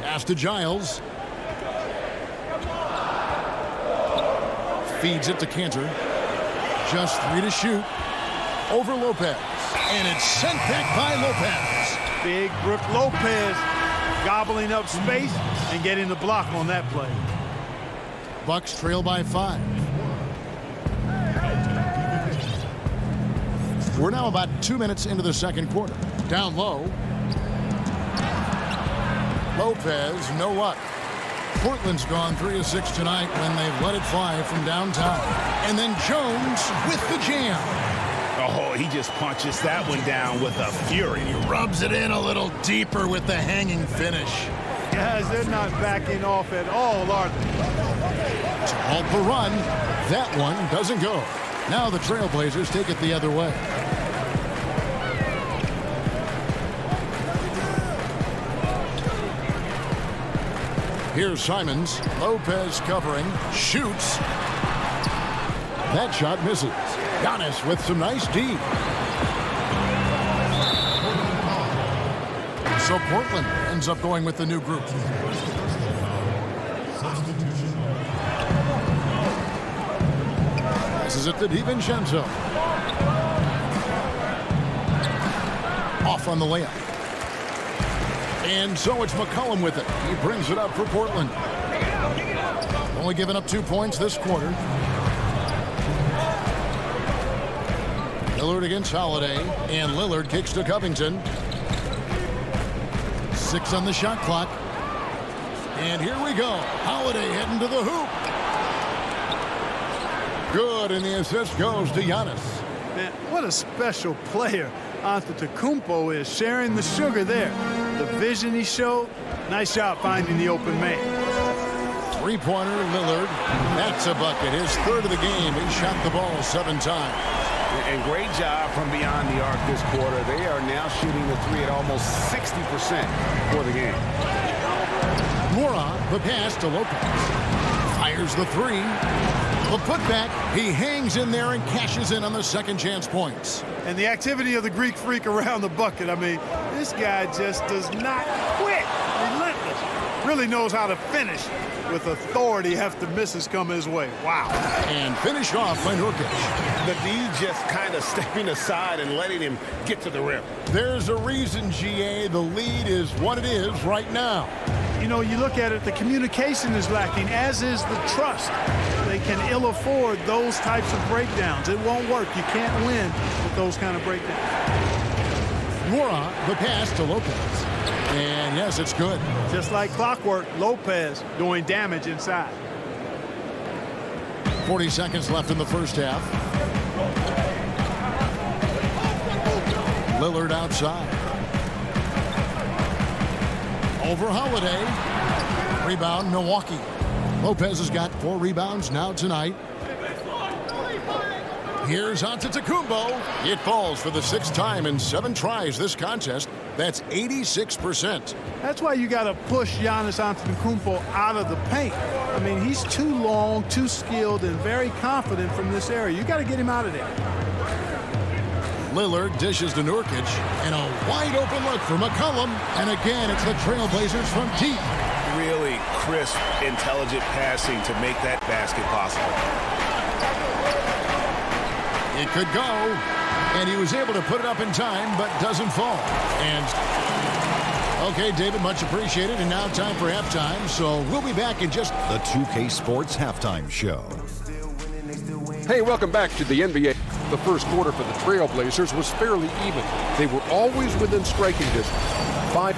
Pass to Giles. Feeds it to Kanter. Just 3 to shoot. Over Lopez. And it's sent back by Lopez. Big Brook Lopez gobbling up space and getting the block on that play. Bucks trail by 5. We're now about 2 minutes into the second quarter. Down low. Lopez, no luck. Portland's gone 3 of 6 tonight when they've let it fly from downtown. And then Jones with the jam. Oh, he just punches that one down with a fury. He rubs it in a little deeper with the hanging finish. Guys, they're not backing off at all, are they? To halt the run, that one doesn't go. Now the Trailblazers take it the other way. Here's Simons. Lopez covering. Shoots. That shot misses. Giannis with some nice D. So Portland ends up going with the new group. Passes it to DiVincenzo. Off on the layup. And so it's McCollum with it. He brings it up for Portland. Only giving up 2 points this quarter. Lillard against Holiday, and Lillard kicks to Covington. 6 on the shot clock. And here we go. Holiday heading to the hoop. Good, and the assist goes to Giannis. Man, what a special player Antetokounmpo is, sharing the sugar there. The vision he showed, nice job finding the open man. Three-pointer, Lillard. That's a bucket. His third of the game. He shot the ball 7 times. And great job from beyond the arc this quarter. They are now shooting the three at almost 60% for the game. Moran, the pass to Lopez. Fires the three. The putback. He hangs in there and cashes in on the second chance points. And the activity of the Greek freak around the bucket. I mean, this guy just does not quit. Relentless. Really knows how to finish with authority after misses come his way. Wow. And finished off by Nurkic. The D just kind of stepping aside and letting him get to the rim. There's a reason, GA, the lead is what it is right now. You know, you look at it, the communication is lacking, as is the trust. They can ill afford those types of breakdowns. It won't work. You can't win with those kind of breakdowns. Moran, the pass to Lopez. And yes, it's good. Just like clockwork, Lopez doing damage inside. 40 seconds left in the first half. Lillard outside. Over Holiday. Rebound, Milwaukee. Lopez has got 4 rebounds now tonight. Here's Antetokounmpo. It falls for the 6th time in 7 tries this contest. That's 86%. That's why you got to push Giannis Antetokounmpo out of the paint. I mean, he's too long, too skilled, and very confident from this area. You got to get him out of there. Lillard dishes to Nurkic, and a wide open look for McCollum. And again, it's the Trailblazers from deep. Really crisp, intelligent passing to make that basket possible. It could go, and he was able to put it up in time, but doesn't fall. And okay, David, much appreciated. And now time for halftime, so we'll be back in just the 2K Sports Halftime Show. Hey, welcome back to the NBA. The first quarter for the Trailblazers was fairly even. They were always within striking distance. 5.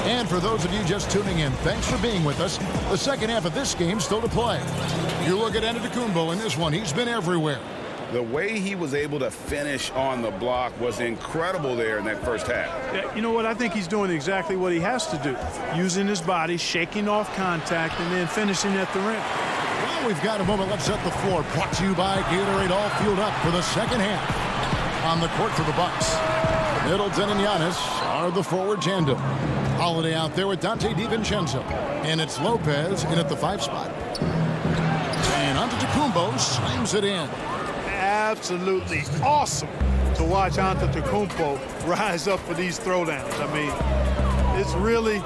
And for those of you just tuning in, thanks for being with us. The second half of this game still to play. You look at Antetokounmpo in this one. He's been everywhere. The way he was able to finish on the block was incredible there in that first half. Yeah, you know what? I think he's doing exactly what he has to do. Using his body, shaking off contact, and then finishing at the rim. Well, we've got a moment. Let's set the floor. Brought to you by Gatorade, all fueled up for the second half. On the court for the Bucks, Middleton and Giannis are the forward tandem. Holiday out there with Dante DiVincenzo. And it's Lopez in at the 5 spot. And Antetokounmpo slams it in. Absolutely awesome to watch Antetokounmpo rise up for these throwdowns. I mean, it's really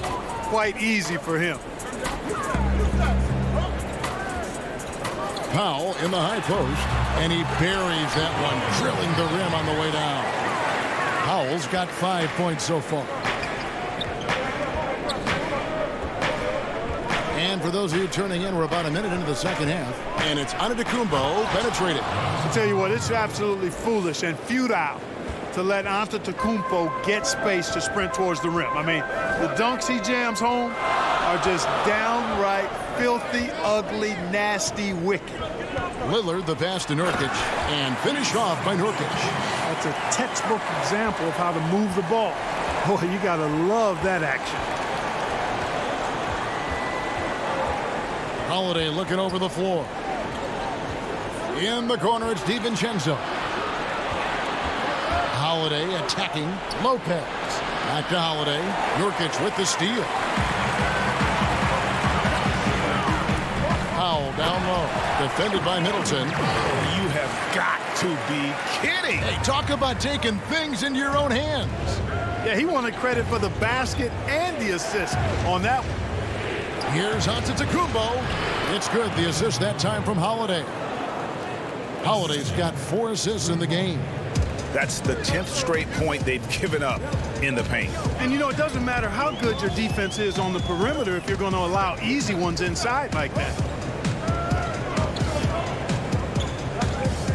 quite easy for him. Powell in the high post, and he buries that one, drilling the rim on the way down. Powell's got 5 points so far. And for those of you turning in, we're about a minute into the second half, and it's Antetokounmpo penetrated. I'll tell you what, it's absolutely foolish and futile to let Antetokounmpo get space to sprint towards the rim. I mean, the dunks he jams home are just downright filthy, ugly, nasty, wicked. Lillard the pass to Nurkic, and finished off by Nurkic. That's a textbook example of how to move the ball. Boy, you got to love that action. Holiday looking over the floor. In the corner, it's DiVincenzo. Holiday attacking Lopez. Back to Holiday. Nurkic with the steal. Powell down low. Defended by Middleton. You have got to be kidding. Hey, talk about taking things into your own hands. Yeah, he wanted credit for the basket and the assist on that one. Here's Antetokounmpo. It's good. The assist that time from Holiday. Holiday's got 4 assists in the game. That's the 10th straight point they've given up in the paint. And, you know, it doesn't matter how good your defense is on the perimeter if you're going to allow easy ones inside like that.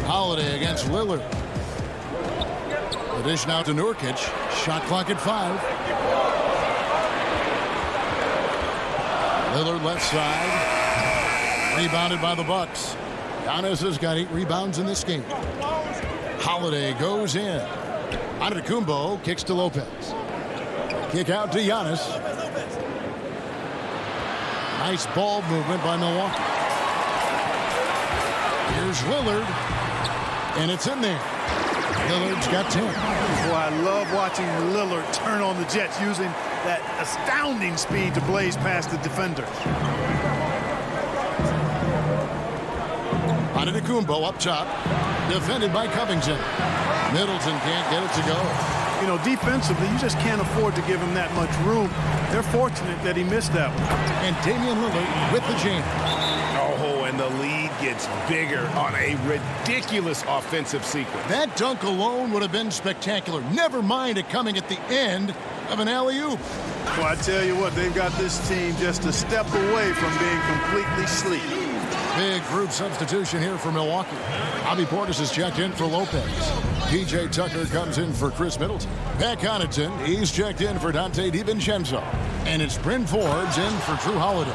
Holiday against Lillard. The dish now to Nurkic. Shot clock at 5. Lillard left side. Rebounded by the Bucks. Giannis has got 8 rebounds in this game. Holiday goes in. Antetokounmpo kicks to Lopez. Kick out to Giannis. Nice ball movement by Milwaukee. Here's Lillard. And it's in there. Lillard's got 10. Boy, I love watching Lillard turn on the Jets using that astounding speed to blaze past the defenders. Antetokounmpo up top. Defended by Covington. Middleton can't get it to go. You know, defensively, you just can't afford to give him that much room. They're fortunate that he missed that one. And Damian Lillard with the jam. Oh, and the lead gets bigger on a ridiculous offensive sequence. That dunk alone would have been spectacular. Never mind it coming at the end of an alley-oop. Well, I tell you what, they've got this team just a step away from being completely asleep. Big group substitution here for Milwaukee. Bobby Portis is checked in for Lopez. P.J. Tucker comes in for Chris Middleton. Pat Connaughton, he's checked in for Dante DiVincenzo. And it's Bryn Forbes in for Drew Holiday.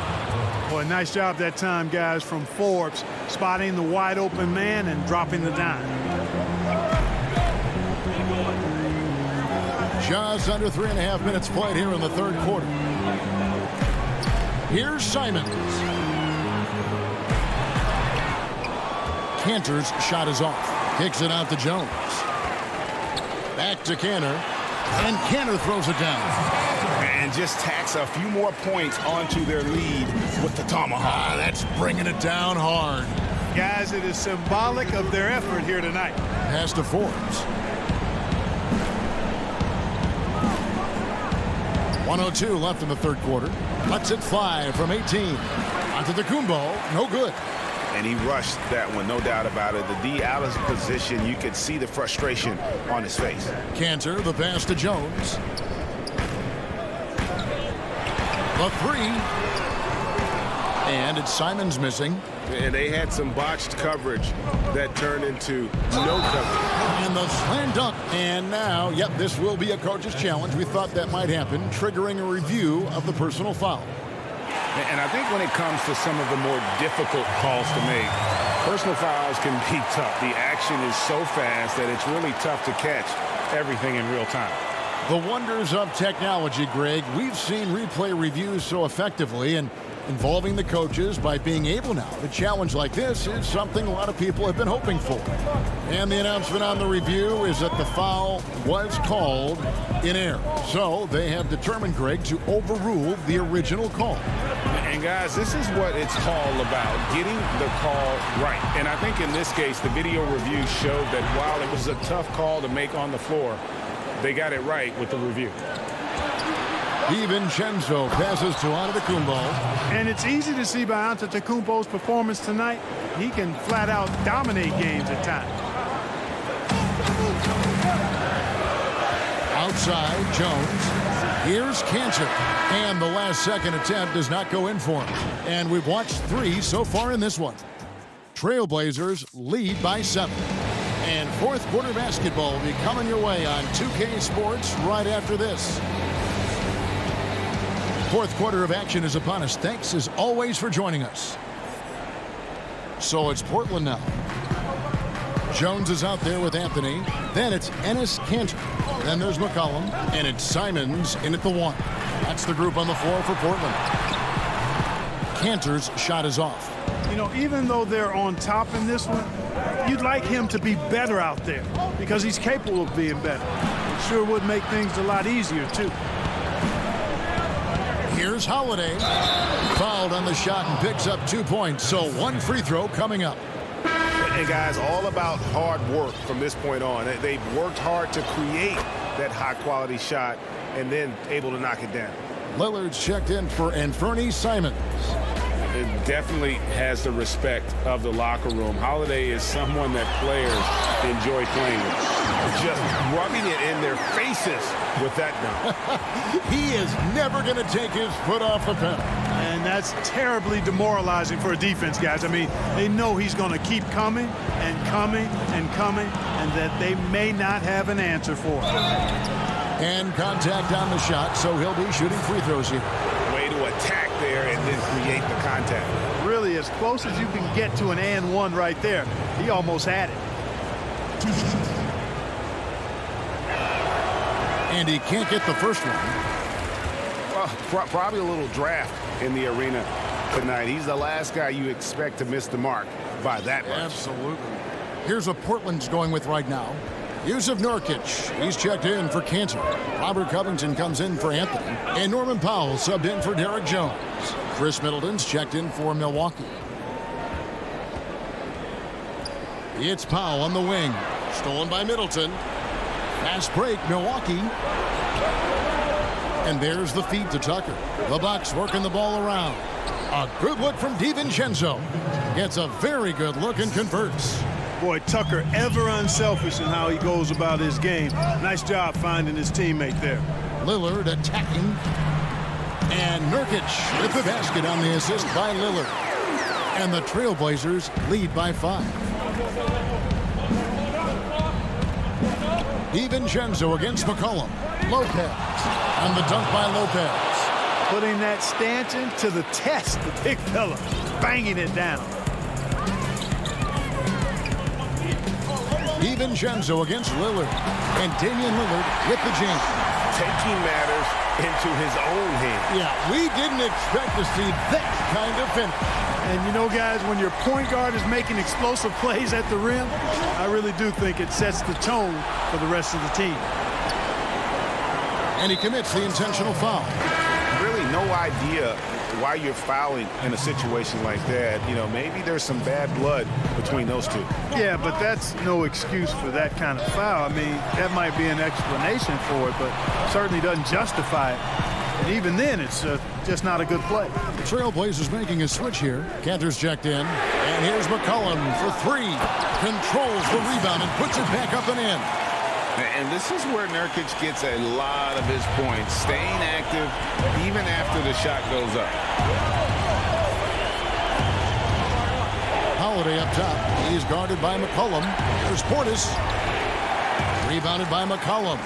Boy, nice job that time, guys, from Forbes, spotting the wide open man and dropping the dime. Just under 3.5 minutes played here in the third quarter. Here's Simons. Cantor's shot is off. Kicks it out to Jones. Back to Cantor. And Cantor throws it down. And just tacks a few more points onto their lead with the tomahawk. That's bringing it down hard. Guys, it is symbolic of their effort here tonight. Pass to Forbes. 1:02 left in the third quarter. Lets it fly from 18. Antetokounmpo, no good. And he rushed that one, no doubt about it. The D out of position, you could see the frustration on his face. Cantor, the pass to Jones. The 3. And it's Simons missing. And they had some botched coverage that turned into no coverage. And the slam dunk. And now, yep, this will be a coach's challenge. We thought that might happen, triggering a review of the personal foul. And I think when it comes to some of the more difficult calls to make, personal fouls can be tough. The action is so fast that it's really tough to catch everything in real time. The wonders of technology, Greg. We've seen replay reviews so effectively, and involving the coaches by being able now to challenge like this is something a lot of people have been hoping for. And the announcement on the review is that the foul was called in error. So they have determined, Greg, to overrule the original call. And guys, this is what it's all about, getting the call right. And I think in this case, the video review showed that while it was a tough call to make on the floor, they got it right with the review. DiVincenzo passes to Antetokounmpo. And it's easy to see by Antetokounmpo's performance tonight, he can flat out dominate games at times. Outside, Jones. Here's Cantor. And the last second attempt does not go in for him. And we've watched 3 so far in this one. Trailblazers lead by 7. And fourth quarter basketball will be coming your way on 2K Sports right after this. Fourth quarter of action is upon us. Thanks as always for joining us. So it's Portland now. Jones is out there with Anthony. Then it's Enes Kanter. Then there's McCollum. And it's Simons in at the 1. That's the group on the floor for Portland. Cantor's shot is off. You know, even though they're on top in this one, you'd like him to be better out there because he's capable of being better. It sure would make things a lot easier, too. Here's Holiday. Fouled on the shot and picks up 2 points. So 1 free throw coming up. And guys, all about hard work from this point on. They've worked hard to create that high-quality shot and then able to knock it down. Lillard's checked in for Anthony Simons. it definitely has the respect of the locker room. Holiday is someone that players enjoy playing with. Just rubbing it in their faces with that dunk. He is never going to take his foot off the pedal. And that's terribly demoralizing for a defense, guys. I mean, they know he's going to keep coming and coming and coming, and that they may not have an answer for it. And contact on the shot, so he'll be shooting free throws here. Way to attack there and then create the contact. Really, as close as you can get to an and one right there. He almost had it. And he can't get the first one. Well, probably a little draft in the arena tonight. He's the last guy you expect to miss the mark by that much. Absolutely. Here's what Portland's going with right now. Yusuf Nurkic, he's checked in for Cantor. Robert Covington comes in for Anthony. And Norman Powell subbed in for Derek Jones. Chris Middleton's checked in for Milwaukee. It's Powell on the wing. Stolen by Middleton. Fast break, Milwaukee. And there's the feed to Tucker. The Bucks working the ball around. A good look from DiVincenzo. Gets a very good look and converts. Boy, Tucker ever unselfish in how he goes about his game. Nice job finding his teammate there. Lillard attacking. And Nurkic with the basket on the assist by Lillard. And the Trailblazers lead by 5. DiVincenzo against McCollum. Lopez. And the dunk by Lopez. Putting that stanchion to the test, the big fella. Banging it down. DiVincenzo against Lillard. And Damian Lillard with the jam. Taking matters into his own hands. Yeah, we didn't expect to see that kind of finish. And you know, guys, when your point guard is making explosive plays at the rim, I really do think it sets the tone for the rest of the team. And he commits the intentional foul. Really no idea why you're fouling in a situation like that. You know, maybe there's some bad blood between those two. Yeah, but that's no excuse for that kind of foul. I mean, that might be an explanation for it, but certainly doesn't justify it. And even then, it's just not a good play. The Trailblazers making a switch here. Cantor's checked in. And here's McCollum for 3. Controls the rebound and puts it back up and in. And this is where Nurkic gets a lot of his points, staying active even after the shot goes up. Holiday up top. He's guarded by McCollum. There's Portis. Rebounded by McCollum.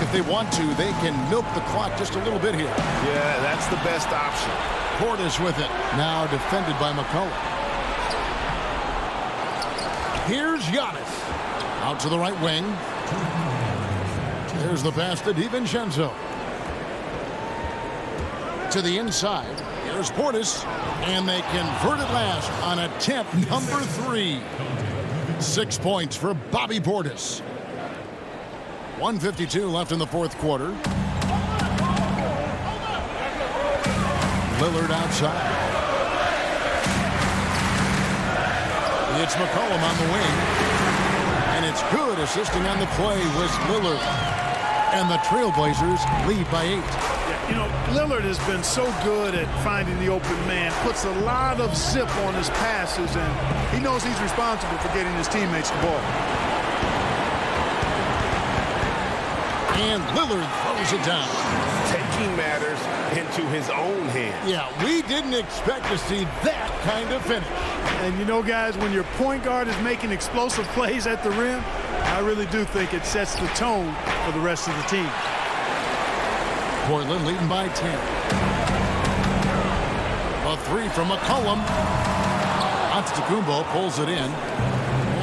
If they want to, they can milk the clock just a little bit here. Yeah, that's the best option. Portis with it. Now defended by McCollum. Here's Giannis. Out to the right wing. There's the pass to DiVincenzo. To the inside. Here's Portis. And they convert it last on attempt number 3. 6 points for Bobby Portis. 1:52 left in the fourth quarter. Lillard outside. It's McCollum on the wing. And it's good. Assisting on the play was Lillard. And the Trailblazers lead by 8. Yeah, you know, Lillard has been so good at finding the open man. Puts a lot of zip on his passes, and he knows he's responsible for getting his teammates the ball. And Lillard throws it down. Taking matters into his own hands. Yeah, we didn't expect to see that kind of finish. And you know, guys, when your point guard is making explosive plays at the rim, I really do think it sets the tone for the rest of the team. Portland leading by 10. A 3 from McCollum. Antetokounmpo pulls it in.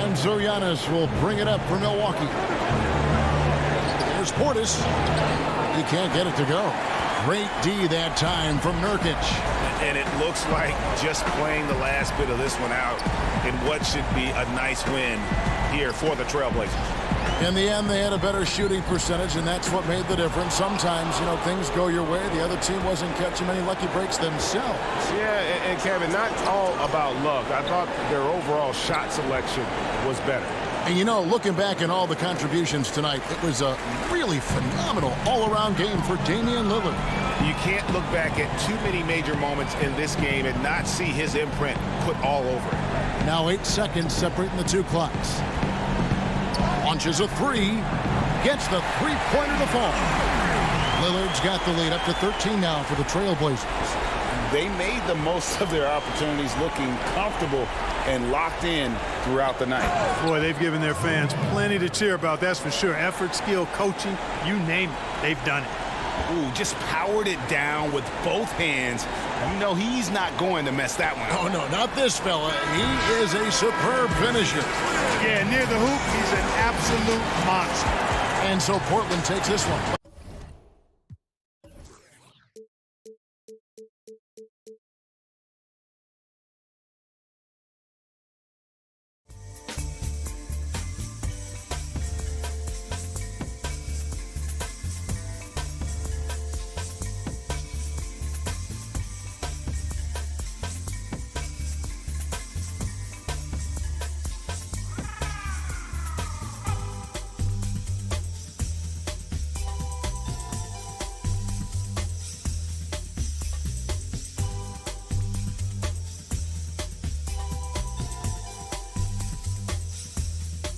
And so Giannis will bring it up for Milwaukee. There's Portis. He can't get it to go. Great D that time from Nurkic. And it looks like just playing the last bit of this one out in what should be a nice win here for the Trailblazers. In the end, they had a better shooting percentage, and that's what made the difference. Sometimes, things go your way. The other team wasn't catching many lucky breaks themselves. Yeah, and Kevin, not all about luck. I thought their overall shot selection was better. And looking back at all the contributions tonight, it was a really phenomenal all-around game for Damian Lillard. You can't look back at too many major moments in this game and not see his imprint put all over it. Now 8 seconds separating the two clocks. Launches a three. Gets the three-pointer to fall. Lillard's got the lead up to 13 now for the Trailblazers. They made the most of their opportunities, looking comfortable and locked in throughout the night. Boy, they've given their fans plenty to cheer about, that's for sure. Effort, skill, coaching, you name it, they've done it. Ooh, just powered it down with both hands. He's not going to mess that one up. Oh, no, not this fella. He is a superb finisher. Yeah, near the hoop, he's an absolute monster. And so Portland takes this one.